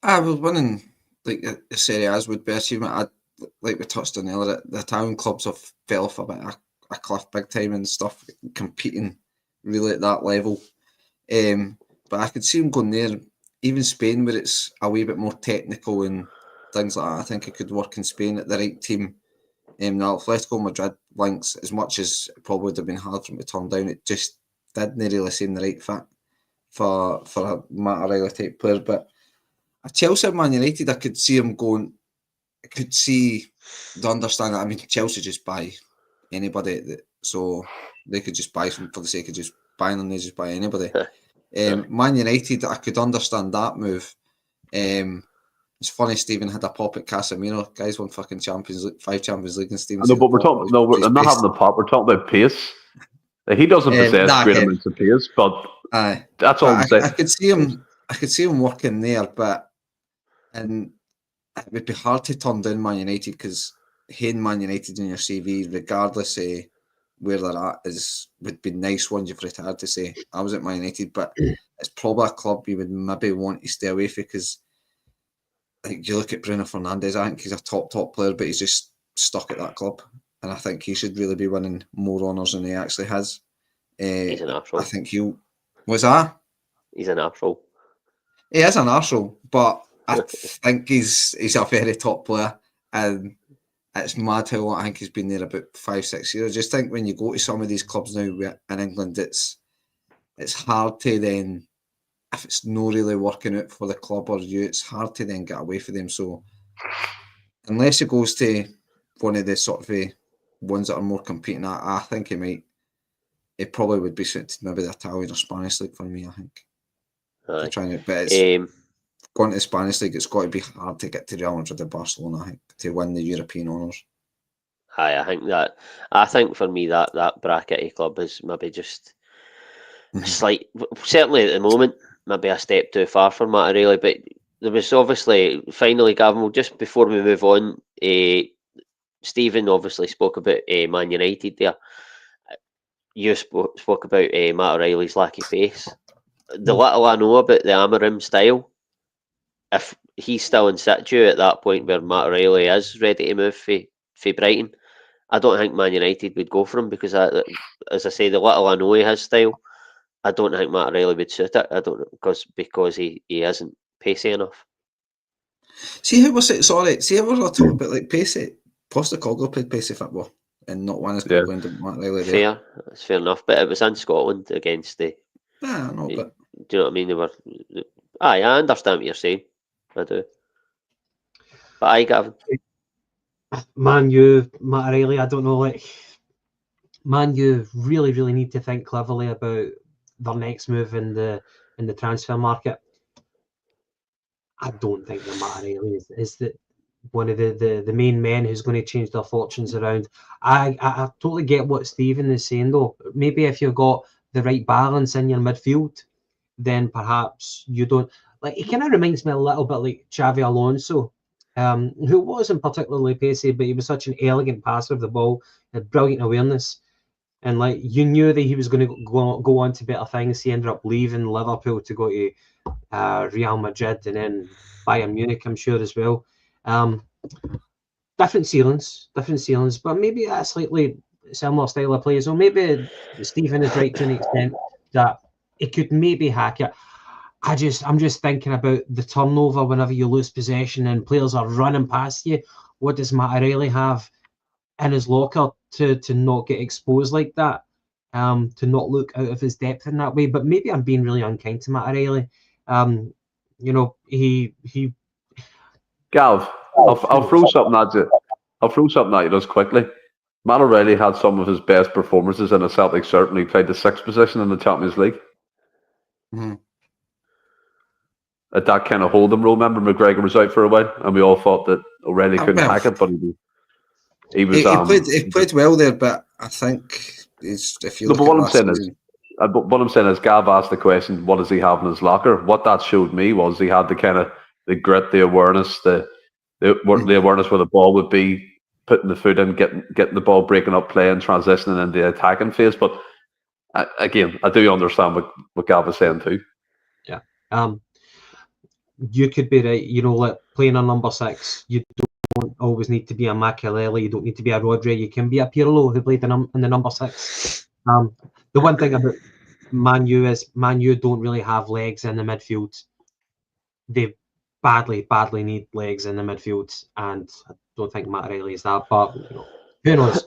I was winning like the Serie A's would be an achievement. Like we touched on earlier, the Italian clubs have fell off a bit of a cliff big time and stuff, competing really at that level. But I could see him going there. Even Spain, where it's a wee bit more technical and things like that, I think it could work in Spain at the right team. The Atletico Madrid links, as much as it probably would have been hard for him to turn down, it just didn't really seem the right fit for a Matt O'Reilly type player. But a Chelsea, Man United, I could see him going could see the understanding. I mean, Chelsea just buy anybody, so they could just buy some for the sake of just buying them. They just buy anybody. Man United, I could understand that move. It's funny, Stephen had a pop at Casemiro. Guys won fucking Champions League, 5 Champions League, and Stephen. No, but we're talking. No, I'm not having a pop. We're talking about pace. He doesn't possess great amounts of pace, but that's all I'm saying. I could see him working there, and it would be hard to turn down Man United because having Man United in your CV, regardless of where they're at, would be nice once you've retired to say I was at Man United, but it's probably a club you would maybe want to stay away from because. I think you look at Bruno Fernandes, I think he's a top player, but he's just stuck at that club. And I think he should really be winning more honours than he actually has. He's an Arsenal. I think was that? He's an Arsenal. He is an Arsenal, but I think he's a very top player. And it's mad how long I think he's been there about 5-6 years. I just think when you go to some of these clubs now in England, it's hard to then, if it's not really working out for the club or you, it's hard to then get away from them. So unless it goes to one of the sort of ones that are more competing, I think it probably would be suited maybe the Italian or Spanish league for me, I think. But it's going to the Spanish league, it's got to be hard to get to Real Madrid or Barcelona, I think, to win the European honours. I think for me that bracket club is maybe just certainly at the moment, maybe a step too far for Matarelli, but there was obviously, finally, Gavin, just before we move on, Stephen obviously spoke about Man United there. You spoke about Matarelli's lack of pace. The little I know about the Amorim style, if he's still in situ at that point where Matarelli is ready to move for Brighton, I don't think Man United would go for him because, as I say, the little I know of his style, I don't think Matarelli would suit it. I don't because he isn't pacey enough. See how was it? Sorry, see how we're talking about like pacey. Postecoglou played pacey football and not one as good going to Matarelli. Fair, that's fair enough. But it was in Scotland against the. No, but do you know what I mean? They were. I understand what you're saying. I do. But Gavin. Man U, Matarelli, I don't know. Like, Man U really, really need to think cleverly about their next move in the transfer market. I don't think that Matarelli is one of the main men who's going to change their fortunes around. I totally get what Stephen is saying though. Maybe if you've got the right balance in your midfield, then perhaps you don't. Like, he kind of reminds me a little bit like Xavi Alonso, who wasn't particularly pacey, but he was such an elegant passer of the ball, had brilliant awareness. And like, you knew that he was going to go on to better things. He ended up leaving Liverpool to go to Real Madrid and then Bayern Munich, I'm sure, as well. Different ceilings, but maybe a slightly similar style of play. So maybe Stephen is right to an extent that it could maybe hack it. I'm just thinking about the turnover whenever you lose possession and players are running past you. What does Matarelli have in his locker to not get exposed like that? To not look out of his depth in that way. But maybe I'm being really unkind to Matarelli. He. Gav, I'll throw something at you. I'll throw something at you just quickly. Matarelli had some of his best performances in a Celtic shirt when he played the 6th position in the Champions League. Mm-hmm. At that kind of holding role, remember McGregor was out for a while, and we all thought that O'Reilly couldn't hack it, but he played well there. But I think if you look what I'm saying is, Gav asked the question, "What does he have in his locker?" What that showed me was he had the kind of the grit, the awareness, the awareness where the ball would be, putting the foot in, getting the ball, breaking up play, and transitioning into the attacking phase. But again, I do understand what Gav is saying too. Yeah. You could be right. Like playing a number 6, you don't always need to be a Makelele. You don't need to be a Rodri. You can be a Pirlo who played in the number 6. The one thing about Man U is Man U don't really have legs in the midfield. They badly need legs in the midfield, and I don't think Matarelli is that. But who knows?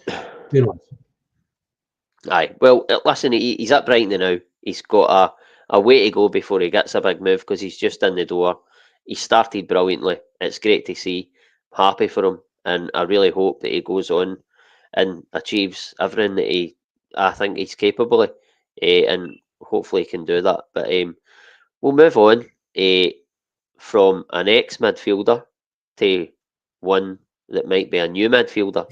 Aye, well, listen, he's at Brighton now. He's got a way to go before he gets a big move because he's just in the door. He started brilliantly. It's great to see. happy for him, and I really hope that he goes on and achieves everything that I think he's capable of, and hopefully he can do that. But we'll move on from an ex-midfielder to one that might be a new midfielder.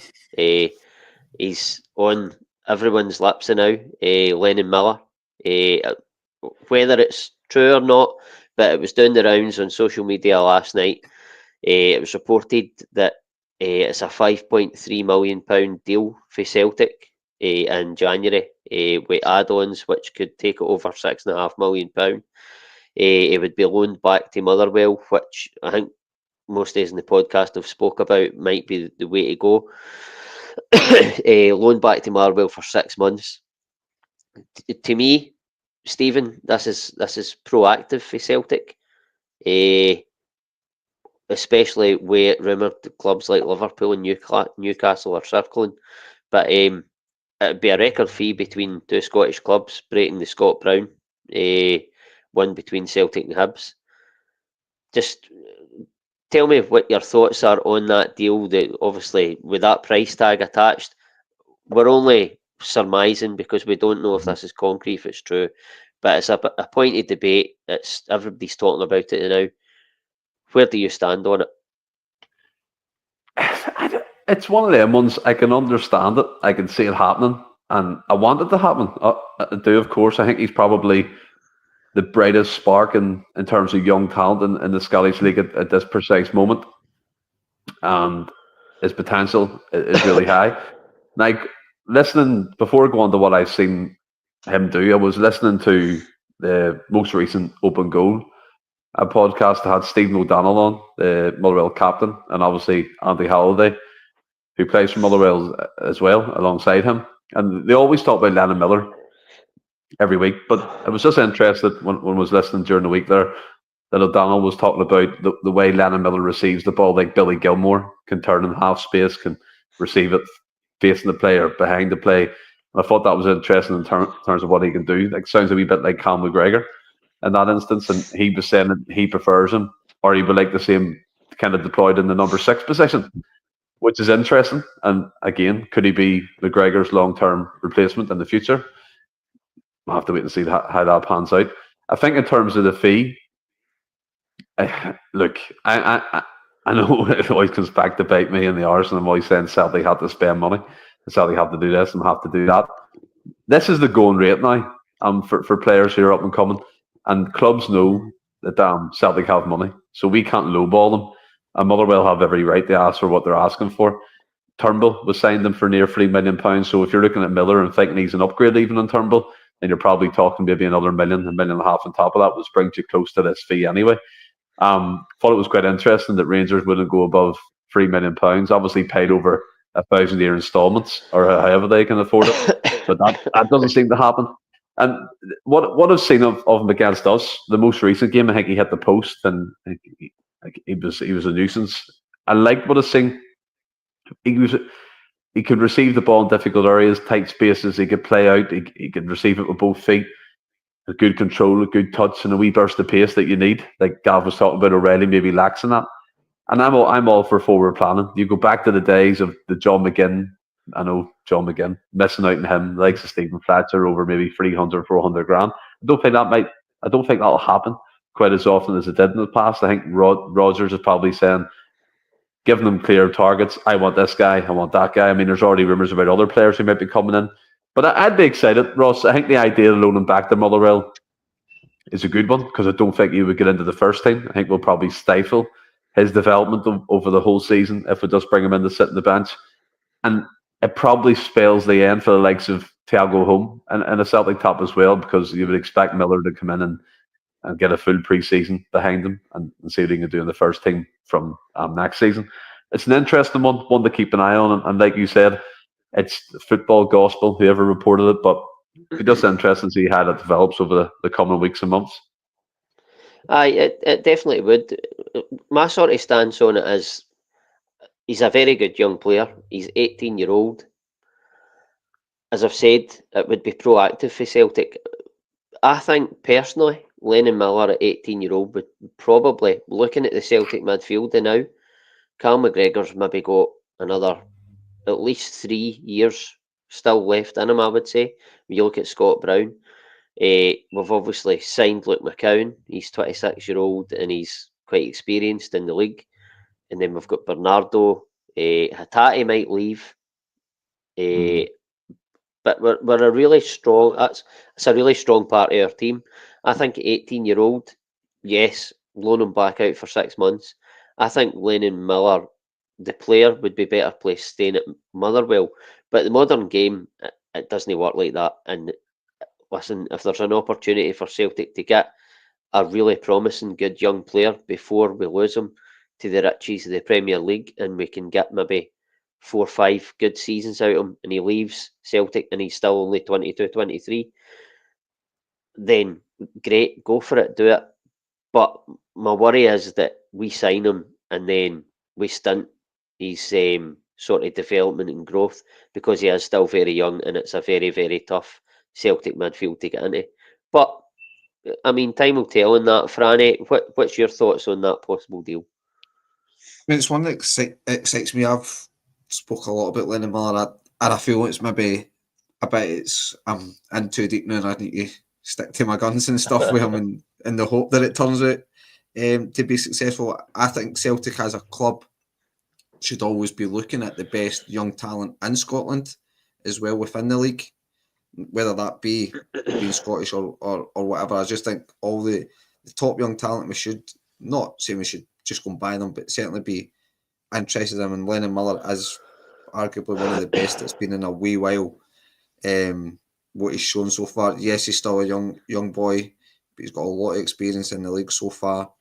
He's on everyone's lips now, Lennon Miller. Whether it's true or not, but it was doing the rounds on social media last night. It was reported that it's a £5.3 million deal for Celtic in January with add-ons which could take it over £6.5 million. It would be loaned back to Motherwell, which I think most days in the podcast have spoke about might be the way to go. Loaned back to Motherwell for 6 months. To me, Stephen, this is proactive for Celtic, especially with rumoured clubs like Liverpool and Newcastle are circling. But it'd be a record fee between two Scottish clubs, breaking the Scott Brown one between Celtic and Hibs. Just tell me what your thoughts are on that deal. That obviously, with that price tag attached, we're only surmising because we don't know if this is concrete, if it's true. But it's a pointed debate. Everybody's talking about it now. Where do you stand on it? It's one of them ones. I can understand it. I can see it happening, and I want it to happen. I do, of course. I think he's probably the brightest spark in terms of young talent in the Scottish League at this precise moment, and his potential is really high. Like, listening before going to what I've seen him do, I was listening to the most recent Open Goal, a podcast that had Stephen O'Donnell on, the Motherwell captain, and obviously Andy Halliday, who plays for Motherwell as well, alongside him. And they always talk about Lennon Miller every week, but I was just interested when I was listening during the week there that O'Donnell was talking about the way Lennon Miller receives the ball, like Billy Gilmore can turn in half space, can receive it facing the player, behind the play. And I thought that was interesting in terms of what he can do. Like, sounds a wee bit like Cal McGregor in that instance, and he was saying that he prefers him, or he would like to see him kind of deployed in the number 6 position, which is interesting. And again, could he be McGregor's long-term replacement in the future? We'll have to wait and see how that pans out. I think in terms of the fee, look, I know it always comes back to bite me in the arse, and I'm always saying Celtic have to spend money, Celtic have to do this and have to do that. This is the going rate now for players who are up and coming, and clubs know that Celtic have money, so we can't lowball them, and Motherwell have every right to ask for what they're asking for. Turnbull was signed them for near £3 million, so if you're looking at Miller and thinking he's an upgrade even on Turnbull, then you're probably talking maybe another $1.5 million on top of that, which brings you close to this fee anyway. Thought it was quite interesting that Rangers wouldn't go above £3 million, obviously paid over 1,000-year instalments, or however they can afford it, but that doesn't seem to happen. And what I've seen of him against us, the most recent game, I think he hit the post, and he was a nuisance. I liked what I've seen. He could receive the ball in difficult areas, tight spaces. He could play out. He could receive it with both feet. A good control, a good touch, and a wee burst of pace that you need. Like Gav was talking about, O'Reilly maybe lacks in that. And I'm all for forward planning. You go back to the days of the John McGinn. I know John McGinn, missing out on him, likes of Stephen Fletcher over maybe 300, 400 grand. I don't think that'll happen quite as often as it did in the past. I think Rodgers is probably saying, giving them clear targets. I want this guy. I want that guy. I mean, there's already rumours about other players who might be coming in. But I'd be excited, Ross. I think the idea of loaning back to Motherwell is a good one, because I don't think he would get into the first team. I think we'll probably stifle his development over the whole season if we just bring him in to sit on the bench. And it probably spells the end for the likes of Thiago Home and a Celtic top as well, because you would expect Miller to come in and get a full pre-season behind him and see what he can do in the first team from next season. It's an interesting one to keep an eye on. And like you said, it's football gospel, whoever reported it, but it'd be just interesting to see how that develops over the coming weeks and months. Aye, it definitely would. My sort of stance on it is he's a very good young player. He's 18-year-old. As I've said, it would be proactive for Celtic. I think, personally, Lennon Miller at 18-year-old would probably, looking at the Celtic midfield now, Cal McGregor's maybe got another at least 3 years still left in him, I would say. When you look at Scott Brown, we've obviously signed Luke McCowan. He's 26-year-old and he's quite experienced in the league. And then we've got Bernardo. Hatate might leave. But we're a really strong. It's a really strong part of our team. I think 18-year-old, yes, loan him back out for 6 months. I think Lennon Miller, the player, would be better placed staying at Motherwell. But the modern game, it doesn't work like that. And listen, if there's an opportunity for Celtic to get a really promising, good young player before we lose him to the riches of the Premier League, and we can get maybe 4 or 5 good seasons out of him, and he leaves Celtic and he's still only 22, 23, then great, go for it, do it. But my worry is that we sign him and then we stunt his sort of development and growth because he is still very young and it's a very, very tough Celtic midfield to get into. But, I mean, time will tell on that. Franny, what's your thoughts on that possible deal? I mean, it's one that excites me. I've spoke a lot about Lennon Miller, and I feel it's maybe a bit. I'm in too deep now, and I need to stick to my guns and stuff with him, in the hope that it turns out to be successful. I think Celtic as a club should always be looking at the best young talent in Scotland as well within the league, whether that be being Scottish or whatever. I just think all the top young talent, we should not say we should just go and buy them, but certainly be interested in them. And Lennon Miller is arguably one of the best that's been in a wee while. What he's shown so far, yes, he's still a young boy, but he's got a lot of experience in the league so far.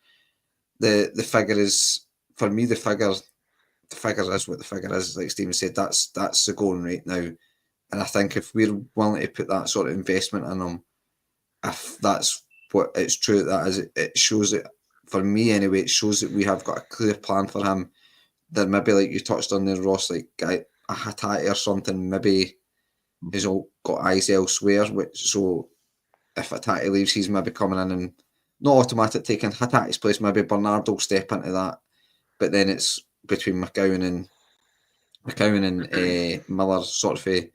The figure is, for me, the figure is what the figure is. Like Stephen said, that's the going rate now. And I think if we're willing to put that sort of investment in him, if that's what it's true that is, it shows that, for me anyway, it shows that we have got a clear plan for him. That maybe, like you touched on there, Ross, like a Hatate or something, maybe he's all got eyes elsewhere. So if Hatate leaves, he's maybe coming in and not automatic taking Hatate's place. Maybe Bernardo will step into that, but then it's between McCowan and Miller sort of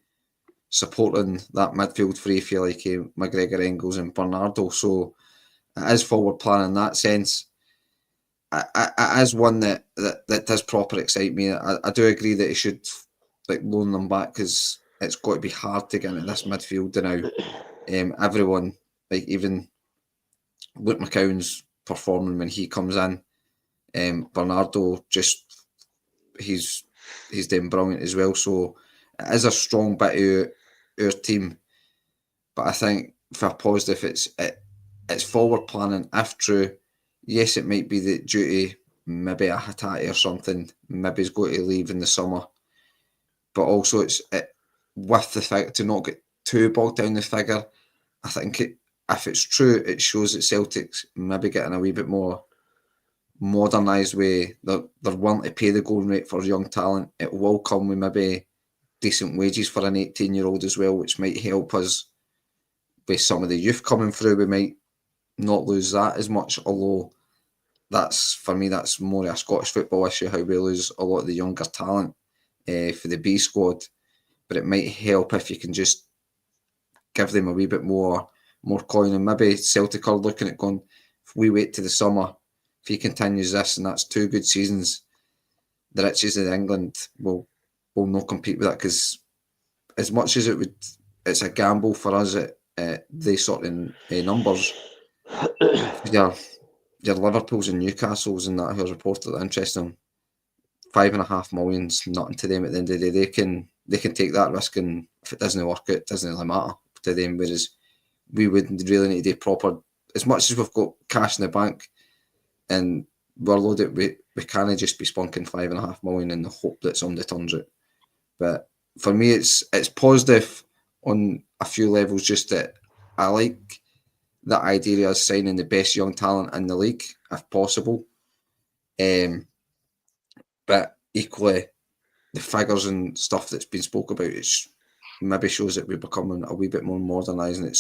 supporting that midfield three, if you like, McGregor, Engels, and Bernardo. So it is forward plan in that sense. It is one that does proper excite me. I do agree that he should loan them back because it's got to be hard to get into this midfield now. Everyone, even Luke McCowan's performing when he comes in. Bernardo he's doing brilliant as well. So it is a strong bit of our team. But I think for a positive, it's forward planning. If true, yes, it might be that due to maybe a Hatate or something, maybe he's going to leave in the summer. But also it's with the fact to not get too bogged down the figure. I think if it's true, it shows that Celtic's maybe getting a wee bit more modernised way. They're willing to pay the going rate for young talent. It will come with maybe decent wages for an 18-year-old as well, which might help us with some of the youth coming through. We might not lose that as much, although for me that's more a Scottish football issue, how we lose a lot of the younger talent for the B squad. But it might help if you can just give them a wee bit more coin. And maybe Celtic are looking at going, if we wait to the summer, if he continues this and that's 2 good seasons, the riches in England will not compete with that, because as much as it's a gamble for us at these sort of numbers. Your Liverpools and Newcastles and that who are reported interesting, 5.5 million's nothing to them at the end of the day. They can take that risk, and if it doesn't work out, it doesn't really matter to them. Whereas we would really need to do proper, as much as we've got cash in the bank and we're loaded, we can't just be spunking 5.5 million in the hope that somebody turns out. But for me, it's positive on a few levels, just that I like the idea of signing the best young talent in the league, if possible. But equally, the figures and stuff that's been spoke about, it maybe shows that we're becoming a wee bit more modernised, and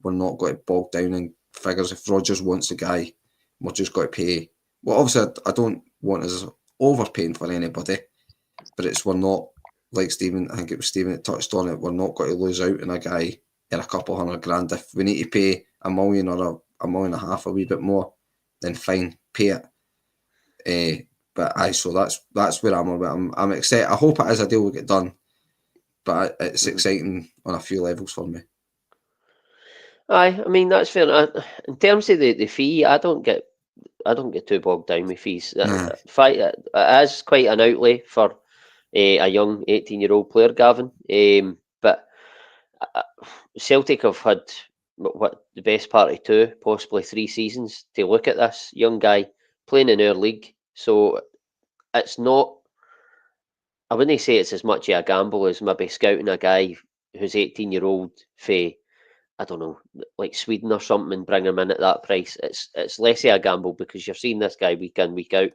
we're not going to bog down in figures. If Rodgers wants a guy, we're just going to pay. Well, obviously, I don't want us overpaying for anybody, but we're not, like Stephen, I think it was Stephen that touched on it, we're not going to lose out on a guy in a couple $100,000. If we need to pay $1 million or $1.5 million, a wee bit more, then fine, pay it. So that's where I'm about. I'm excited. I hope it is a deal will get done, but it's exciting on a few levels for me. Aye, I mean that's fair. In terms of the fee, I don't get too bogged down with fees. It is quite an outlay for a young 18-year-old player, Gavin. But Celtic have had what the best part of 2, possibly 3 seasons to look at this young guy playing in our league. So it's not. I wouldn't say it's as much of a gamble as maybe scouting a guy who's 18-year-old for, I don't know, like Sweden or something, and bring him in at that price. It's less of a gamble because you're seeing this guy week in, week out.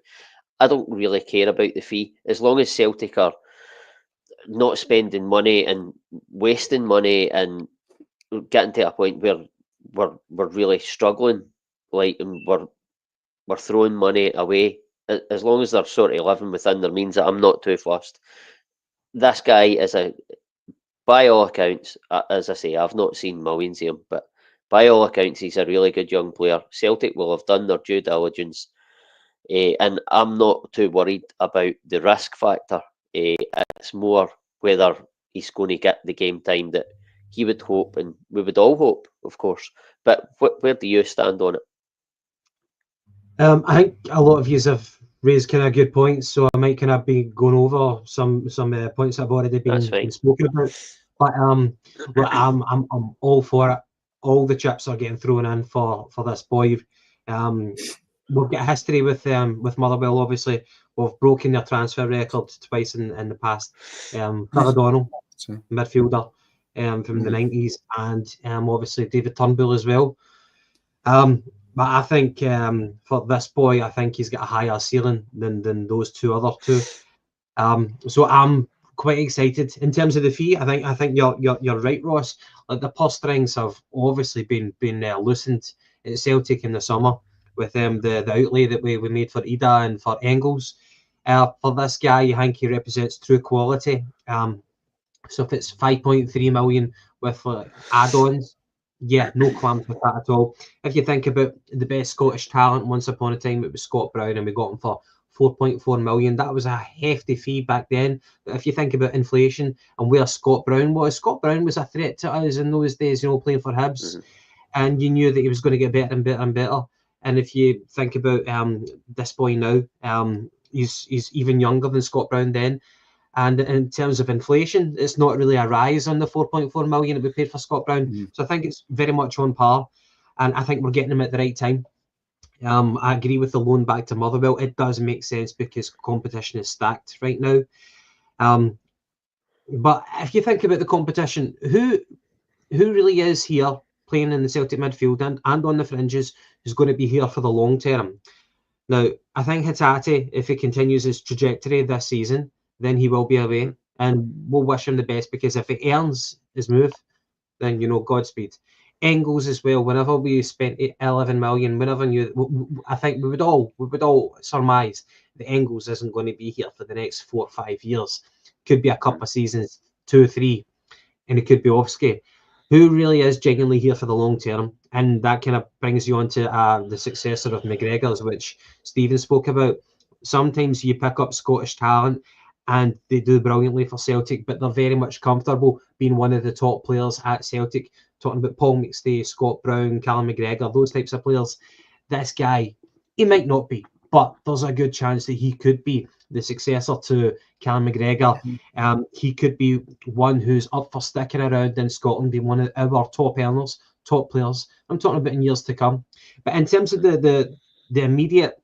I don't really care about the fee as long as Celtic are not spending money and wasting money and getting to a point where we're really struggling, like, and we're throwing money away. As long as they're sort of living within their means, I'm not too fussed. This guy is by all accounts, as I say, I've not seen millions of him, but by all accounts, he's a really good young player. Celtic will have done their due diligence, and I'm not too worried about the risk factor. It's more whether he's going to get the game time that he would hope, and we would all hope, of course. But where do you stand on it? I think a lot of you have raised kind of good points, so I might kind of be going over some points that have already been spoken about. But I'm all for it. All the chips are getting thrown in for this boy. We've got a history with Motherwell. Obviously, we've broken their transfer record twice in the past. O'Donnell, midfielder from the 90s, and obviously David Turnbull as well. But I think for this boy, I think he's got a higher ceiling than those other two. So I'm quite excited in terms of the fee. I think you're right, Ross. Like the purse strings have obviously been loosened at Celtic in the summer with the outlay that we made for Idah and for Engels. For this guy, I think he represents true quality. So if it's 5.3 million with add-ons, yeah, no qualms with that at all. If you think about the best Scottish talent, once upon a time it was Scott Brown, and we got him for 4.4 million. That was a hefty fee back then. But if you think about inflation and where Scott Brown was a threat to us in those days, playing for Hibs, and you knew that he was going to get better and better and better. And if you think about this boy now, he's even younger than Scott Brown then. And in terms of inflation, it's not really a rise on the 4.4 million that we paid for Scott Brown. So I think it's very much on par. And I think we're getting him at the right time. I agree with the loan back to Motherwell. It does make sense because competition is stacked right now. But if you think about the competition, who really is here playing in the Celtic midfield and on the fringes who's going to be here for the long term? Now, I think Hatate, if he continues his trajectory this season, then he will be away, and we'll wish him the best, because if he earns his move, then Godspeed. Engels as well. Whenever we spent 11 million, I think we would all surmise that Engels isn't going to be here for the next 4 or 5 years. Could be a couple of seasons, 2 or 3, and it could be Ofsky, who really is genuinely here for the long term. And that kind of brings you on to the successor of McGregor's, which Stephen spoke about. Sometimes you pick up Scottish talent and they do brilliantly for Celtic, but they're very much comfortable being one of the top players at Celtic. Talking about Paul McStay, Scott Brown, Callum McGregor, those types of players. This guy, he might not be, but there's a good chance that he could be the successor to Callum McGregor. He could be one who's up for sticking around in Scotland, being one of our top earners, top players. I'm talking about in years to come. But in terms of the immediate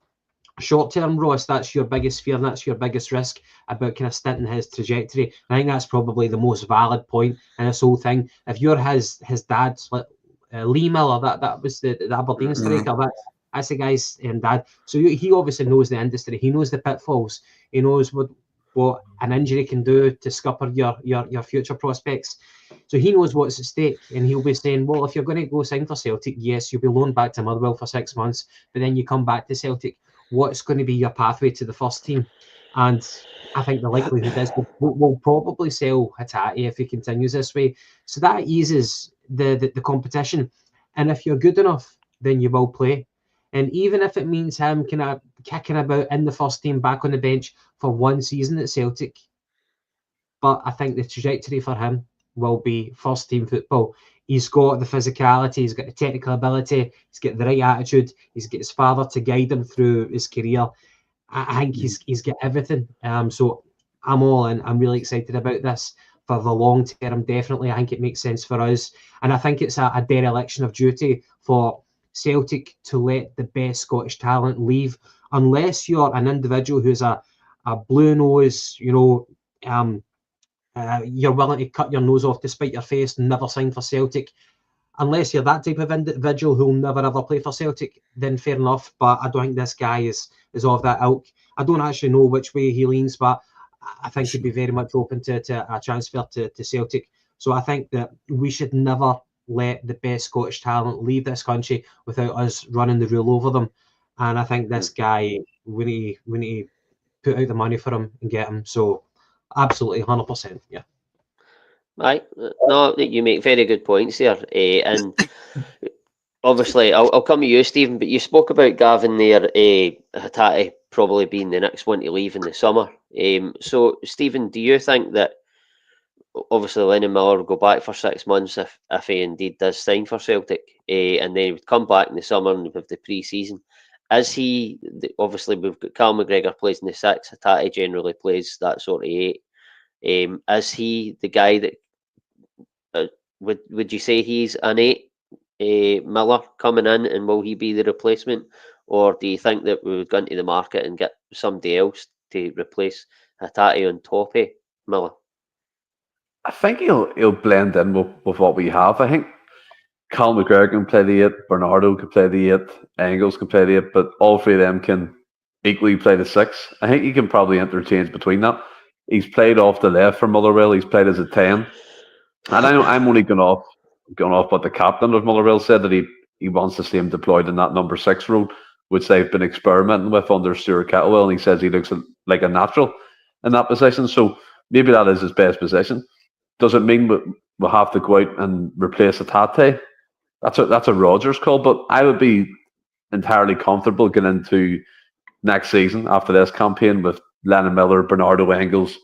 short term, Ross, that's your biggest fear and that's your biggest risk about kind of stinting his trajectory. I think that's probably the most valid point in this whole thing. If you're his dad, Lee Miller, that was the Aberdeen striker, that's the guy's dad. So he obviously knows the industry. He knows the pitfalls. He knows what an injury can do to scupper your future prospects. So he knows what's at stake, and he'll be saying, well, if you're going to go sign for Celtic, yes, you'll be loaned back to Motherwell for 6 months, but then you come back to Celtic. what's going to be your pathway to the first team. And I think the likelihood is we'll probably sell Hatate if he continues this way. So that eases the competition. And if you're good enough, then you will play. And even if it means him kind of kicking about in the first team, back on the bench for one season at Celtic, but I think the trajectory for him will be first team football. He's got the physicality, he's got the technical ability, he's got the right attitude, he's got his father to guide him through his career. I think he's got everything. So I'm all in. I'm really excited about this for the long term. Definitely, I think it makes sense for us, and I think it's a dereliction of duty for Celtic to let the best Scottish talent leave, unless you're an individual who's a blue nose, you're willing to cut your nose off to spite your face and never sign for Celtic. Unless you're that type of individual who'll never ever play for Celtic, then fair enough. But I don't think this guy is of that ilk. I don't actually know which way he leans, but I think he'd be very much open to a transfer to Celtic. So I think that we should never let the best Scottish talent leave this country without us running the rule over them. And I think this guy, we need to put out the money for him and get him. So absolutely, 100%, yeah. Right. No, you make very good points there. And obviously, I'll come to you, Stephen, but you spoke about Gavin there, Hatate probably being the next one to leave in the summer. So, Stephen, do you think that obviously Lennon Miller will go back for 6 months if he indeed does sign for Celtic, and then he would come back in the summer and with the pre-season? Is he, obviously we've got Cal McGregor plays in the 6, Hatate generally plays that sort of 8. Is he the guy that would you say he's an 8, Miller coming in, and will he be the replacement, or do you think that we would go into the market and get somebody else to replace Hatate on top of Miller? I think he'll blend in with what we have. I think Cal McGregor can play the 8, Bernardo can play the 8, Engels can play the 8, but all three of them can equally play the 6. I think he can probably interchange between that. He's played off the left for Motherwell. He's played as a 10. And I'm only going off what the captain of Motherwell said, that he wants to see him deployed in that number 6 role, which they've been experimenting with under Stuart Kettlewell, and he says he looks like a natural in that position. So maybe that is his best position. Does it mean we'll have to go out and replace Hatate? That's a Rodgers call, but I would be entirely comfortable getting into next season after this campaign with Lennon Miller, Bernardo, Engels,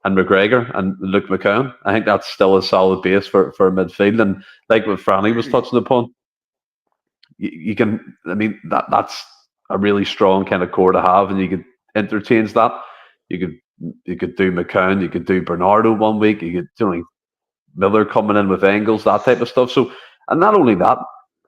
and McGregor and Luke McCown. I think that's still a solid base for midfield. And like what Franny was touching upon, you can, I mean, that's a really strong kind of core to have, and you could interchange that. You could do McCown, you could do Bernardo one week, you could do Miller coming in with Engels, that type of stuff. So, and not only that,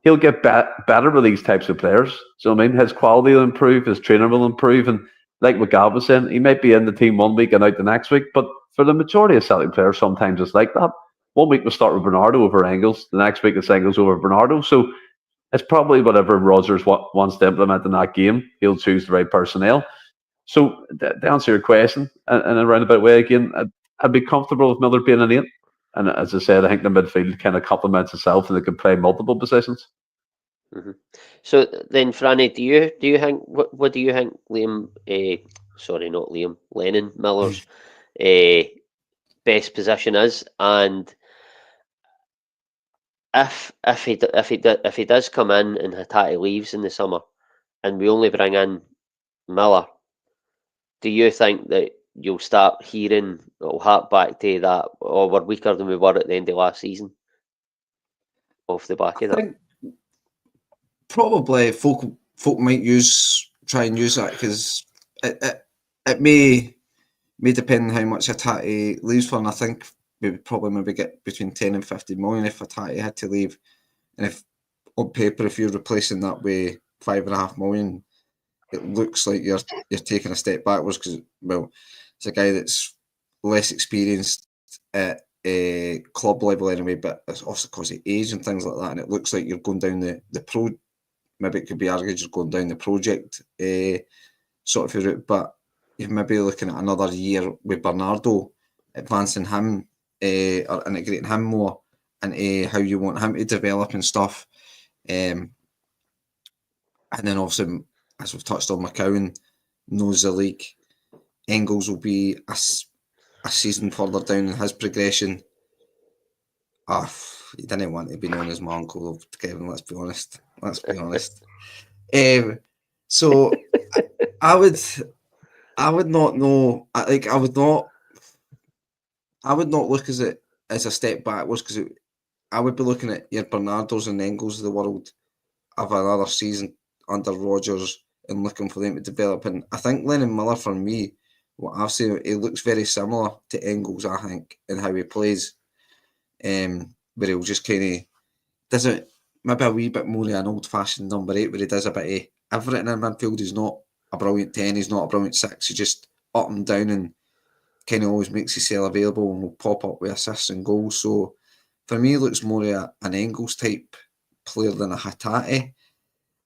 he'll get better with these types of players. So, I mean, his quality will improve, his trainer will improve, and like what Gav was saying, he might be in the team one week and out the next week, but for the majority of Celtic players, sometimes it's like that. One week we'll start with Bernardo over Engels, the next week it's Engels over Bernardo. So it's probably whatever Rodgers wants to implement in that game, he'll choose the right personnel. So to answer your question, in a roundabout way again, I'd be comfortable with Miller being an 8. And as I said, I think the midfield kind of complements itself and they can play multiple positions. Mm-hmm. So then, Franny, do you think what do you think Lennon Miller's best position is, and if he does come in and Hatate leaves in the summer, and we only bring in Miller, do you think that you'll start hearing it'll hark back to that, or we're weaker than we were at the end of last season off the back of that? Probably folk might try and use that, because it may depend on how much Hatate leaves for, and I think we would probably maybe get between 10 and 50 million if Hatate had to leave. And if on paper, if you're replacing that with 5.5 million, it looks like you're taking a step backwards, because, well, it's a guy that's less experienced at a club level anyway, but it's also because of age and things like that, and it looks like you're going down the pro. Maybe it could be argued you're going down the project sort of route, but you're maybe looking at another year with Bernardo, advancing him or integrating him more into how you want him to develop and stuff. And then obviously as we've touched on, McCowan knows the league. Engels will be a season further down in his progression. He didn't want to be known as my uncle, Kevin. Let's be honest. So I would not know. I would not look as it as a step backwards, because I would be looking at your Bernardos and Engels of the world of another season under Rodgers and looking for them to develop. And I think Lennon Miller, for me, what I've seen, he looks very similar to Engels, I think, in how he plays. Where he'll just kind of does it maybe a wee bit more of an old-fashioned number 8, where he does a bit of everything in midfield. He's not a brilliant 10, he's not a brilliant 6, he just up and down and kind of always makes himself available and will pop up with assists and goals. So for me, he looks more of an Engels type player than a Hatate.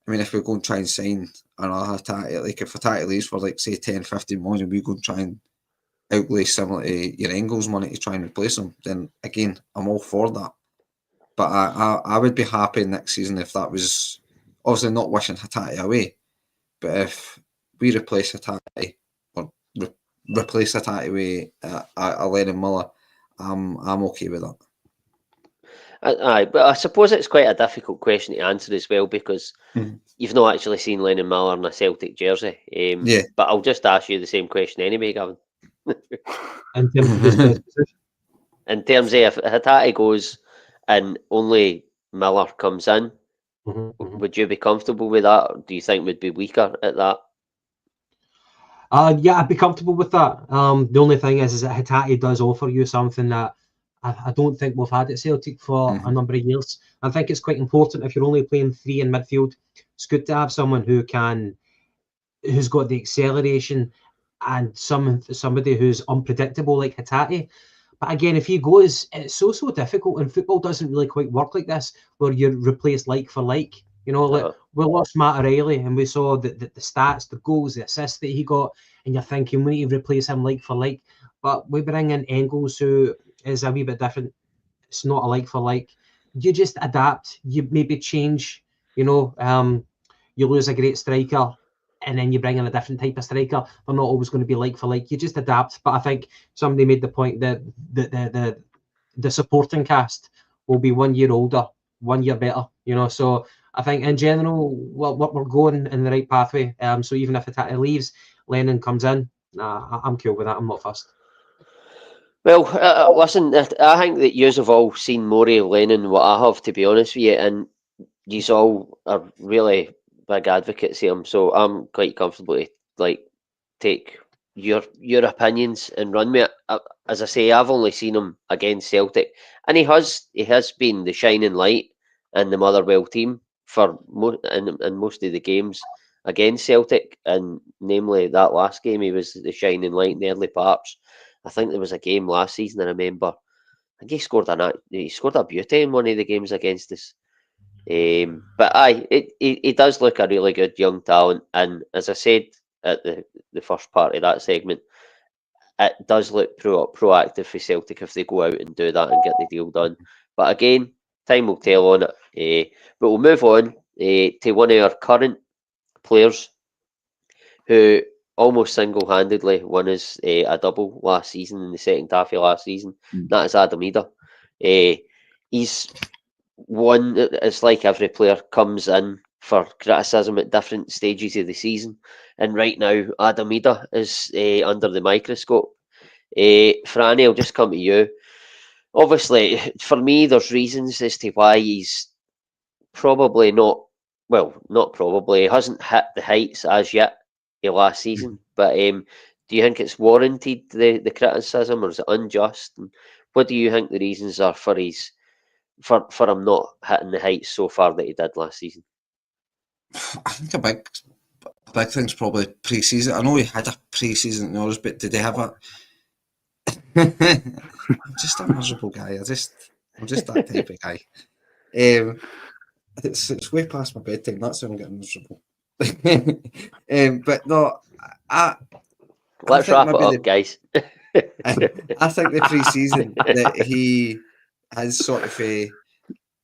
I mean, if we're going to try and sign another Hatate, like if Hatate leaves for like say 10, 15 million, we go and try and outlay similar to your Engels money to try and replace him, then again, I'm all for that. But I would be happy next season if that was, obviously not wishing Hatate away, but if we replace Hatate or replace Hatate with a Lennon Miller, I'm okay with that. Aye, but I suppose it's quite a difficult question to answer as well, because you've not actually seen Lennon Miller in a Celtic jersey. Yeah. But I'll just ask you the same question anyway, Gavin. In terms of his best position. In terms of if Hatate goes and only Miller comes in, would you be comfortable with that, or do you think we'd be weaker at that? Yeah, I'd be comfortable with that. The only thing is that Hatate does offer you something that I don't think we've had at Celtic for a number of years. I think it's quite important if you're only playing 3 in midfield. It's good to have someone who's got the acceleration and somebody who's unpredictable like Hatate. But again, if he goes, it's so difficult, and football doesn't really quite work like this, where you replace like for like. You know, like we lost Matt O'Reilly and we saw the stats, the goals, the assists that he got, and you're thinking we need to replace him like for like. But we bring in Engels, who is a wee bit different. It's not a like for like. You just adapt. You maybe change. You know, you lose a great striker, and then you bring in a different type of striker. They're not always going to be like for like. You just adapt. But I think somebody made the point that the supporting cast will be 1 year older, 1 year better. You know, so I think in general, we're going in the right pathway. So even if Hatate leaves, Lennon comes in, I'm cool with that. I'm not fussed. Well, listen, I think that yous have all seen more of Lennon than what I have, to be honest with you, and yous all are really big advocates of him, so I'm quite comfortable to take your opinions and run with it. As I say, I've only seen him against Celtic, and he has been the shining light in the Motherwell team for in most of the games against Celtic, and namely that last game, he was the shining light in the early parts. I think there was a game last season, I remember. I think he scored a beauty in one of the games against us. But he does look a really good young talent, and as I said at the first part of that segment, it does look proactive for Celtic if they go out and do that and get the deal done. But again, time will tell on it. But we'll move on to one of our current players who almost single-handedly won us a double last season in the second half of last season. That is Adam Idah. He's one. It's like every player comes in for criticism at different stages of the season, and right now Adam Idah is under the microscope. Franny, I'll just come to you. Obviously, for me, there's reasons as to why he's probably not. Well, not probably. He hasn't hit the heights as yet last season, but do you think it's warranted, the criticism, or is it unjust? And what do you think the reasons are for him not hitting the heights so far that he did last season? I think a big thing's probably pre-season. I know he had a pre-season in ours, but did they have a? I'm just a miserable guy. I'm just that type of guy. It's way past my bedtime. That's when I'm getting miserable. But no, let's wrap it up, guys. I think the pre-season that he has sort of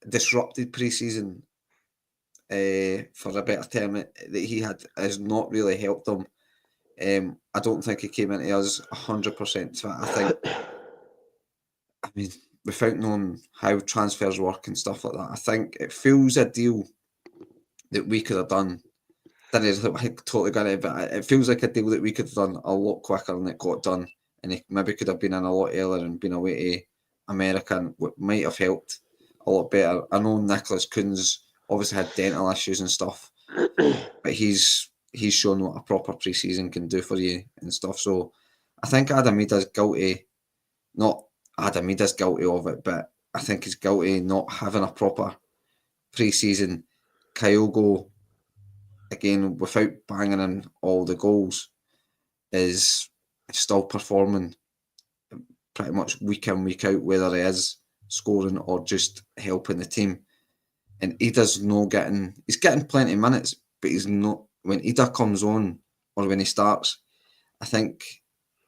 disrupted pre-season for a better term, that he had has not really helped him. I don't think he came into us 100% fit. I mean, without knowing how transfers work and stuff like that, I think it feels a deal that we could have done. That is, I totally got it, but it feels like a deal that we could have done a lot quicker than it got done, and he maybe could have been in a lot earlier and been away to America, and what might have helped a lot better. I know Nicholas Kuhn's obviously had dental issues and stuff, but he's shown what a proper pre-season can do for you and stuff. So I think Adam Idah's guilty. Not Adam Idah's guilty of it, but I think he's guilty not having a proper pre-season. Kyogo, again, without banging in all the goals, is still performing pretty much week in, week out, whether he is scoring or just helping the team. And he's getting plenty of minutes, but he's not. When Idah comes on or when he starts, I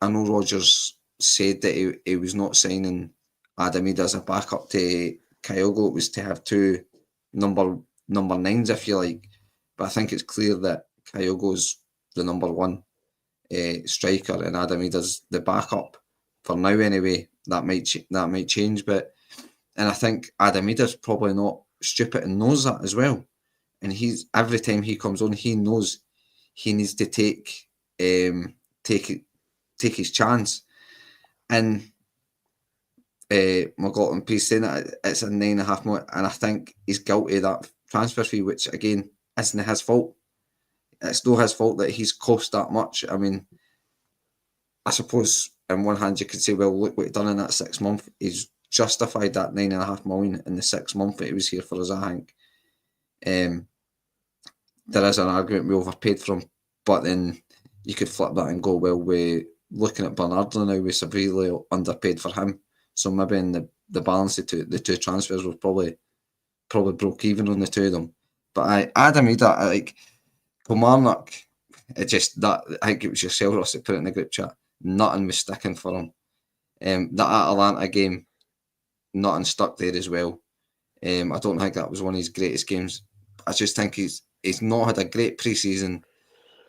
know Rodgers said that he was not signing Adam Idah as a backup to Kyogo. It was to have two number nines, if you like. But I think it's clear that Kyogo's the number one striker and Adam Idah's the backup for now. Anyway, that might change. And I think Adam Idah's probably not stupid and knows that as well. And every time he comes on, he knows he needs to take his chance. And McLaughlin Peace saying that it's a 9.5 million, and I think he's guilty of that transfer fee, which again isn't his fault. It's not his fault that he's cost that much. I mean, I suppose on one hand you could say, well, look what he's done in that 6 months. He's justified that 9.5 million in the 6 months that he was here for us, I think. There is an argument we overpaid for him, but then you could flip that and go, well, we're looking at Bernardo now, we severely underpaid for him. So maybe in the balance, the two transfers were probably broke even on the two of them. But Adam Idah, like Kilmarnock, I think it was yourself, Ross, that put it in the group chat. Nothing was sticking for him. That Atalanta game, nothing stuck there as well. I don't think that was one of his greatest games. I just think he's not had a great pre-season.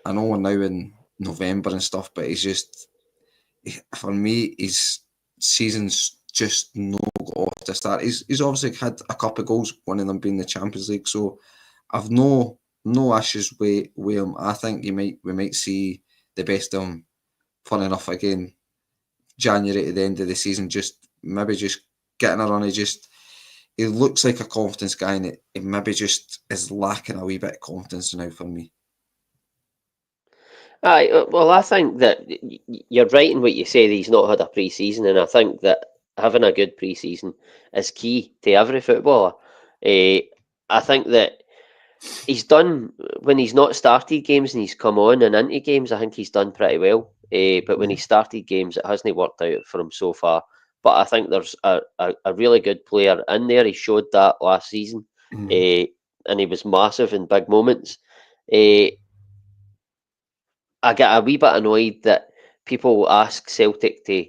I know we're now in November and stuff, but for me, his season's just no got off to start. He's obviously had a couple of goals, one of them being the Champions League. So I've no issues with him. I think we might see the best of him. Fun enough, again, January at the end of the season, maybe just getting a run. He looks like a confidence guy, and it maybe just is lacking a wee bit of confidence now for me. Well, I think that you're right in what you say, that he's not had a pre-season, and I think that having a good pre-season is key to every footballer. I think that he's done, when he's not started games and he's come on and into games, I think he's done pretty well. But when he started games, it hasn't worked out for him so far. But I think there's a really good player in there. He showed that last season, and he was massive in big moments. I get a wee bit annoyed that people ask Celtic to.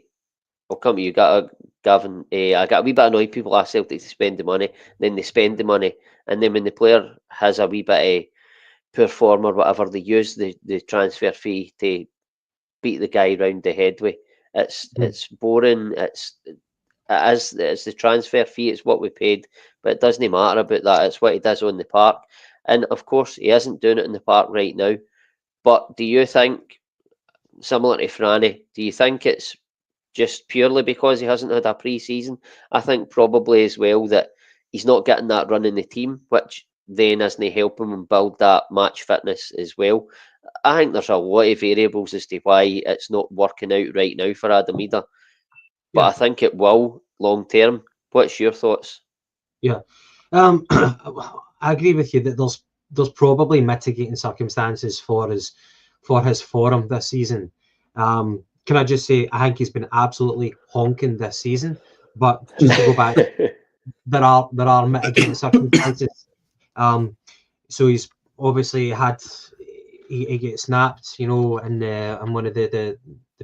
I'll come to you, Gavin. I get a wee bit annoyed people ask Celtic to spend the money, then they spend the money, and then when the player has a wee bit of poor form or whatever, they use the transfer fee to beat the guy round the head with. It's boring. It's the transfer fee. It's what we paid, but it doesn't matter about that. It's what he does on the park, and of course he isn't doing it in the park right now. But do you think, similar to Franny, do you think it's just purely because he hasn't had a pre-season? I think probably as well that he's not getting that run in the team, which then isn't helping him build that match fitness as well. I think there's a lot of variables as to why it's not working out right now for Adam Idah. But I think it will long term. What's your thoughts? Yeah. I agree with you that there's probably mitigating circumstances for his form this season. Can I just say, I think he's been absolutely honking this season. But just to go back, there are mitigating circumstances. So he's obviously had he gets snapped, in one of the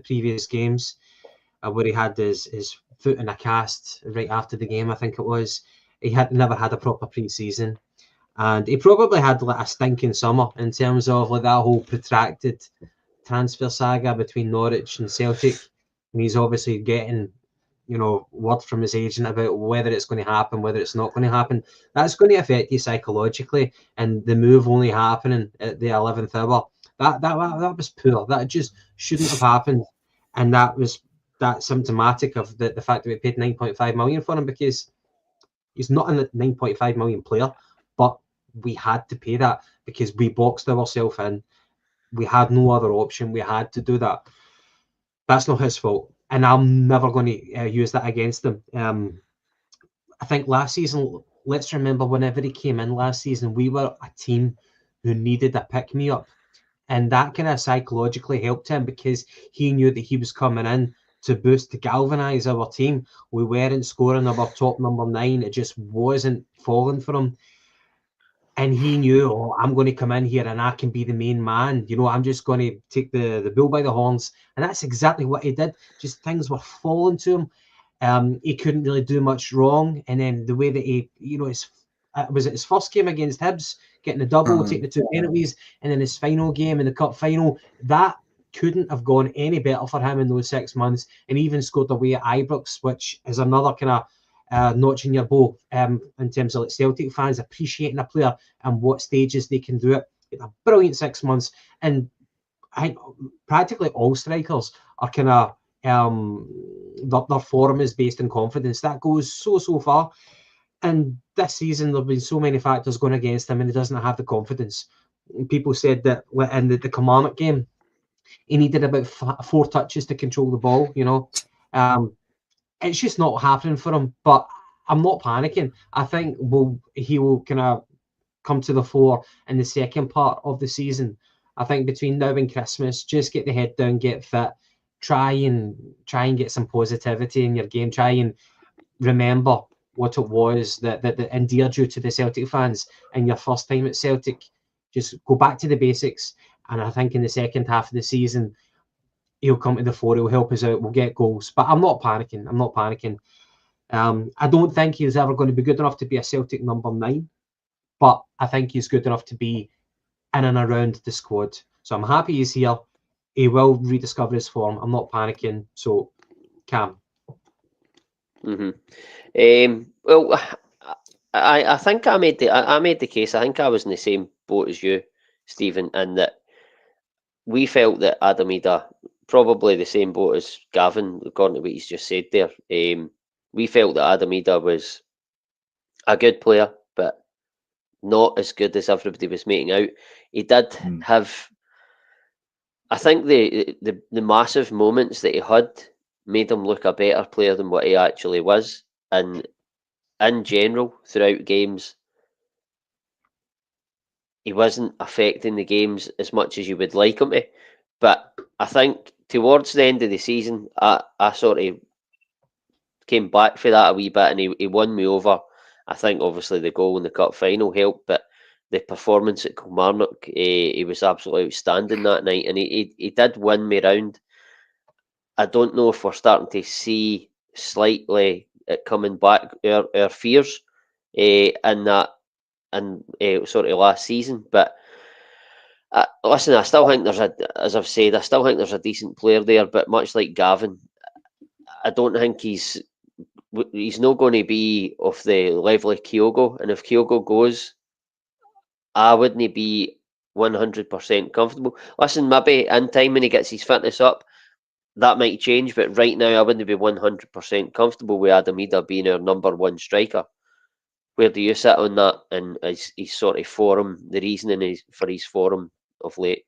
previous games, where he had his foot in a cast right after the game. I think it was. He had never had a proper pre-season. And he probably had like a stinking summer in terms of like that whole protracted transfer saga between Norwich and Celtic. And he's obviously getting, word from his agent about whether it's going to happen, whether it's not going to happen. That's going to affect you psychologically. And the move only happening at the 11th hour, that was poor. That just shouldn't have happened. And that's symptomatic of the fact that we paid 9.5 million for him, because he's not a 9.5 million player, but we had to pay that because we boxed ourselves in. We had no other option. We had to do that. That's not his fault, and I'm never going to use that against him. I think last season, let's remember, whenever he came in last season, we were a team who needed a pick-me-up, and that kind of psychologically helped him because he knew that he was coming in to boost, to galvanise our team. We weren't scoring our top number 9. It just wasn't falling for him. And he knew, I'm going to come in here and I can be the main man. I'm just going to take the bull by the horns. And that's exactly what he did. Just things were falling to him. He couldn't really do much wrong. And then the way that he, was it his first game against Hibs, getting the double, taking the 2 penalties, and then his final game in the cup final, that couldn't have gone any better for him in those 6 months. And he even scored away at Ibrox, which is another kind of notch in your bow in terms of like Celtic fans appreciating a player and what stages they can do it. It's a brilliant 6 months, and I think practically all strikers are kind of their form is based in confidence. That goes so far, and this season there have been so many factors going against him, and he doesn't have the confidence. People said that in the Kilmarnock game, he needed about 4 touches to control the ball. It's just not happening for him, but I'm not panicking. I think he will kind of come to the fore in the second part of the season. I think between now and Christmas, just get the head down, get fit, try and get some positivity in your game. Try and remember what it was that endeared you to the Celtic fans in your first time at Celtic. Just go back to the basics, and I think in the second half of the season, he'll come to the fore. He'll help us out. We'll get goals. But I'm not panicking. I don't think he's ever going to be good enough to be a Celtic number 9. But I think he's good enough to be in and around the squad. So I'm happy he's here. He will rediscover his form. I'm not panicking. So, Cam. Well, I think I made the case. I think I was in the same boat as you, Stephen, in that we felt that Adam Idah, probably the same boat as Gavin, according to what he's just said there. We felt that Adam Idah was a good player, but not as good as everybody was making out. He did have, I think the massive moments that he had made him look a better player than what he actually was. And in general, throughout games, he wasn't affecting the games as much as you would like him to. But I think towards the end of the season, I sort of came back for that a wee bit, and he won me over. I think obviously the goal in the cup final helped, but the performance at Kilmarnock, he was absolutely outstanding that night, and he did win me round. I don't know if we're starting to see slightly it coming back our fears in that and sort of last season, but listen, I still think as I've said, I still think there's a decent player there, but much like Gavin, I don't think he's not going to be of the level of Kyogo, and if Kyogo goes, I wouldn't be 100% comfortable. Listen, maybe in time when he gets his fitness up, that might change, but right now I wouldn't be 100% comfortable with Adam Idah being our number 1 striker. Where do you sit on that, and his sort of form, the reasoning for his form of late?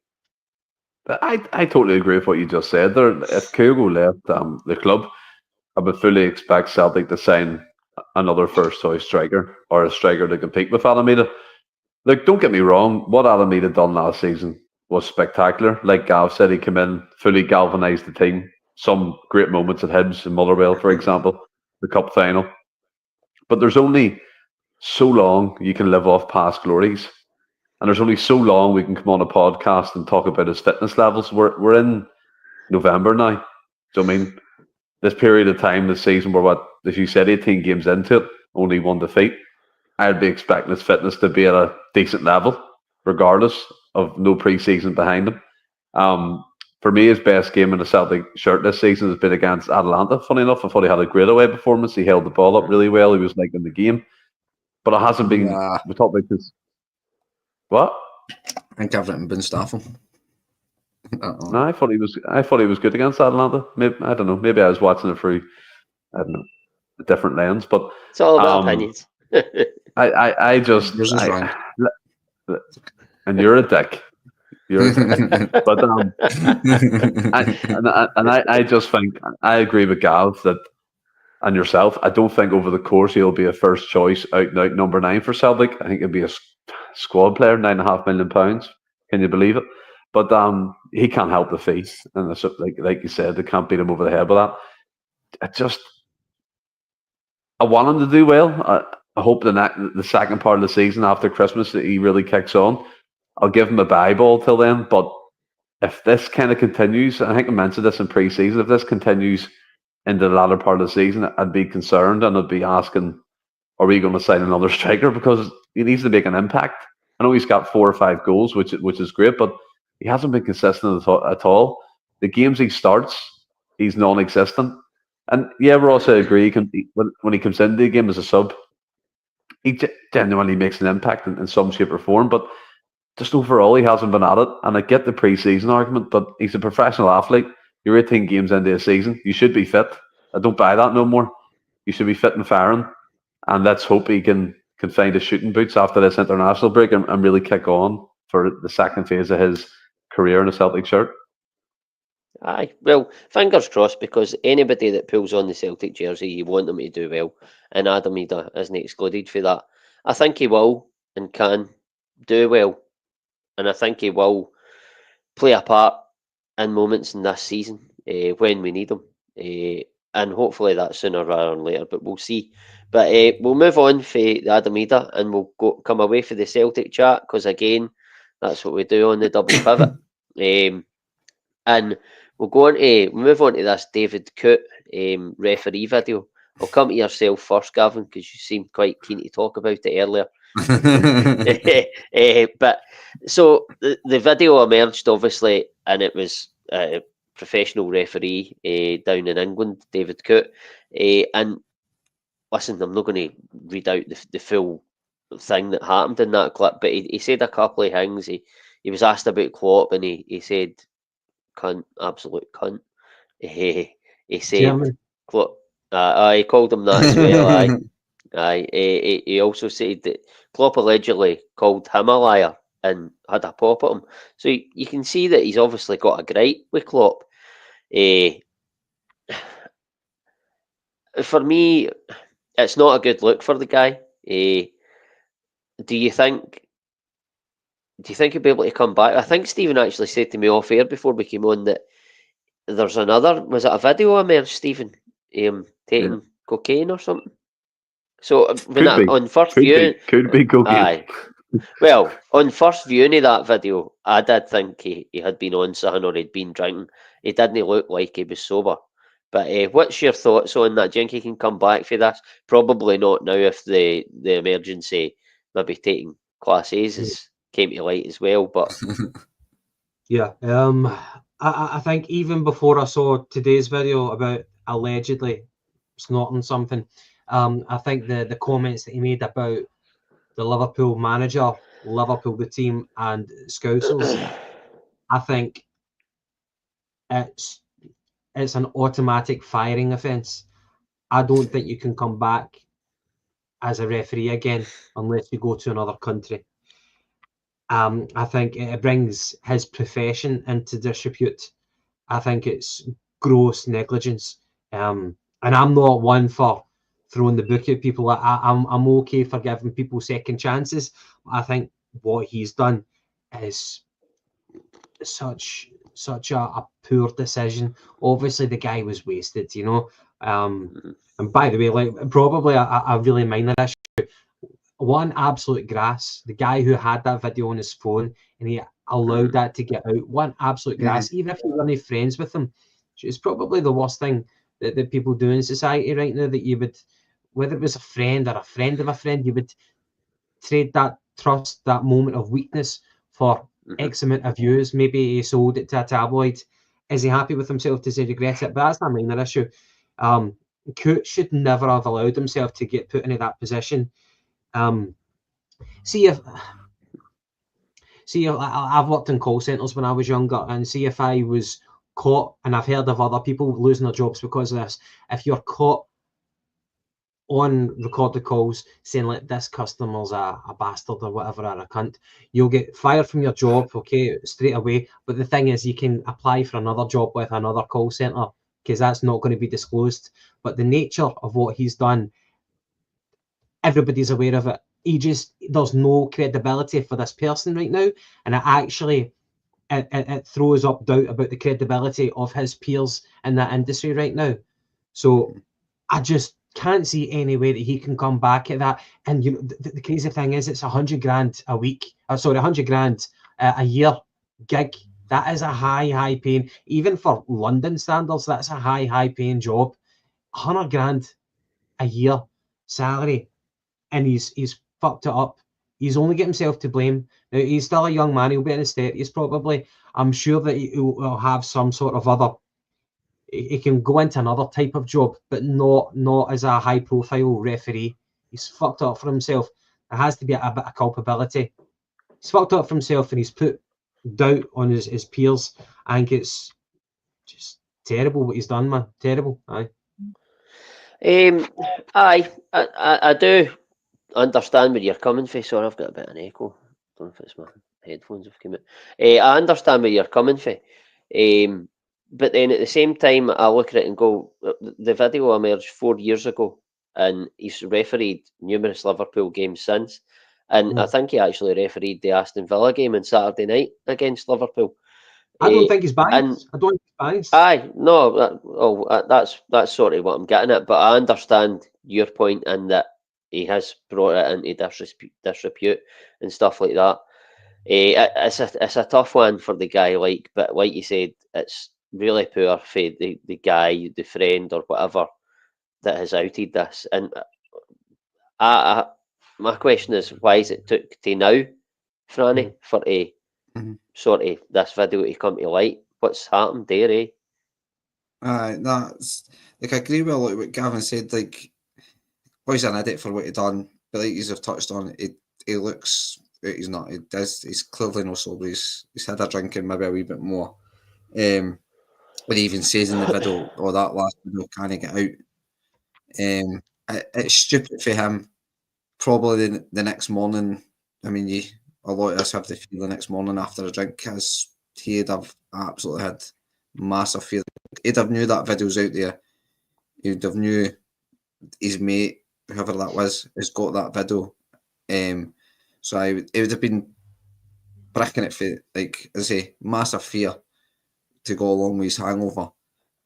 I totally agree with what you just said there. If Kyogo left the club, I would fully expect Celtic to sign another first choice striker, or a striker to compete with Adam Idah. Look, don't get me wrong, what Adam Idah done last season was spectacular. Like Gav said, he came in, fully galvanised the team. Some great moments at Hibs and Motherwell, for example, the cup final. But there's only so long you can live off past glories. And there's only so long we can come on a podcast and talk about his fitness levels. We're in November now. So, I mean, this period of time this season, we're, as you said, 18 games into it, only 1 defeat. I'd be expecting his fitness to be at a decent level, regardless of no pre-season behind him. For me, his best game in the Celtic shirt this season has been against Atalanta. Funny enough, I thought he had a great away performance. He held the ball up really well. He was liking the game. But it hasn't been... We talked about this... What? I think everything been staffing. No, I thought he was good against Atalanta. Maybe, I don't know. Maybe I was watching it through, I don't know, a different lens. But it's all about opinions. I just... and you're a dick. But I just think I agree with Gav that, and yourself. I don't think over the course he'll be a first choice out and out number 9 for Celtic. I think he'll be a squad player, £9.5 million. Can you believe it? But he can't help the fee, and it's like you said, they can't beat him over the head with that. I want him to do well. I hope the second part of the season after Christmas that he really kicks on. I'll give him a bye ball till then, but if this kind of continues, I think I mentioned this in pre-season, if this continues into the latter part of the season, I'd be concerned and I'd be asking, are we going to sign another striker? Because he needs to make an impact. I know he's got 4 or 5 goals, which is great, but he hasn't been consistent at all. The games he starts, he's non-existent. And yeah, we also agree when he comes into the game as a sub, he genuinely makes an impact in some shape or form, but just overall, he hasn't been at it. And I get the pre-season argument, but he's a professional athlete. You're 18 games into a season. You should be fit. I don't buy that no more. You should be fit and firing. And let's hope he can find his shooting boots after this international break and really kick on for the second phase of his career in a Celtic shirt. Aye, well, fingers crossed, because anybody that pulls on the Celtic jersey, you want them to do well. And Adam Idah isn't excluded for that. I think he will and can do well. And I think he will play a part in moments in this season when we need him. And hopefully that's sooner rather than later, but we'll see. But we'll move on for the Adam Idah and we'll come away for the Celtic chat, because again, that's what we do on the double pivot. And we'll move on to this David Coote referee video. I'll come to yourself first, Gavin, because you seemed quite keen to talk about it earlier. But so the video emerged, obviously, and it was a professional referee down in England, David Coote. And listen, I'm not going to read out the full thing that happened in that clip, but he said a couple of things. He was asked about Klopp, and he said, "Cunt, absolute cunt." He said, "Klopp." He called him that as well. He also said that Klopp allegedly called him a liar and had a pop at him. So you can see that he's obviously got a gripe with Klopp. For me, it's not a good look for the guy. Do you think he'll be able to come back? I think Stephen actually said to me off air before we came on that there's was it a video emerged, Stephen, taking cocaine or something? So on first view, could be cocaine. Aye. Well, on first viewing of that video, I did think he had been on something or he'd been drinking. He didn't look like he was sober. But what's your thoughts on that? Do you think he can come back for this? Probably not now if the emergency maybe taking Class A's came to light as well. But yeah, I think even before I saw today's video about allegedly snorting something, I think the comments that he made about the Liverpool manager, Liverpool the team, and Scousers, I think it's an automatic firing offence. I don't think you can come back as a referee again unless you go to another country. I think it brings his profession into disrepute. I think it's gross negligence. And I'm not one for throwing the book at people. I'm okay for giving people second chances. I think what he's done is such a poor decision. Obviously, the guy was wasted, you know. And by the way, like probably a really minor issue. One absolute grass. The guy who had that video on his phone and he allowed that to get out. One absolute grass. Even if you weren't friends with him, it's probably the worst thing that people do in society right now. That you would, whether it was a friend or a friend of a friend, you would trade that trust, that moment of weakness for X amount of views. Maybe he sold it to a tabloid. Is he happy with himself? Does he regret it? But that's not a minor issue. Coote should never have allowed himself to get put into that position. See if I've worked in call centres when I was younger, and see if I was caught, and I've heard of other people losing their jobs because of this. If you're caught on recorded calls saying like this customer's a bastard or whatever, or a cunt, you'll get fired from your job, okay, straight away. But the thing is, you can apply for another job with another call centre because that's not going to be disclosed. But the nature of what he's done, everybody's aware of it. There's no credibility for this person right now, and it throws up doubt about the credibility of his peers in that industry right now. So I just can't see any way that he can come back at that. And the crazy thing is, it's $100,000 a week. $100,000 a year gig. That is a high paying, even for London standards. That's a high paying job. $100,000 a year salary, and he's fucked it up. He's only got himself to blame. Now, he's still a young man. He'll be in his 30s probably. I'm sure that he'll have some sort of other. He can go into another type of job, but not as a high-profile referee. He's fucked up for himself. There has to be a bit of culpability. He's fucked up for himself, and he's put doubt on his peers. I think it's just terrible what he's done, man. Terrible. Aye. I do understand where you're coming from. Sorry, I've got a bit of an echo. I don't know if it's my headphones have come out. I understand where you're coming from. But then at the same time, I look at it and go, the video emerged 4 years ago, and he's refereed numerous Liverpool games since. And I think he actually refereed the Aston Villa game on Saturday night against Liverpool. I don't think he's biased. I don't think he's biased. Aye, no, that's sort of what I'm getting at. But I understand your point in that he has brought it into disrepute and stuff like that. It's a tough one for the guy, but like you said, it's really poor for the guy, the friend or whatever that has outed this. And my question is, why is it took to now, Franny, for a sort of this video to come to light? What's happened there, eh? That's like, I agree with a lot of what Gavin said. Like, Bhoys an idiot for what he done, but like you have touched on, he looks, he's not. He's clearly no sober. He's had a drink and maybe a wee bit more. What he even says in the video, or that last video, can he get out? It's stupid for him. Probably the next morning, I mean, a lot of us have the feel the next morning after a drink, because he'd have absolutely had massive fear. He'd have knew that video's out there. He'd have knew his mate, whoever that was, has got that video. So it would have been bricking it for, like, as I say, massive fear to go along with his hangover.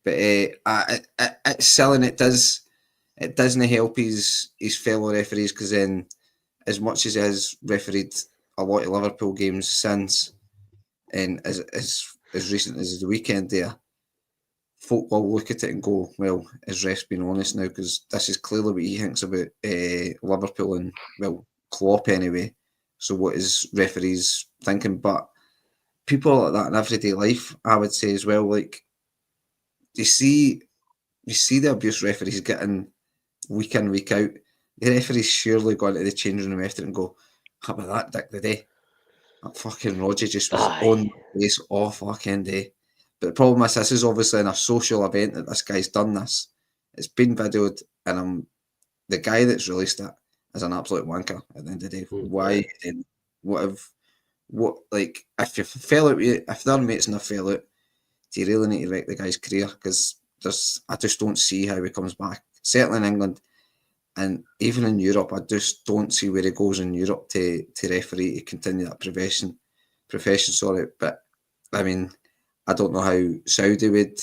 But it's selling. It doesn't help his fellow referees, because then, as much as he has refereed a lot of Liverpool games since, and as recent as the weekend there, folk will look at it and go, well, his ref's been honest now, because this is clearly what he thinks about Liverpool and, well, Klopp anyway. So what is referees thinking? But people like that in everyday life, I would say as well, like, you see the abuse referees getting week in, week out. The referee's surely going to the changing room after it and go, how about that dick today? That fucking Roger just was on the place all fucking day. But the problem is, this is obviously in a social event that this guy's done this. It's been videoed, and the guy that's released it is an absolute wanker at the end of the day. Why? Like, if you fell out, if their mates not fell out, do you really need to wreck the guy's career? Because I just don't see how he comes back. Certainly in England, and even in Europe, I just don't see where he goes in Europe to referee, to continue that profession. But I mean, I don't know how Saudi would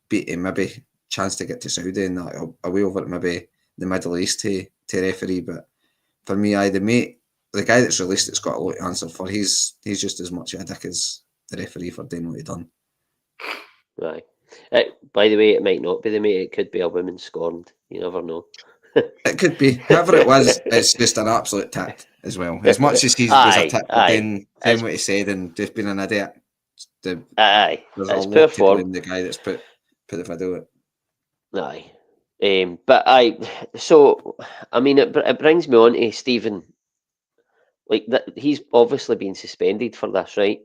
beat him. Maybe chance to get to Saudi and that away over at maybe the Middle East to referee. But for me, the guy that's released it's got a lot to answer for. He's just as much a dick as the referee for doing what he done. Right. By the way, it might not be the mate. It could be a woman scorned. You never know. It could be. However it was, it's just an absolute tit as well. As much as he was a tit for doing what he said and just being an idiot, there's a lot to blame the guy that's put the video out. Aye. So I mean, it brings me on to Stephen. Like that, he's obviously been suspended for this, right?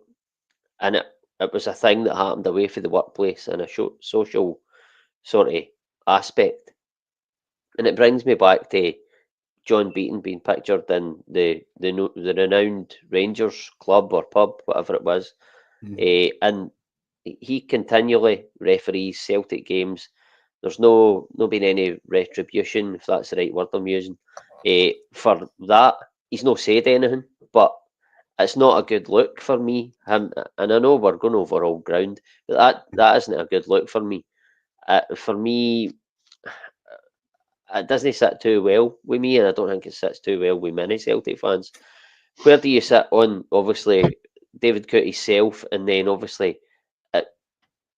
And it was a thing that happened away from the workplace and a social sort of aspect. And it brings me back to John Beaton being pictured in the renowned Rangers club or pub, whatever it was, and he continually referees Celtic games. There's no been any retribution, if that's the right word I'm using, for that. He's not said anything, but it's not a good look for me. And I know we're going over all ground, but that isn't a good look for me. For me, it doesn't sit too well with me, and I don't think it sits too well with many Celtic fans. Where do you sit on, obviously, David Coutie's self, and then obviously it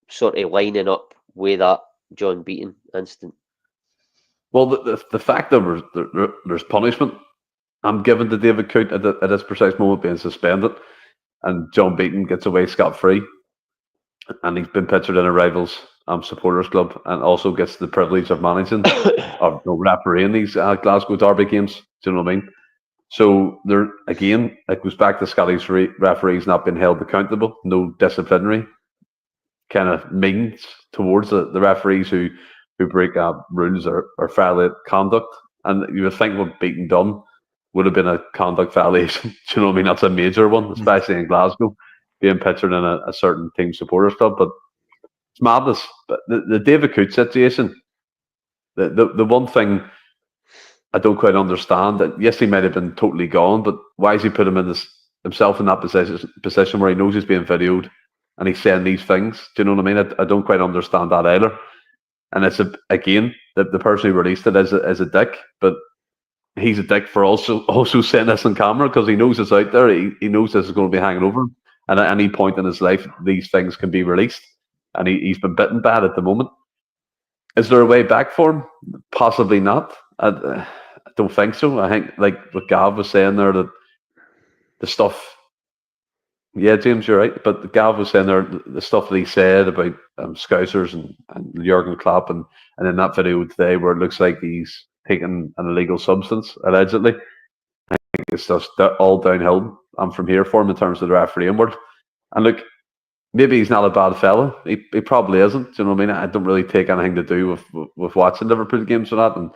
sort of lining up with that John Beaton incident? Well, the fact that there's punishment I'm given to David Coote at this precise moment being suspended, and John Beaton gets away scot-free, and he's been pictured in a rival's supporters club, and also gets the privilege of managing or refereeing these Glasgow Derby games. Do you know what I mean? So there again, it goes back to Scottish referees not being held accountable, no disciplinary kind of means towards the referees who break rules or violate conduct. And you would think what Beaton done would have been a conduct violation. Do you know what I mean? That's a major one, especially in Glasgow, being pictured in a certain team supporters club. But it's madness. But the David Coote situation, the one thing I don't quite understand, that yes, he might have been totally gone, but why has he put himself in that position where he knows he's being videoed and he's saying these things? Do you know what I mean? I don't quite understand that either. And it's again, the person who released it is a dick, but he's a dick for also saying this on camera because he knows it's out there. He knows this is going to be hanging over him. And at any point in his life, these things can be released. And he's been bitten bad at the moment. Is there a way back for him? Possibly not. I don't think so. I think, like what Gav was saying there, that the stuff... Yeah, James, you're right. But Gav was saying there, the stuff that he said about Scousers and Jurgen Klopp, and in that video today where it looks like he's taken an illegal substance, allegedly, I think it's just all downhill from here for him in terms of the refereeing world. And look, maybe he's not a bad fella. He probably isn't. Do you know what I mean? I don't really take anything to do with watching Liverpool games or that. And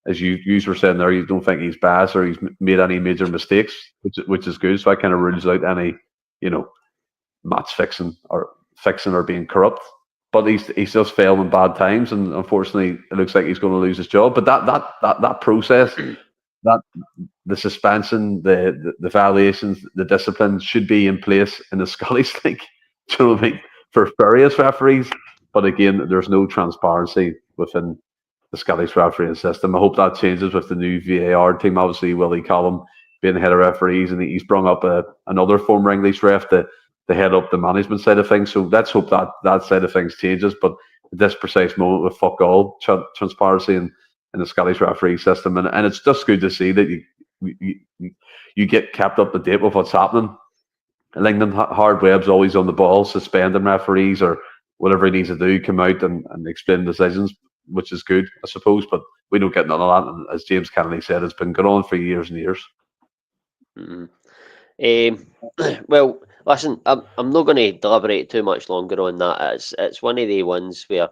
as you were saying there, you don't think he's bad or he's made any major mistakes, which is good. So I kind of rules out any, match fixing or being corrupt. But he's just failed in bad times, and unfortunately, it looks like he's going to lose his job. But that process, that the suspension, the violations, the discipline should be in place in the Scottish League. Do you know what I mean? For various referees, but again, there's no transparency within the Scottish refereeing system. I hope that changes with the new VAR team. Obviously, Willie Collum being the head of referees, and he's brought up another former English ref to head up the management side of things. So let's hope that side of things changes. But at this precise moment, with fuck all transparency in the Scottish referee system, and it's just good to see that you get kept up to date with what's happening. Lyndon Hardwebb's always on the ball, suspending referees or whatever he needs to do, come out and explain decisions, which is good, I suppose. But we don't get none of that. And as James Kennedy said, it's been going on for years and years. Well, listen, I'm not going to deliberate too much longer on that. It's one of the ones where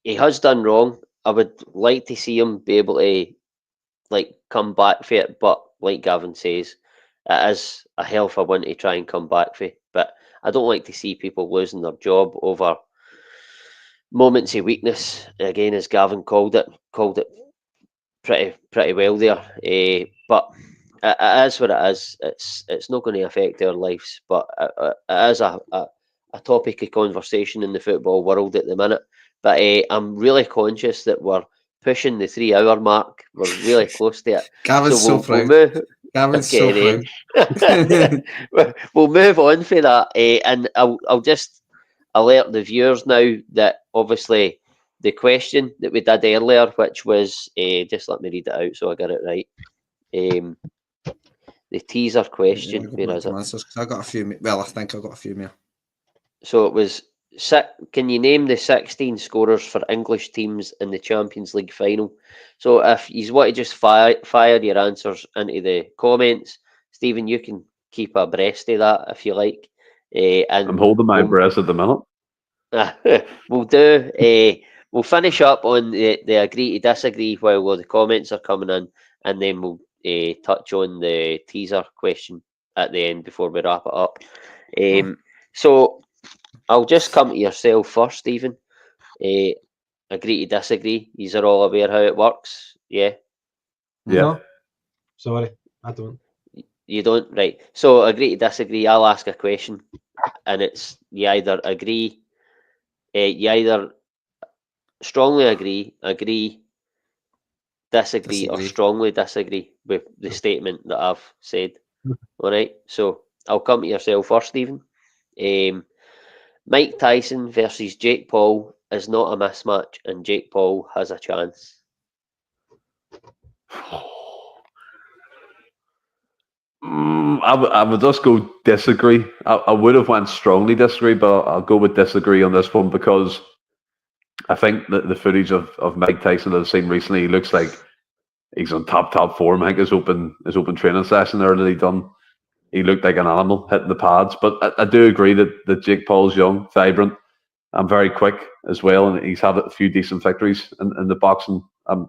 he has done wrong. I would like to see him be able to come back for it, but like Gavin says, it is a hell of a one to try and come back for. But I don't like to see people losing their job over moments of weakness. Again, as Gavin called it pretty well there. But it is what it is. It's not going to affect our lives, but it is a topic of conversation in the football world at the minute. But I'm really conscious that we're pushing the 3-hour mark. We're really close to it. Gavin's so proud. Gavin's so proud. We'll move on for that, and I'll alert the viewers now that obviously the question that we did earlier, which was just let me read it out so I get it right. The teaser question. Where is it? I got a few. Well, I think I got a few more. So it was. Can you name the 16 scorers for English teams in the Champions League final? So if you want to just fire your answers into the comments, Stephen, you can keep abreast of that if you like. And I'm holding my breath at the minute. We'll finish up on the agree to disagree while the comments are coming in, and then we'll touch on the teaser question at the end before we wrap it up. So I'll just come to yourself first, Stephen. Agree to disagree. These are all aware how it works. Yeah. Yeah. No. Sorry, I don't. You don't, right? So agree to disagree. I'll ask a question, and it's you either agree, you either strongly agree, disagree, or strongly disagree with the statement that I've said. All right. So I'll come to yourself first, Stephen. Mike Tyson versus Jake Paul is not a mismatch, and Jake Paul has a chance. I would just go disagree. I would have went strongly disagree, but I'll go with disagree on this one because I think that the footage of Mike Tyson that I've seen recently, he looks like he's on top form. I think his open training session there that he done, he looked like an animal hitting the pads. But I do agree that Jake Paul's young, vibrant, and very quick as well, and he's had a few decent victories in the boxing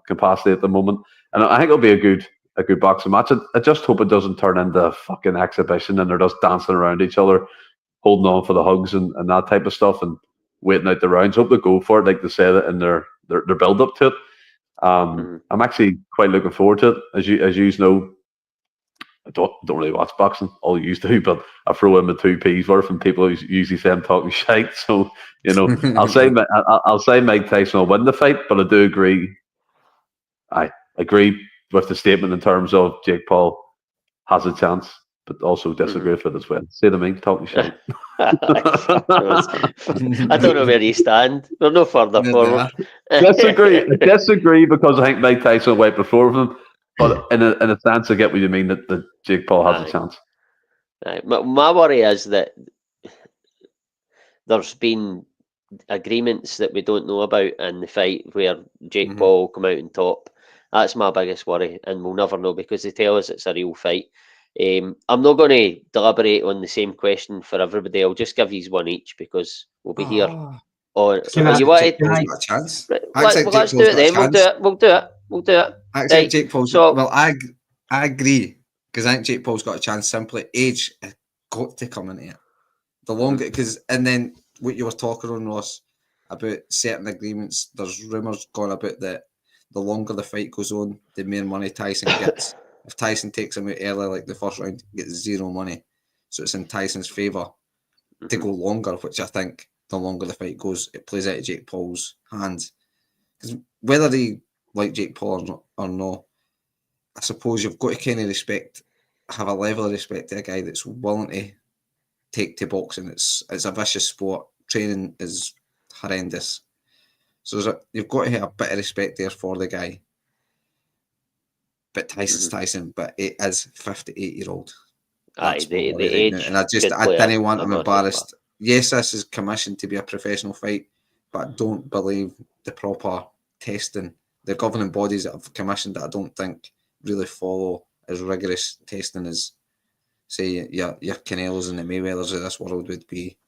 capacity at the moment. And I think it'll be a good boxing match. I just hope it doesn't turn into a fucking exhibition and they're just dancing around each other, holding on for the hugs and that type of stuff and waiting out the rounds. Hope they go for it, like they said it in their build up to it. I'm actually quite looking forward to it. As you know, I don't really watch boxing. All you do, but I throw in my 2 P's worth, and people usually say I'm talking shite. So I'll say Mike Tyson will win the fight, but I do agree. I agree with the statement in terms of Jake Paul has a chance, but also disagree with it as well. Say to me, talking shit. I don't know where you stand. We're no further forward. Disagree because I think Mike Tyson will wipe the floor with him. But in a sense, I get what you mean that Jake Paul has a chance. Right. My worry is that there's been agreements that we don't know about in the fight where Jake Paul will come out on top. That's my biggest worry, and we'll never know because they tell us it's a real fight. I'm not going to deliberate on the same question for everybody. I'll just give you one each because we'll be here. Let's do it then. We'll do it. I accept Jake Paul's. Well, I agree because I think Jake Paul's got a chance. Simply, age has got to come into it. The longer, and then what you were talking on, Ross, about certain agreements. There's rumours going about that the longer the fight goes on, the more money Tyson gets. If Tyson takes him out early, like the first round, he gets zero money. So it's in Tyson's favour to go longer, which I think the longer the fight goes, it plays out of Jake Paul's hands. Because whether they like Jake Paul or not, I suppose you've got to kind of have a level of respect to a guy that's willing to take to boxing. It's a vicious sport. Training is horrendous. So you've got to have a bit of respect there for the guy. But Tyson's Tyson, but it is 58-year-old. The age. And I didn't want him embarrassed. Yes, this is commissioned to be a professional fight, but I don't believe the proper testing. The governing bodies that have commissioned it, I don't think really follow as rigorous testing as, say, your Canelos and the Mayweathers of this world would be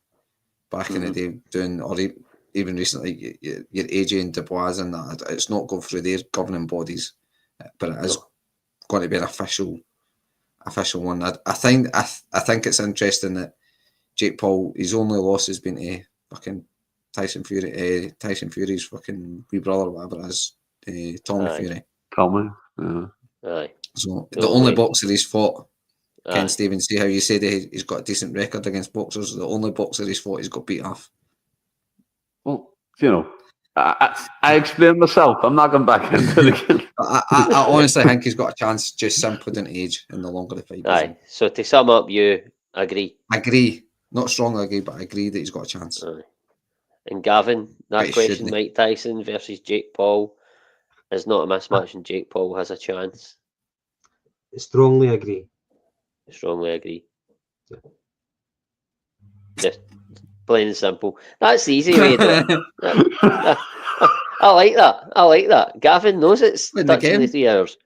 back in the day doing, or even recently, your AJ and Dubois and that. It's not going through their governing bodies, but it is going to be an official one. I think it's interesting that Jake Paul, his only loss has been to fucking Tyson Fury's fucking wee brother, whatever it is, Tommy Fury. Tommy, yeah. Aye. So the only boxer he's fought, Ken Stevens, see how you said he's got a decent record against boxers. The only boxer he's fought, he's got beat off. Well, I explained myself. I'm not going back into it. I honestly think he's got a chance just simply in age and the longer the fight goes. Aye. So to sum up, you agree? Agree. Not strongly agree, but I agree that he's got a chance. Aye. And Gavin, that It question, shouldn't. Mike Tyson versus Jake Paul, is not a mismatch, and Jake Paul has a chance. Strongly agree. Strongly agree. Just plain and simple. That's the easy way to do it. I like that. I like that. Gavin knows it's Win the touching the game. 3 hours.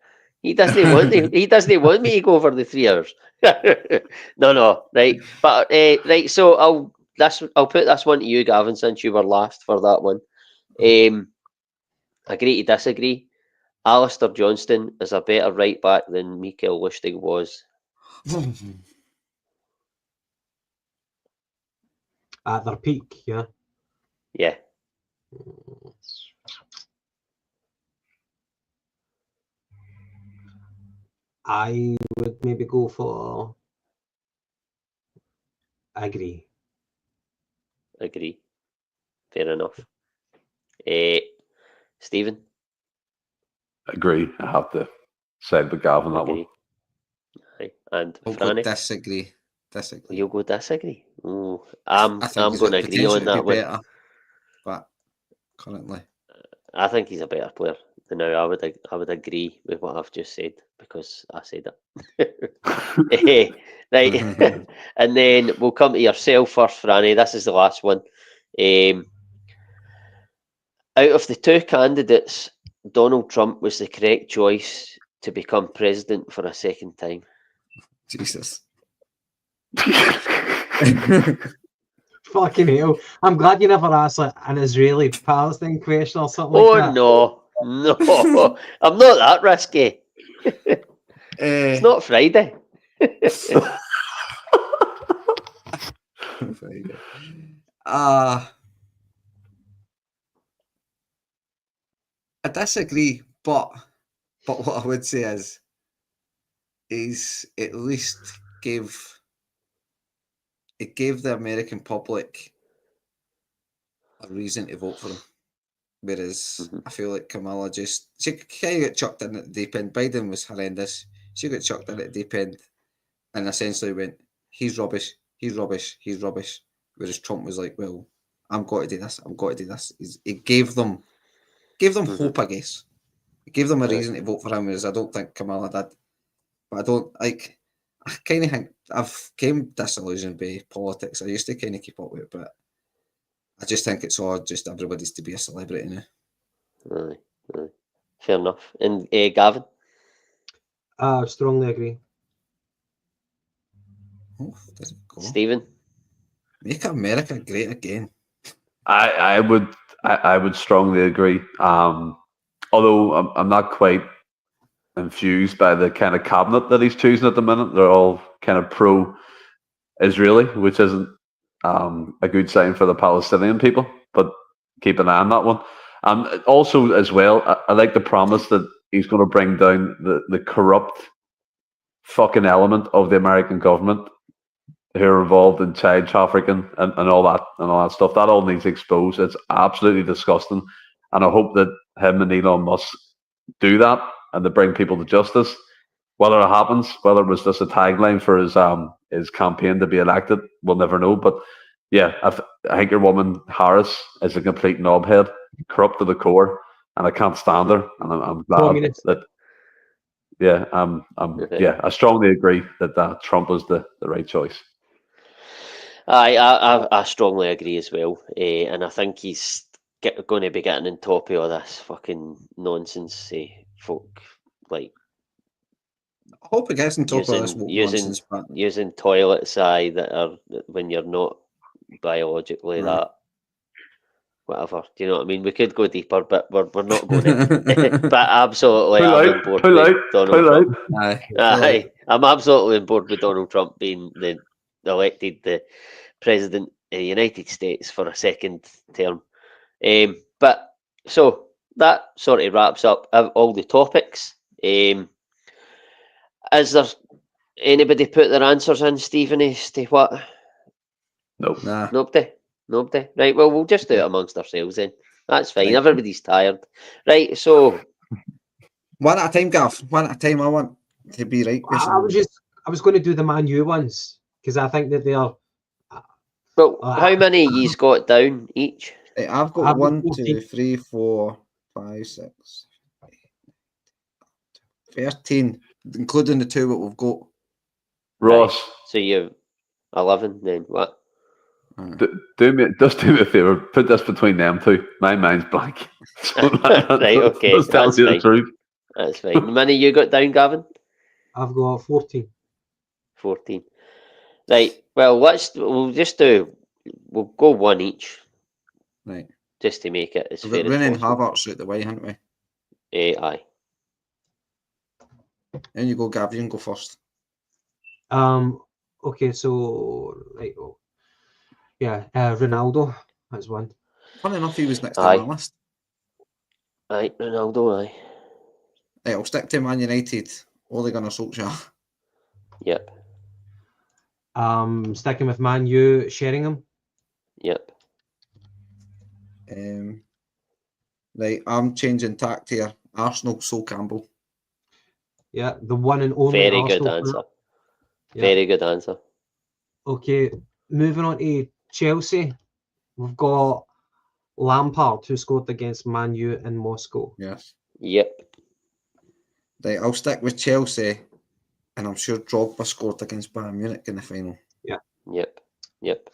He doesn't want me. He doesn't want me to go over the 3 hours. No, right. But right. So I'll put this one to you, Gavin, since you were last for that one. Agree to disagree. Alistair Johnstone is a better right back than Mikael Lustig was. At their peak, yeah. Yeah. I would maybe go for agree. Agree. Fair enough. Stephen? Agree. I have to side with Gavin on that one. Agree. Aye. And I'll go Franny? disagree. You'll go disagree? Ooh, I'm I think going he's to got agree potential on to that be one. better, but currently, I think he's a better player. Now, I would agree with what I've just said because I said it. Right, and then we'll come to yourself first, Franny. This is the last one. Out of the two candidates, Donald Trump was the correct choice to become president for a second time. Jesus. Fucking hell. I'm glad you never asked like an Israeli-Palestine question or something like that. No, I'm not that risky. It's not Friday. I disagree, but what I would say is he's at least gave the American public a reason to vote for him. Whereas I feel like Kamala she kind of got chucked in at the deep end. Biden was horrendous. She got chucked in at the deep end and essentially went, he's rubbish, he's rubbish, he's rubbish. Whereas Trump was like, well, I'm going to do this, I'm going to do this. It gave them hope, I guess. It gave them a reason to vote for him, whereas I don't think Kamala did. But I kind of think I've came disillusioned by politics. I used to kind of keep up with it, but I just think it's all just everybody's to be a celebrity now. Aye. Fair enough. And Gavin? Strongly agree. Oh, does it go? Stephen? Make America great again. I would strongly agree. Although I'm not quite infused by the kind of cabinet that he's choosing at the minute. They're all kind of pro-Israeli, which isn't a good sign for the Palestinian people. But keep an eye on that one. Also, as well, I like the promise that he's going to bring down the corrupt fucking element of the American government who are involved in child trafficking and all that stuff. That all needs exposed. It's absolutely disgusting. And I hope that him and Elon Musk do that and they bring people to justice. Whether it happens, whether it was just a tagline for his campaign to be elected, we'll never know. But yeah, I think your woman Harris is a complete knobhead, corrupt to the core, and I can't stand her. And I'm glad that. Yeah, I strongly agree that Trump was the right choice. I strongly agree as well, and I think he's going to be getting on top of all this fucking nonsense. Folk like I hope he gets on top of this nonsense. Using toilets, that are when you're not biologically that. Whatever, do you know what I mean? We could go deeper, but we're not going to. But absolutely, I'm on board with Donald Trump. Aye, I'm absolutely on board with Donald Trump being elected the president of the United States for a second term. But so that sort of wraps up all the topics. Is there anybody put their answers in, Stephen, as to what? Nope. Nah. Nobody. Right, well, we'll just do it amongst ourselves then. That's fine. Right. Everybody's tired. Right, so one at a time, Gav. One at a time. I want to be right. I was going to do the Man U ones because I think that they are. Well, how many you's got down each? I've got I've got 1, 14. 2, 3, 4, 5, 6, 13, including the 2 that we've got. Ross, Right. So you're 11 then. What? do me a favour. Put this between them two. My mind's blank. So Right, okay. Let's tell That's you the fine. truth. That's fine. How many you got down, Gavin? I've got 14. 14. Right. Well, we'll go one each. Right. Just to make it as We've fair got as Rooney and possible. Havertz out the way, haven't we? Aye. And you go, Gav, you can go first. Okay, so right. Oh, yeah, Ronaldo. That's one. Funny enough, he was next Aye. on my list. Aye, Ronaldo, aye. Right, I'll stick to Man United. Ole Gunnar Solskjaer. Yep. Sticking with Man U, Sheringham. Yep. Right, I'm changing tact here. Arsenal, Sol Campbell. Yeah, the one and only Very Arsenal good player. answer. Yeah. Very good answer. Okay, moving on to Chelsea. We've got Lampard, who scored against Man U in Moscow. Yes. Yep. Right, I'll stick with Chelsea, and I'm sure Drogba scored against Bayern Munich in the final. Yep. Yep.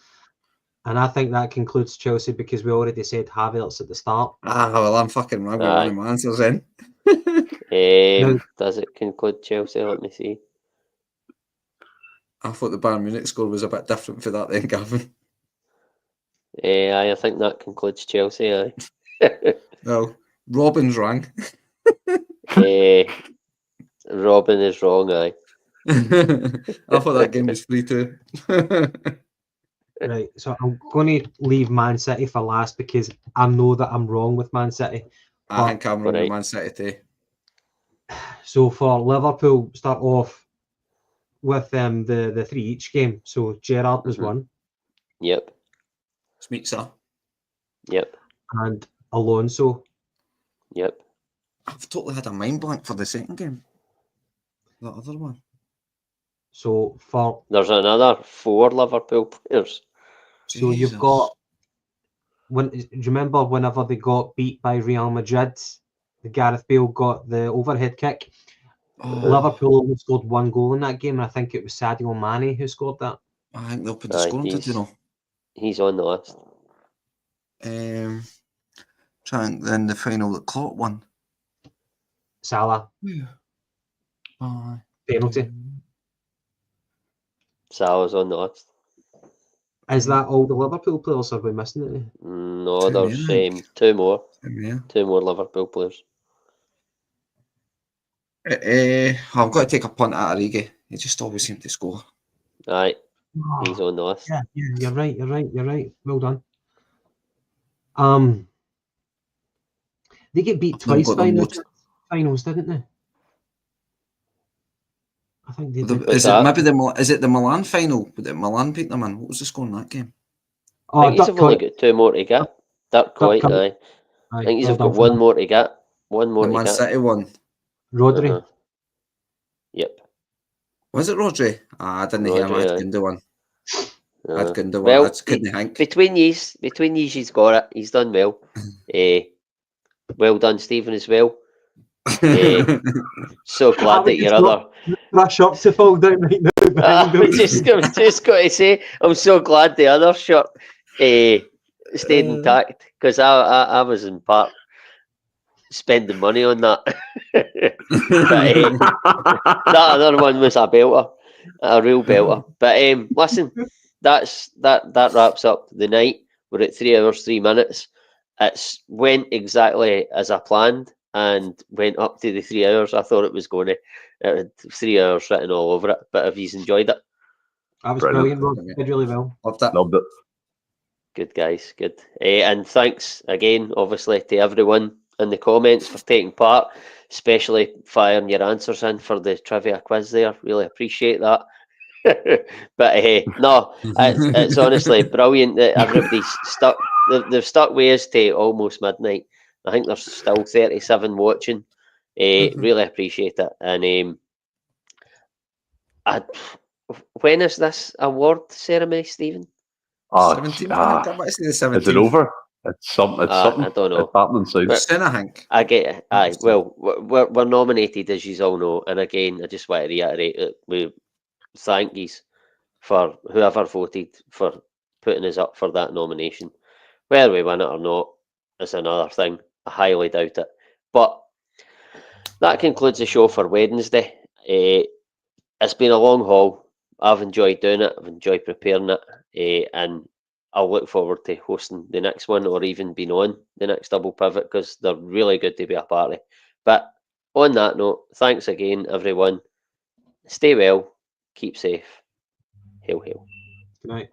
And I think that concludes Chelsea because we already said Havertz at the start. Well, I'm fucking wrong with one of my answers then. Does it conclude Chelsea? Let me see. I thought the Bayern Munich score was a bit different for that then, Gavin. Aye, I think that concludes Chelsea, aye. No, Robin's wrong. Robin is wrong, aye. I thought that game was 3-2. Right, so I'm going to leave Man City for last because I know that I'm wrong with Man City. I think I'm wrong with Right. Man City too. So for Liverpool, start off with the 3 each game. So Gerrard was one, Yep. Smeetsa. Yep. and Alonso. Yep. I've totally had a mind blank for the second game. That other one. So for There's another 4 Liverpool players. so you've got do you remember whenever they got beat by Real Madrid, the Gareth Bale got the overhead kick. Liverpool only scored 1 goal in that game, and I think it was Sadio Mane who scored that. I think they'll put the score into, you know. He's on the list. Trying then the final that Klopp won. Salah. Penalty. Salah's on the list. Is that all the Liverpool players? Are we missing it? No, Two there's men, 2 more. Yeah. 2 more Liverpool players. I've got to take a punt at Origi. He just always seems to score. Aye, he's on the list. Yeah, you're right. Well done. They get beat twice got by them the loads. finals, didn't they? I think they did. Is it the Milan final? Did Milan beat them in? What was the score in that game? I think he's only got 2 more to get. Dirk Kuyt, aye. I think he's got 1 more to get. 1 more The to Man get. City one. Rodri. Yep. Was it Rodri? I didn't hear him. I had Gundogan. Well, I couldn't think. Between yous, he's got it. He's done well. Well done, Stephen, as well. So glad that your other. Rush up to fall down right now. Just got to say, I'm so glad the other shirt stayed intact because I was in part spending money on that. But, that other one was a belter, a real belter. But listen, that wraps up the night. We're at 3 hours 3 minutes. It's went exactly as I planned and went up to the 3 hours. I thought it was going to 3 hours written all over it. But if you've enjoyed it, that was brilliant. Rob. Did really well. Loved it. Loved it. good guys, good. And thanks again, obviously, to everyone in the comments for taking part, especially firing your answers in for the trivia quiz there. Really appreciate that. But no, it's honestly brilliant that everybody's stuck. They've stuck with us to almost midnight. I think there's still 37 watching. Really appreciate it. And when is this award ceremony, Stephen? 17th. I think I might say the 17th. Is it over? It's something. I don't know. It's happening soon. Soon, I think. I get it. Aye, well, we're nominated, as you all know, and again, I just want to reiterate that we thank you for whoever voted for putting us up for that nomination. Whether we win it or not is another thing. I highly doubt it. But that concludes the show for Wednesday. It's been a long haul. I've enjoyed doing it. I've enjoyed preparing it, and I'll look forward to hosting the next one or even being on the next Double Pivot because they're really good to be a part of. But on that note, thanks again, everyone. Stay well, keep safe. Hail, hail. Good night.